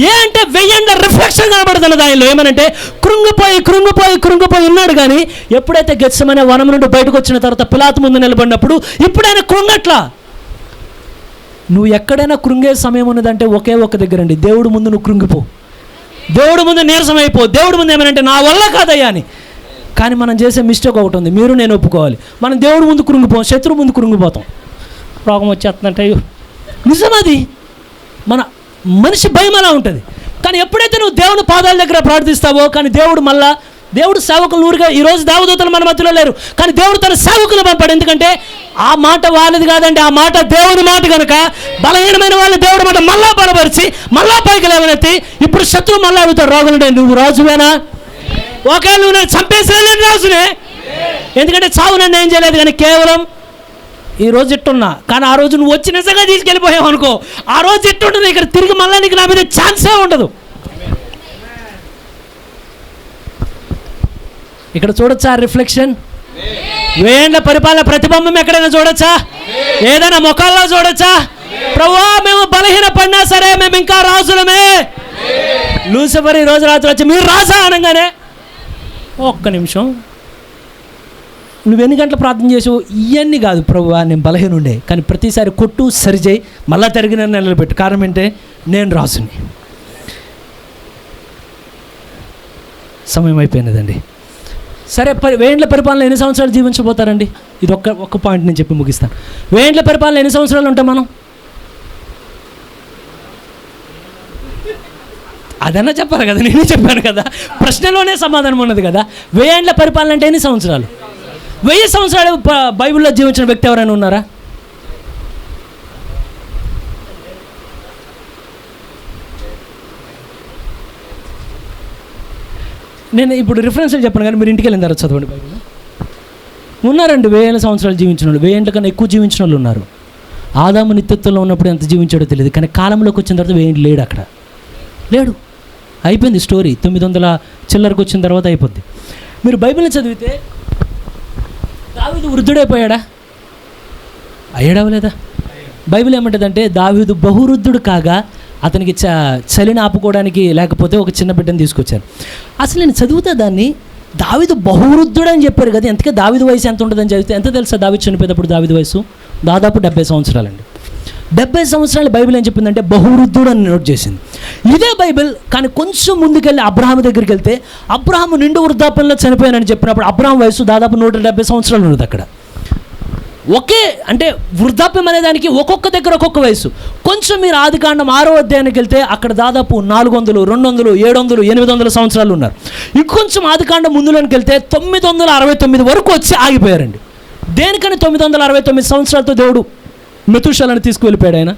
ఏ అంటే 1000 రిఫ్లెక్షన్ కనబడుతున్నది ఆయనలో. ఏమనంటే కృంగిపోయి ఉన్నాడు. కానీ ఎప్పుడైతే గెత్సెమనే వనం నుండి బయటకు వచ్చిన తర్వాత పిలాతు ముందు నిలబడినప్పుడు ఇప్పుడు ఆయన కృంగట్లా. నువ్వు ఎక్కడైనా కృంగే సమయం ఉన్నదంటే ఒకే ఒక దగ్గర అండి, దేవుడు ముందు నువ్వు కృంగిపో, దేవుడు ముందు నీరసం అయిపో. దేవుడు ముందు ఏమనంటే నా వల్ల కాదయ్యా అని. కానీ మనం చేసే మిస్టేక్ ఒకటి ఉంది, మీరు నేను ఒప్పుకోవాలి. మనం దేవుడు ముందు కృంగిపోం, శత్రువు ముందు కృంగిపోతాం. రోగం వచ్చేస్తుందంటే నిజమది. మన మనిషి భయం అలా ఉంటుంది. కానీ ఎప్పుడైతే నువ్వు దేవుని పాదాల దగ్గర ప్రార్థిస్తావో, కానీ దేవుడు సేవకులు ఊరిగా ఈరోజు దేవదూతలు మన మధ్యలో లేరు, కానీ దేవుడు తన సేవకులు పంపాడు. ఎందుకంటే ఆ మాట వాళ్ళది కాదండి, ఆ మాట దేవుని మాట కనుక బలహీనమైన వాళ్ళని దేవుడు మాట మళ్ళా బలపరిచి మళ్ళా పైకి లేవనెత్తి ఇప్పుడు శత్రువు మళ్ళీ అడుగుతాడు, రోగులుండే నువ్వు రాజువేనా? ఒకవేళ నువ్వు నేను చంపేసినా నేను రాజునే. ఎందుకంటే చావు నన్ను ఏం చేయలేదు, కానీ కేవలం ఈ రోజు ఇట్టున్నా. కానీ ఆ రోజు నువ్వు వచ్చి నిజంగా తీసుకెళ్ళిపోయావు అనుకో, ఆ రోజు ఇట్టుంటుంది. ఇక్కడ తిరిగి మళ్ళీ నీకు నా మీద ఛాన్సే ఉండదు. ఇక్కడ చూడొచ్చా రిఫ్లెక్షన్? 1000 ఏళ్ల పరిపాలన ప్రతిబింబం ఎక్కడైనా చూడొచ్చా? ఏదైనా ముఖాల్లో చూడొచ్చా? ప్రభువా మేము బలహీన పడినా సరే మేము ఇంకా రాజులమే. లూసిఫర్ ఈ రోజు రాత్రి వచ్చి మీరు రాజా అనగానే ఒక్క నిమిషం, నువ్వెన్ని గంటలు ప్రార్థన చేసావు? ఇవన్నీ కాదు ప్రభువా, నేను బలహీనుండే, కానీ ప్రతిసారి కొట్టు సరిచేయి మళ్ళా తిరిగిన నిలబెట్టు. కారణం ఏంటే నేను రాజుని. సమయం అయిపోయినదండి. సరే, 1000 ఏళ్ల పరిపాలన ఎన్ని సంవత్సరాలు జీవించబోతారండి? ఇది ఒక్క పాయింట్ నేను చెప్పి ముగిస్తాను. 1000 ఏళ్ల పరిపాలన ఎన్ని సంవత్సరాలు ఉంటాం మనం? అదన్నా చెప్పాలి కదా, నేనే చెప్పాను కదా, ప్రశ్నలోనే సమాధానం ఉన్నది కదా. 1000 ఏళ్ల పరిపాలన అంటే ఎన్ని సంవత్సరాలు? 1000 సంవత్సరాలు బైబిల్లో జీవించిన వ్యక్తి ఎవరైనా ఉన్నారా? నేను ఇప్పుడు రిఫరెన్స్లు చెప్పను, కానీ మీరు ఇంటికి వెళ్ళిన తర్వాత చదవండి. బైబిల్లో ఉన్నారండి 1000 సంవత్సరాలు జీవించిన వాళ్ళు, 1000 ఏళ్ళ కన్నా ఎక్కువ జీవించిన వాళ్ళు ఉన్నారు. ఆదాము నిత్యత్వంలో ఉన్నప్పుడు ఎంత జీవించాడో తెలియదు, కానీ కాలంలోకి వచ్చిన తర్వాత 1000 లేడు, అక్కడ లేడు. అయిపోయింది స్టోరీ. 900 చిల్లరకు వచ్చిన తర్వాత అయిపోద్ది. మీరు బైబిల్ని చదివితే దావీదు వృద్ధుడైపోయాడా? అయ్యాడవలేదా? బైబిల్ ఏమంటుందంటే దావీదు బహువృద్ధుడు కాగా అతనికి చలిని ఆపుకోవడానికి లేకపోతే ఒక చిన్న బిడ్డను తీసుకొచ్చారు. అసలు నేను చదివితే దాన్ని దావీదు బహువృద్ధుడు అని చెప్పారు కదా, ఎంతకే దావీదు వయసు ఎంత ఉంటుందని చదివితే ఎంత తెలుసా? దావీదు చనిపోయేటప్పుడు దావీదు వయసు దాదాపు 70 సంవత్సరాలండి. 70 సంవత్సరాలు బైబిల్ ఏం చెప్పిందంటే బహువృద్ధుడు అని నోట్ చేసింది. ఇదే బైబిల్ కానీ కొంచెం ముందుకెళ్ళి అబ్రహాము దగ్గరికి వెళ్తే అబ్రహాము నిండు వృద్ధాప్యంలో చనిపోయానని చెప్పినప్పుడు అబ్రహాం వయసు దాదాపు 170 సంవత్సరాలు ఉన్నది. అక్కడ ఒకే అంటే వృద్ధాప్యం అనే దానికి ఒక్కొక్క దగ్గర ఒక్కొక్క వయసు. కొంచెం మీరు ఆదికాండం 6వ అధ్యాయానికి వెళ్తే అక్కడ దాదాపు 400, 200, 700, 800 సంవత్సరాలు ఉన్నారు. ఇంకొంచెం ఆదికాండం ముందులోనికి వెళ్తే 969 వరకు వచ్చి ఆగిపోయారండి. దేనికని 969 సంవత్సరాలతో దేవుడు మెతూషాలను తీసుకువెళ్ళిపోయాడు ఆయన?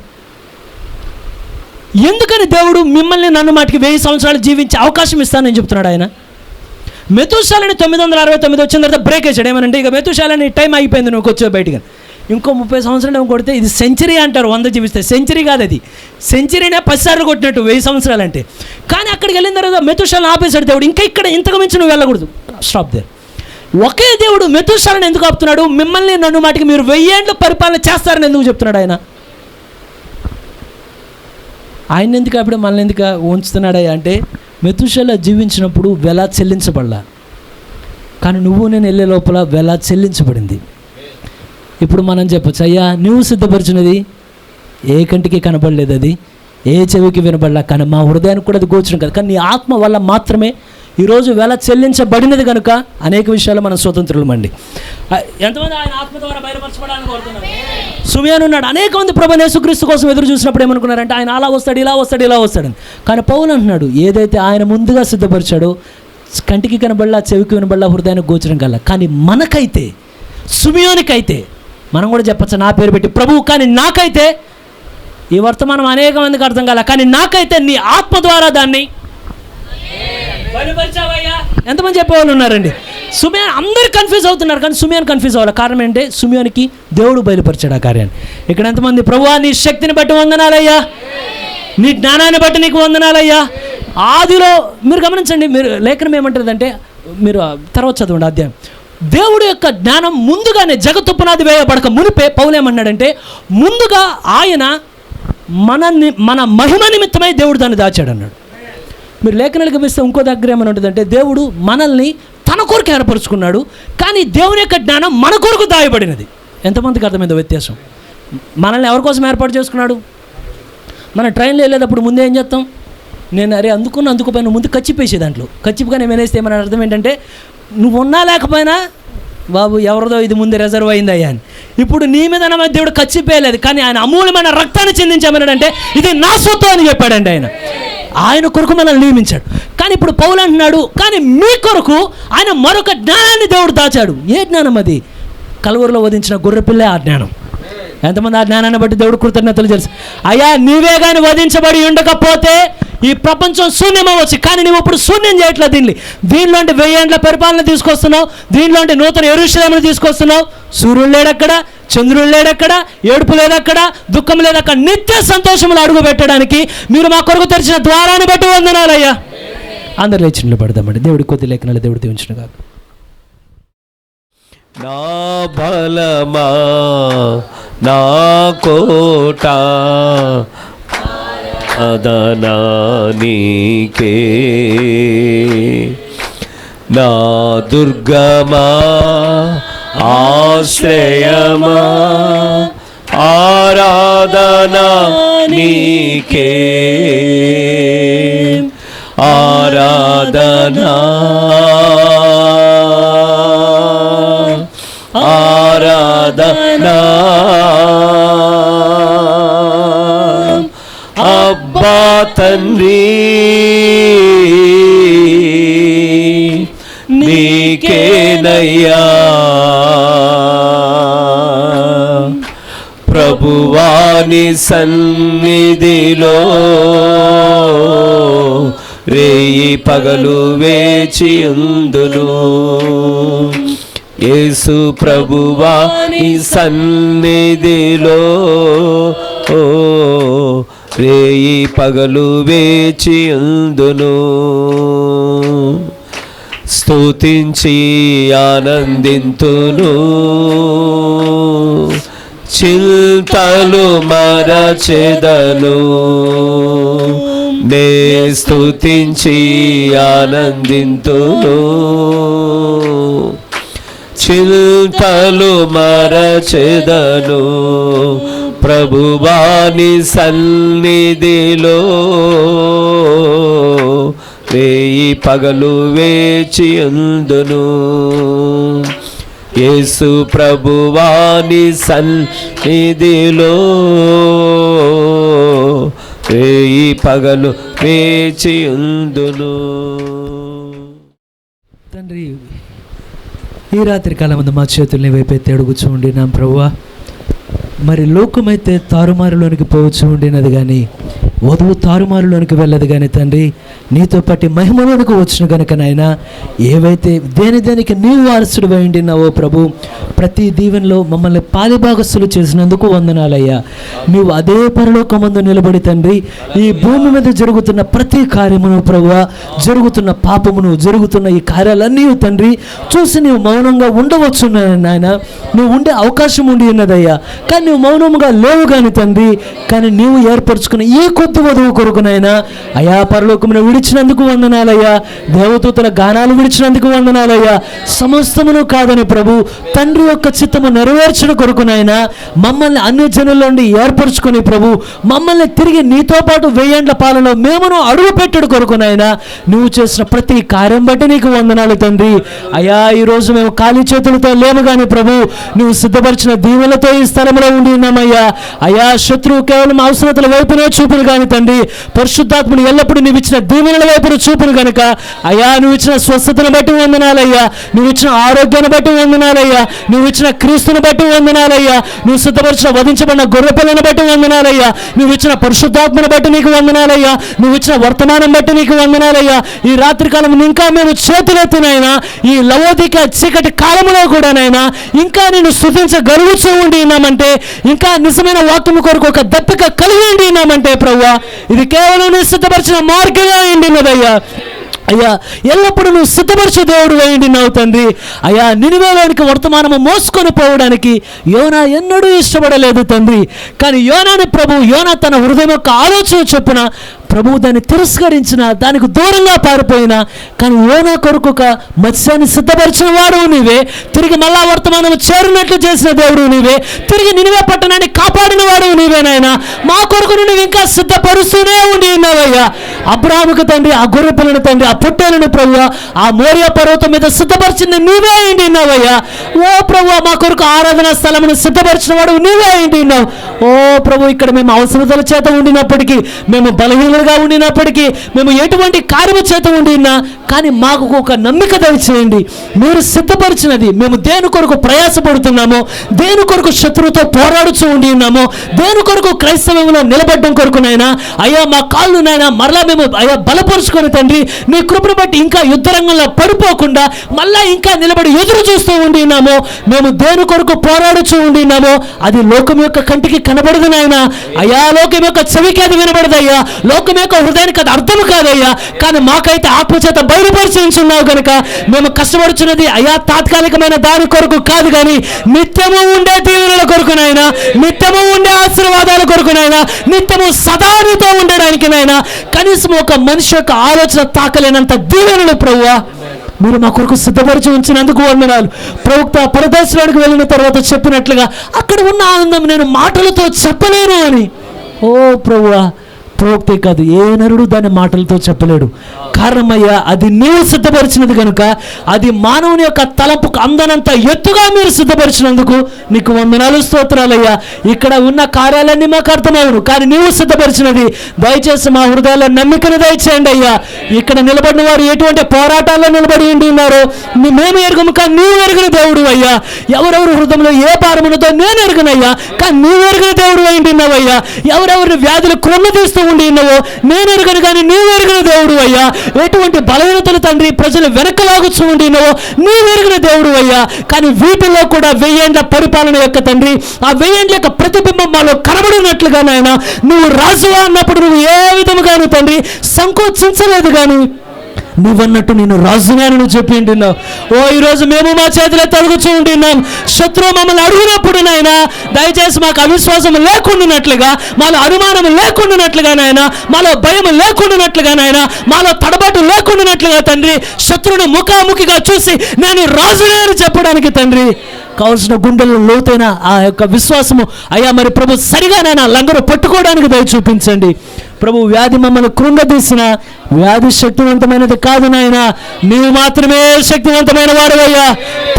ఎందుకని దేవుడు మిమ్మల్ని నన్ను మాటికి 1000 సంవత్సరాలు జీవించే అవకాశం ఇస్తానని చెప్తున్నాడు ఆయన? మెతూషాలని 969 వచ్చిన తర్వాత బ్రేక్ వేసాడు. ఏమనంటే ఇక మెతూషాలని టైం అయిపోయింది, నువ్వు వచ్చావు బయటికి. ఇంకో 30 సంవత్సరాలు ఏమో కొడితే ఇది సెంచరీ అంటారు, 100 జీవిస్తే. సెంచరీ కాదు అది, సెంచరీనే 10 సార్లు కొట్టినట్టు 1000 సంవత్సరాలు అంటే. కానీ అక్కడికి వెళ్ళిన తర్వాత మెతూషాలను ఆపేశాడు దేవుడు. ఇంకా ఇక్కడ ఇంతకు మించి నువ్వు వెళ్ళకూడదు, స్టాప్ దేర్. ఒకే దేవుడు మెతూషాలను ఎందుకు ఆపుతున్నాడు? మిమ్మల్ని నన్ను మాటికి మీరు 1000 ఏళ్ళు పరిపాలన చేస్తారని ఎందుకు చెప్తున్నాడు ఆయన? ఆయన ఎందుకు అప్పుడు మనల్ని ఎందుకు ఉంచుతున్నాడా అంటే మెతూషాల జీవించినప్పుడు వెల చెల్లించబడలా, కానీ నువ్వు నేను వెళ్ళే లోపల వెల చెల్లించబడింది. ఇప్పుడు మనం చెప్పచ్చు, అయ్యా నువ్వు సిద్ధపరిచినది ఏ కంటికి కనబడలేదు, అది ఏ చెవికి వినబడలా, కానీ మా హృదయానికి కూడా అది గోచరం కాదు. కానీ నీ ఆత్మ వల్ల మాత్రమే ఈరోజు వెల చెల్లించబడినది కనుక అనేక విషయాలు మనం స్వతంత్రులమండి. ఎంతమంది ఆయన ఆత్మ ద్వారా బయలుపరచబడాలని కోరుతున్నారు? సుమయాను ఉన్నాడు. అనేక మంది ప్రభువైన యేసుక్రీస్తు కోసం ఎదురు చూసినప్పుడు ఏమనుకున్నారంటే ఆయన అలా వస్తాడు, ఇలా వస్తాడు, ఇలా వస్తాడని. కానీ పౌలు అంటున్నాడు, ఏదైతే ఆయన ముందుగా సిద్ధపరిచాడో కంటికి కనబడలా, చెవికి వినబడలా, హృదయానికి గోచరం కల్లా. కానీ మనకైతే, సుమయానికైతే మనం కూడా చెప్పచ్చు నా పేరు పెట్టి ప్రభువు, కానీ నాకైతే ఈ వర్తమానం అనేక మందికి అర్థం కాలే, కానీ నాకైతే నీ ఆత్మ ద్వారా దాన్ని బయలుపరిచావయ్యా. ఎంతమంది చెప్పేవాళ్ళు ఉన్నారండి? సుమయాన్ అందరు కన్ఫ్యూజ్ అవుతున్నారు, కానీ సుమయాన్ కన్ఫ్యూజ్ అవ్వాలి. కారణం ఏంటంటే సుమయానికి దేవుడు బయలుపరిచాడు ఆ కార్యాన్ని. ఇక్కడ ఎంతమంది ప్రభువా నీ శక్తిని బట్టి వందనాలయ్యా, నీ జ్ఞానాన్ని బట్టి నీకు వందనాలయ్యా. ఆదిలో మీరు గమనించండి, మీరు లేఖనం ఏమంటుందంటే, మీరు తర్వాత చదవండి అధ్యాయం. దేవుడు యొక్క జ్ఞానం ముందుగానే జగత్తుపునాది వేయబడక మునిపే పౌలు ఏమన్నాడంటే, ముందుగా ఆయన మన మహిమ నిమిత్తమై దేవుడు దాన్ని దాచాడు అన్నాడు. మీరు లేఖనాలు గమనిస్తే ఇంకో దగ్గర ఏమని ఉంటుందంటే, దేవుడు మనల్ని తన కొరకు ఏర్పరచుకున్నాడు, కానీ దేవుని యొక్క జ్ఞానం మన కొరకు దాయబడినది. ఎంతమందికి అర్థమైందో వ్యత్యాసం? మనల్ని ఎవరి కోసం ఏర్పాటు చేసుకున్నాడు? మన ట్రైన్లో వెళ్ళేటప్పుడు ముందే ఏం చేస్తాం? నేను అరే అందుకుపోయిన ముందు కచ్చిపేసే దాంట్లో కచ్చిపుగానే వినేస్తే ఏమన్నా అర్థం ఏంటంటే, నువ్వు ఉన్నా లేకపోయినా బాబు ఎవరిదో ఇది ముందే రిజర్వ్ అయిందయ్యా అని. ఇప్పుడు నీ మీద నా దేవుడు కచ్చిపోయలేదు, కానీ ఆయన అమూల్యమైన రక్తాన్ని చెందించామన్నాడంటే ఇది నా సొత్తు అని చెప్పాడండి. ఆయన కొరకు మనల్ని నియమించాడు. కానీ ఇప్పుడు పౌలు అంటున్నాడు, కానీ మీ కొరకు ఆయన మరొక జ్ఞానాన్ని దేవుడు దాచాడు. ఏ జ్ఞానం అది? కలువరిలో వధించిన గొర్రెపిల్లే ఆ జ్ఞానం. ఎంతమంది ఆ జ్ఞానాన్ని బట్టి దేవుడు కృతజ్ఞతలు తెలుసు? అయ్యా నీవే కానీ వధించబడి ఉండకపోతే ఈ ప్రపంచం శూన్యమవచ్చు, కానీ నువ్వు ఇప్పుడు శూన్యం చేయట్లేదు. దీనిలోంటి 1000 ఏండ్ల పరిపాలన తీసుకొస్తున్నావు, దీనిలోంటి నూతన యెరూషలేమును తీసుకొస్తున్నావు. సూర్యుడు లేడక్కడ, చంద్రుడు లేడక్కడ, ఏడుపు లేదక్కడ, దుఃఖం లేదక్కడ, నిత్య సంతోషములు అడుగు పెట్టడానికి మీరు మా కొరకు తెరిచిన ద్వారాన్ని బట్టి వందనాలయ్యా. అందరు లేచి నిలబడదామండి. దేవుడి కొద్ది లేఖనాలు దేవుడు దీవించును గాక. నా బలమా నా కోట అదనా నీకే, నా దుర్గమా ఆశ్రయమా ఆరాధనా నీకే, ఆరాధనా ఆరాధనా అబ్బా తండ్రి నీకేనయ్యా, ప్రభువాని సన్నిధిలో రేయి పగలు వేచియుందును. యేసు ప్రభువాని సన్నిధిలో రేయి పగలు వేచియుందును. స్తుతించి ఆనందింతును, చింతలు మరచెదను. నే స్తుతించి ఆనందింతును, చింతలు మరచెదను. ప్రభువాని సన్నిధిలో రేయి పగలు వేచియుందును. యేసు ప్రభువాని సన్నిధిలో రేయి పగలు వేచియుందును. తండ్రి, ఈ రాత్రి కాలం ముందు మా చేతుల్ని వైపెత్తి అడుగుచూ ఉండినాం ప్రభువా. మరి లోకమైతే తారుమారులోనికి పోవచ్చు ఉండినది, కానీ వధువు తారుమారులోనికి వెళ్ళదు. కానీ తండ్రి, నీతో పాటు మహిమలోనికి వచ్చిన కనుక నాయన, ఏవైతే దేనికి నీవు వారసుడు ఉండినావో ప్రభు, ప్రతి దీవెనలో మమ్మల్ని పాలిభాగస్తులు చేసినందుకు వందనాలయ్యా. నువ్వు అదే పరలోకమందు నిలబడి తండ్రి, ఈ భూమి మీద జరుగుతున్న ప్రతి కార్యమును ప్రభువా, జరుగుతున్న పాపమును, జరుగుతున్న ఈ కార్యాలన్నీ తండ్రి చూసి నువ్వు మౌనంగా ఉండవచ్చు నాయన. నువ్వు ఉండే అవకాశం ఉండి ఉన్నదయ్యా, కానీ నువ్వు మౌనంగా లేవు కానీ తండ్రి. కానీ నీవు ఏర్పరచుకున్న ఈ కొత్త వధువు కొరకునైనా అయా పరలోకమును విడిచి విడిచినందుకు వందనాలయ్యా, దేవదూతల గానాలు విడిచినందుకు వందనాలయ్యా. సమస్తమును కాదని ప్రభు తండ్రి యొక్క చిత్తము నెరవేర్చడం కొరకునైనా మమ్మల్ని అన్ని జనుల నుండి ఏర్పరచుకొని ప్రభు మమ్మల్ని తిరిగి నీతో పాటు 1000 ఏండ్ల పాలనలో మేమును అడుగు పెట్టడు కొరకునైనా నువ్వు చేసిన ప్రతి కార్యం బట్టి నీకు వందనాలు తండ్రి. అయ్యా, ఈరోజు మేము ఖాళీ చేతులతో లేము కానీ ప్రభు నువ్వు సిద్ధపరిచిన దీవెనలతో ఈ స్థలంలో ఉండి ఉన్నామయ్యా. అయ్యా, శత్రువు కేవలం అవసరతల వైపునే చూపును కానీ తండ్రి, పరిశుద్ధాత్మను ఎల్లప్పుడూ నువ్వు ఇచ్చిన దీవెనల వైపున చూపును కనుక అయ్యా, నువ్వు ఇచ్చిన స్వస్థతను బట్టి వందనాలయ్యా, నువ్వు ఇచ్చిన ఆరోగ్యాన్ని బట్టి వందనాలయ్యా, నువ్వు ఇచ్చిన క్రీస్తుని బట్టి వందనాలయ్యా, నువ్వు సిద్ధపరిచిన వధించబడిన గొర్రె పిల్లను బట్టి వందనాలయ్యా, నువ్వు ఇచ్చిన పరిశుద్ధాత్మను బట్టి నీకు వందనాలయ్యా, నువ్వు ఇచ్చిన వర్తమానం బట్టి నీకు వందనాలయ్యా. ఈ రాత్రికాలం ఇంకా మేము చేతులెత్తినైనా ఈ లవోదిక చీకటి కాలంలో కూడానైనా ఇంకా నేను స్తుతించగలుగుతూ ఉండి ఉన్నామంటే, ఇంకా నిజమైన వాక్యం కొరకు ఒక దప్పిక కలిగి ఉండి ఉన్నామంటే ప్రభువా, ఇది కేవలం నువ్వు సిద్ధపరిచిన మార్గంగా ఉండినదయ్యా. అయ్యా, ఎల్లప్పుడూ నువ్వు సిద్ధపరిచే దేవుడు వేయండినావు తండ్రి. అయ్యా, నినివేలోనికి వర్తమానము మోసుకొని పోవడానికి యోనా ఎన్నడూ ఇష్టపడలేదు తండ్రి. కానీ యోనాని ప్రభు యోనా తన హృదయం యొక్క ఆలోచన చొప్పున ప్రభువు దాన్ని తిరస్కరించిన, దానికి దూరంగా పారిపోయినా కానీ యోనా కొరకు ఒక మత్స్యాన్ని సిద్ధపరిచిన వాడు నీవే, తిరిగి మళ్ళా వర్తమానం చేరినట్లు చేసిన దేవుడు నీవే, తిరిగి నినివే పట్టణాన్ని కాపాడిన వాడు నీవేనాయన. మా కొరకు నువ్వు ఇంకా సిద్ధపరుస్తూనే ఉండి ఉన్నావయ్యా. అబ్రాహాముకు తండ్రి ఆ గొర్రె పిల్లను తండ్రి ఆ పొట్టేలను ప్రభు ఆ మోరియా పర్వతం మీద సిద్ధపరిచింది నీవే అయింది ఉన్నావయ్యా. ఓ ప్రభు, మా కొరకు ఆరాధనా స్థలమును సిద్ధపరిచిన వాడు నీవే అయింది ఉన్నావు. ఓ ప్రభు, ఇక్కడ మేము అవసరతల చేత ఉండినప్పటికీ, మేము బలహీనులుగా ఉండినప్పటికీ, మేము ఎటువంటి కార్యము చేత ఉండినా కానీ మాకు ఒక నమ్మిక దయచేయండి. మీరు సిద్ధపరిచినది మేము దేని కొరకు ప్రయాసపడుతున్నామో, దేని కొరకు శత్రువుతో పోరాడుతూ ఉండి ఉన్నామో, దేని కొరకు క్రైస్తవంలో నిలబడడం కొరకునైనా అయ్యా మా కాళ్ళు నైనా మరలా మేము అయ్యా బలపరుచుకొని తండ్రి నీ కృపను బట్టి ఇంకా యుద్ధ రంగంలో పడిపోకుండా మళ్ళా ఇంకా నిలబడి ఎదురు చూస్తూ ఉండి ఉన్నామో, మేము దేని కొరకు పోరాడుతూ ఉండి ఉన్నామో అది లోకం యొక్క కంటికి కనబడదు నాయన. అయ్యా, లోకం యొక్క చెవికి అది వినబడదయ్యా, లోకం యొక్క హృదయానికి అది అర్థం కాదయ్యా. కానీ మాకైతే ఆత్మచేత బయలుపరిచున్నావు కనుక మేము కష్టపడుచున్నది అయ్యా తాత్కాలికమైన దాని కొరకు కాదు, కానీ నిత్యము ఉండే దీవెనల కొరకునైనా, నిత్యము ఉండే ఆశీర్వాదాల కొరకునైనా, నిత్యము సదానితో ఉండడానికినైనా కనీసం ఒక మనిషి యొక్క ఆలోచన తాకలేనంత దీవెనలు ప్రభువా మీరు మా కొరకు సిద్ధపరిచి ఉంచినందుకు వందనాలు. ప్రవక్త పరదేశంలోకి వెళ్ళిన తర్వాత చెప్పినట్లుగా అక్కడ ఉన్న ఆనందం నేను మాటలతో చెప్పలేను అని. ఓ ప్రభువా, ప్రవక్తే కాదు ఏ నరుడు దాని మాటలతో చెప్పలేడు. కారణమయ్యా, అది నీవు సిద్ధపరిచినది కనుక అది మానవుని యొక్క తలంపుకు అందనంత ఎత్తుగా మీరు సిద్ధపరిచినందుకు నీకు వందనాలు, స్తోత్రాలయ్యా. ఇక్కడ ఉన్న కార్యాలన్నీ మాకు అర్థమవును, కానీ నీవు సిద్ధపరిచినది దయచేసి మా హృదయాల్లో నమ్మికను దయచేయండి అయ్యా. ఇక్కడ నిలబడిన వారు ఎటువంటి పోరాటాల్లో నిలబడి ఉండి ఉన్నారో మేము ఎరుగము, కానీ నీవు ఎరుగిన దేవుడు అయ్యా. ఎవరెవరు హృదయంలో ఏ భారమునతో నేను ఎరుగనయ్యా, కానీ నీవు ఎరిగిన దేవుడు అయి ఉన్నావయ్యా. ఎవరెవరిని వ్యాధులు క్రొమ్మదీస్తూ ఉండి ఉన్నావో నేను ఎరుగను, కానీ నీవు ఎరిగిన దేవుడు అయ్యా. ఎటువంటి బలహీనతలు తండ్రి ప్రజలు వెనకలాగుతూ ఉండి ఉన్నావో నీవు ఎరిగిన దేవుడు అయ్యా. కానీ వీటిల్లో కూడా 1000 ఏండ్ల పరిపాలన యొక్క తండ్రి ఆ 1000 ఏండ్ల యొక్క ప్రతిబింబం మాలో కనబడినట్లుగా నాయన నువ్వు రాజువా అన్నప్పుడు నువ్వు ఏ విధముగాను తండ్రి సంకోచించలేదు, కానీ నువ్వన్నట్టు నేను రాజుగా నువ్వు చెప్పి ఉంటున్నావు. ఓ ఈరోజు మేము మా చేతిలో తరుగుతూ ఉంటున్నాం. శత్రువు మమ్మల్ని అడుగునప్పుడు నాయనా దయచేసి మాకు అవిశ్వాసం లేకుండానట్లుగా, మాలో అనుమానం లేకుండానట్లుగా నాయనా, మాలో భయం లేకుండానట్లుగా నాయనా, మాలో తడబాటు లేకుండానట్లుగా తండ్రి శత్రువుని ముఖాముఖిగా చూసి నేను రాజునే అని చెప్పడానికి తండ్రి కావాల్సిన గుండెల్లో లోతైన ఆ యొక్క విశ్వాసము అయ్యా మరి ప్రభు సరిగా నాయన లంగరు పట్టుకోవడానికి దయ చూపించండి ప్రభు. వ్యాధి మమ్మల్ని కృంగదీసిన వ్యాధి శక్తివంతమైనది కాదు నాయన, నీవు మాత్రమే శక్తివంతమైన వాడవయ్యా.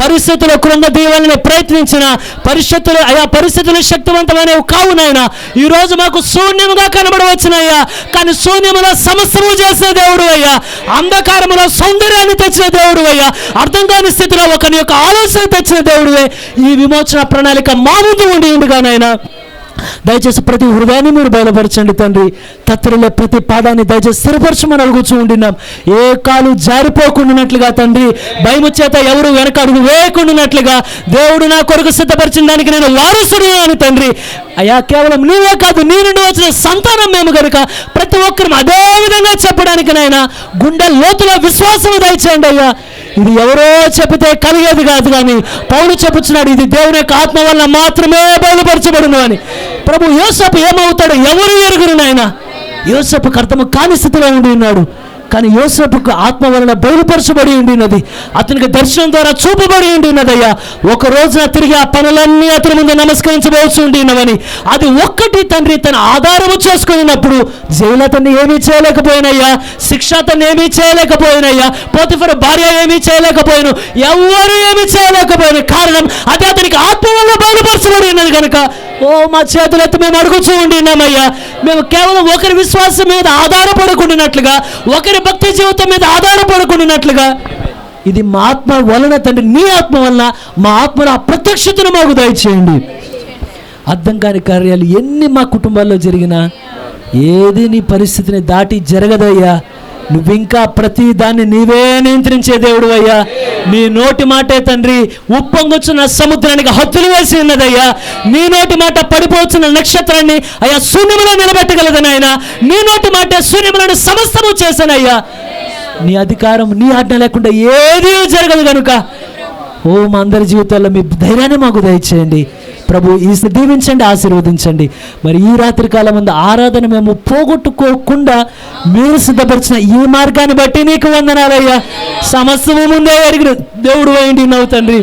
పరిస్థితులు కృంగదీయాలని ప్రయత్నించిన పరిస్థితులు శక్తివంతమైనవి కావు నాయన. ఈ రోజు మాకు శూన్యముగా కనబడవచ్చునయ్యా, కానీ శూన్యములో సమస్తము చేసిన దేవుడు అయ్యా. అంధకారములో సౌందర్యాన్ని తెచ్చిన దేవుడు అయ్యా. అర్థం కాని స్థితిలో ఒకని యొక్క ఆలోచన తెచ్చిన దేవుడువే. ఈ విమోచన ప్రణాళిక మా ముందు ఉండి ఉండగా నాయన దయచేసి ప్రతి హృదయాన్ని మీరు బయలుపరచండి తండ్రి. తత్తులలో ప్రతి పాదాన్ని దయచేసి స్థిరపరచమని అడుగుతూ ఉండినాం. ఏ కాలు జారిపోకుండానట్లుగా తండ్రి, భయము చేత ఎవరు వెనక అడుగు వేయకుండానట్లుగా దేవుడు నా కొరకు సిద్ధపరిచిన దానికి నేను వారసుడు అని తండ్రి అయ్యా. కేవలం నీవే కాదు, నీ నుండి వచ్చిన సంతానం మేము కనుక ప్రతి ఒక్కరు అదే విధంగా చెప్పడానికి నాయన గుండె లోతులో విశ్వాసం దయచేయండి అయ్యా. ఇది ఎవరో చెబితే కలిగేది కాదు, కానీ పౌలు చెప్పుచున్నాడు ఇది దేవుని యొక్క ఆత్మ వల్ల మాత్రమే బయలుపరచబడును అని. ప్రభు యోసేపు ఏమవుతాడో ఎవరు ఎరుగురు నాయన. యోసేపుకు అర్థము కాని స్థితిలో ఉండి ఉన్నాడు, కానీ యోసేపుకు ఆత్మ వలన బయలుపరచబడి ఉండినది, అతనికి దర్శనం ద్వారా చూపబడి ఉండినదయ్యా. ఒక రోజున తిరిగి ఆ పనులన్నీ అతని ముందు నమస్కరించబోచు ఉండినవని, అది ఒక్కటి తండ్రి తన ఆధారము చేసుకున్నప్పుడు జైలు అతన్ని ఏమీ చేయలేకపోయినయ్యా, శిక్ష అతన్ని ఏమీ చేయలేకపోయినయ్యా, పోతిఫరు భార్య ఏమీ చేయలేకపోయిను, ఎవరు ఏమీ చేయలేకపోయిన కారణం అది అతనికి ఆత్మ వల్ల బయలుపరచబడి ఉన్నది కనుక ఓ మా చేతులెత్తి మేము అడుగుచూ ఉండినామయ్యా. మేము కేవలం ఒకరి విశ్వాసం మీద ఆధారపడకుండానట్లుగా, ఒకరి భక్తి జీవితం మీద ఆధారపడకుండానట్లుగా, ఇది మా ఆత్మ వలన తండ్రి, నీ ఆత్మ వలన మా ఆత్మలో ఆ ప్రత్యక్షతను మాకు దయచేయండి. అర్థం కాని కార్యాలు ఎన్ని మా కుటుంబాల్లో జరిగినా ఏది నీ పరిస్థితిని దాటి జరగదయ్యా. నువ్వింకా ప్రతి దాన్ని నీవే నియంత్రించే దేవుడు అయ్యా. నీ నోటి మాటే తండ్రి ఉప్పొంగుచున్న సముద్రానికి హద్దులు వేసి ఉన్నదయ్యా. నీ నోటి మాట పడిపోతున్న నక్షత్రాన్ని అయ్యా శూన్యములో నిలబెట్టగలదని ఆయన, నీ నోటి మాట శూన్యములను సమస్తము చేశానయ్యా. నీ అధికారం, నీ ఆజ్ఞ లేకుండా ఏదీ జరగదు కనుక ఓ మా అందరి జీవితాల్లో మీ ధైర్యాన్ని మాకు దయచేయండి ప్రభు. ఈ దీవించండి, ఆశీర్వదించండి. మరి ఈ రాత్రి కాలం ముందు ఆరాధన మేము పోగొట్టుకోకుండా మీరు సిద్ధపరిచిన ఈ మార్గాన్ని బట్టి నీకు వందనాలయ్యా. సమస్తము ముందే ఎరిగిన దేవుడు అయ్యింది నవ్వు తండ్రి.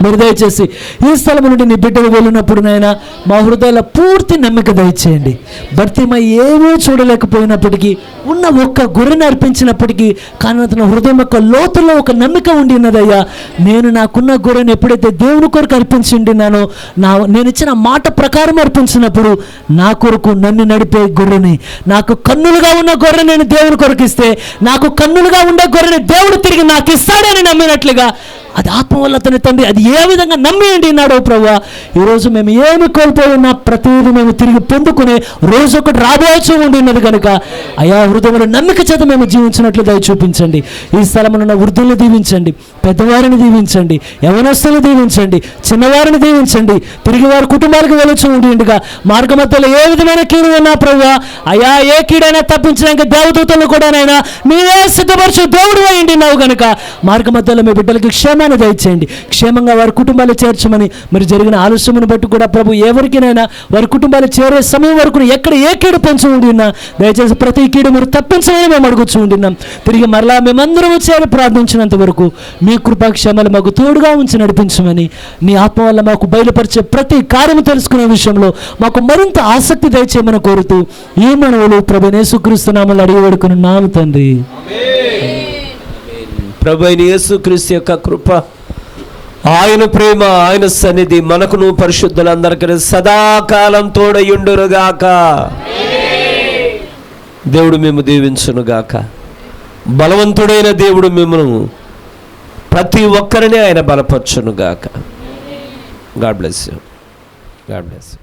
మీరు దయచేసి ఈ స్థలం నుండి నీ బిడ్డలు వెళ్ళినప్పుడు నాయన మా హృదయాల పూర్తి నమ్మిక దయచేయండి. భర్తీమై ఏమీ చూడలేకపోయినప్పటికీ, ఉన్న ఒక్క గొర్రెను అర్పించినప్పటికీ కానీ అతని హృదయం యొక్క లోతుల్లో ఒక నమ్మిక ఉండినదయ్యా. నేను నాకున్న గొర్రెను ఎప్పుడైతే దేవుని కొరకు అర్పించి ఉండినానో, నేను ఇచ్చిన మాట ప్రకారం అర్పించినప్పుడు నా కొరకు నన్ను నడిపే గొర్రెని, నాకు కన్నులుగా ఉన్న గొర్రె నేను దేవుని కొరకు ఇస్తే, నాకు కన్నులుగా ఉండే గొర్రెని దేవుడు తిరిగి నాకు ఇస్తాడని నమ్మినట్లుగా అది ఆత్మ వల్ల అతని తండ్రి అది ఏ విధంగా నమ్మియండి అన్నాడో ప్రభువా. ఈరోజు మేము ఏమి కోల్పోయి ఉన్నా ప్రతిదీ మేము తిరిగి పొందుకునే రోజు ఒకటి రాబోచు ఉండినది కనుక అయా హృదయంలో నమ్మిక చేత మేము జీవించినట్లు దయ చూపించండి. ఈ స్థలమున్న వృద్ధులను దీవించండి, పెద్దవారిని దీవించండి, యవనస్తులను దీవించండి, చిన్నవారిని దీవించండి. తిరిగి వారి కుటుంబాలకు వెళ్ళొచ్చు ఉండిగా మార్గ మధ్యలో ఏ విధమైన కీడు ఉన్నా ప్రభువా అయా ఏ కీడైనా తప్పించడానికి దేవదూతలను కూడానైనా మీరే సిద్ధపరచు దేవుడు అయ్యింది నావు కనుక మార్గ మధ్యలో మీ బిడ్డలకి క్షేమాన్ని దయచేయండి. క్షేమంగా వారి కుటుంబాలు చేర్చమని, మరి జరిగిన ఆలస్యమును బట్టి కూడా ప్రభు ఎవరికైనా వారి కుటుంబాలు చేరే సమయం వరకు ఎక్కడ ఏ కీడు పొంచి ఉండినా దయచేసి ప్రతి కీడు మీరు తప్పించమని మేము అడుగుచూ ఉంటున్నాం. తిరిగి మరలా మేమందరము చేరి ప్రార్థించినంత వరకు మీ కృపాక్షేమాలు మాకు తోడుగా ఉంచి నడిపించమని, నీ ఆత్మ వల్ల మాకు బయలుపరిచే ప్రతి కార్యము తెలుసుకునే విషయంలో మాకు మరింత ఆసక్తి దయచేయమని కోరుతూ ఈ మనవులు ప్రభు యేసుక్రీస్తు నామములో అడిగి వేడుకొనున్నాము తండ్రి. ప్రభు అయిన యేసుక్రీస్తు యొక్క కృప, ఆయన ప్రేమ, ఆయన సన్నిధి మనకును పరిశుద్ధులందరికీ సదాకాలం తోడయుండురుగాక. దేవుడు మేము దీవించునుగాక. బలవంతుడైన దేవుడు మిమ్మల్ని ప్రతి ఒక్కరిని ఆయన బలపరచునుగాక. God bless you. God bless you.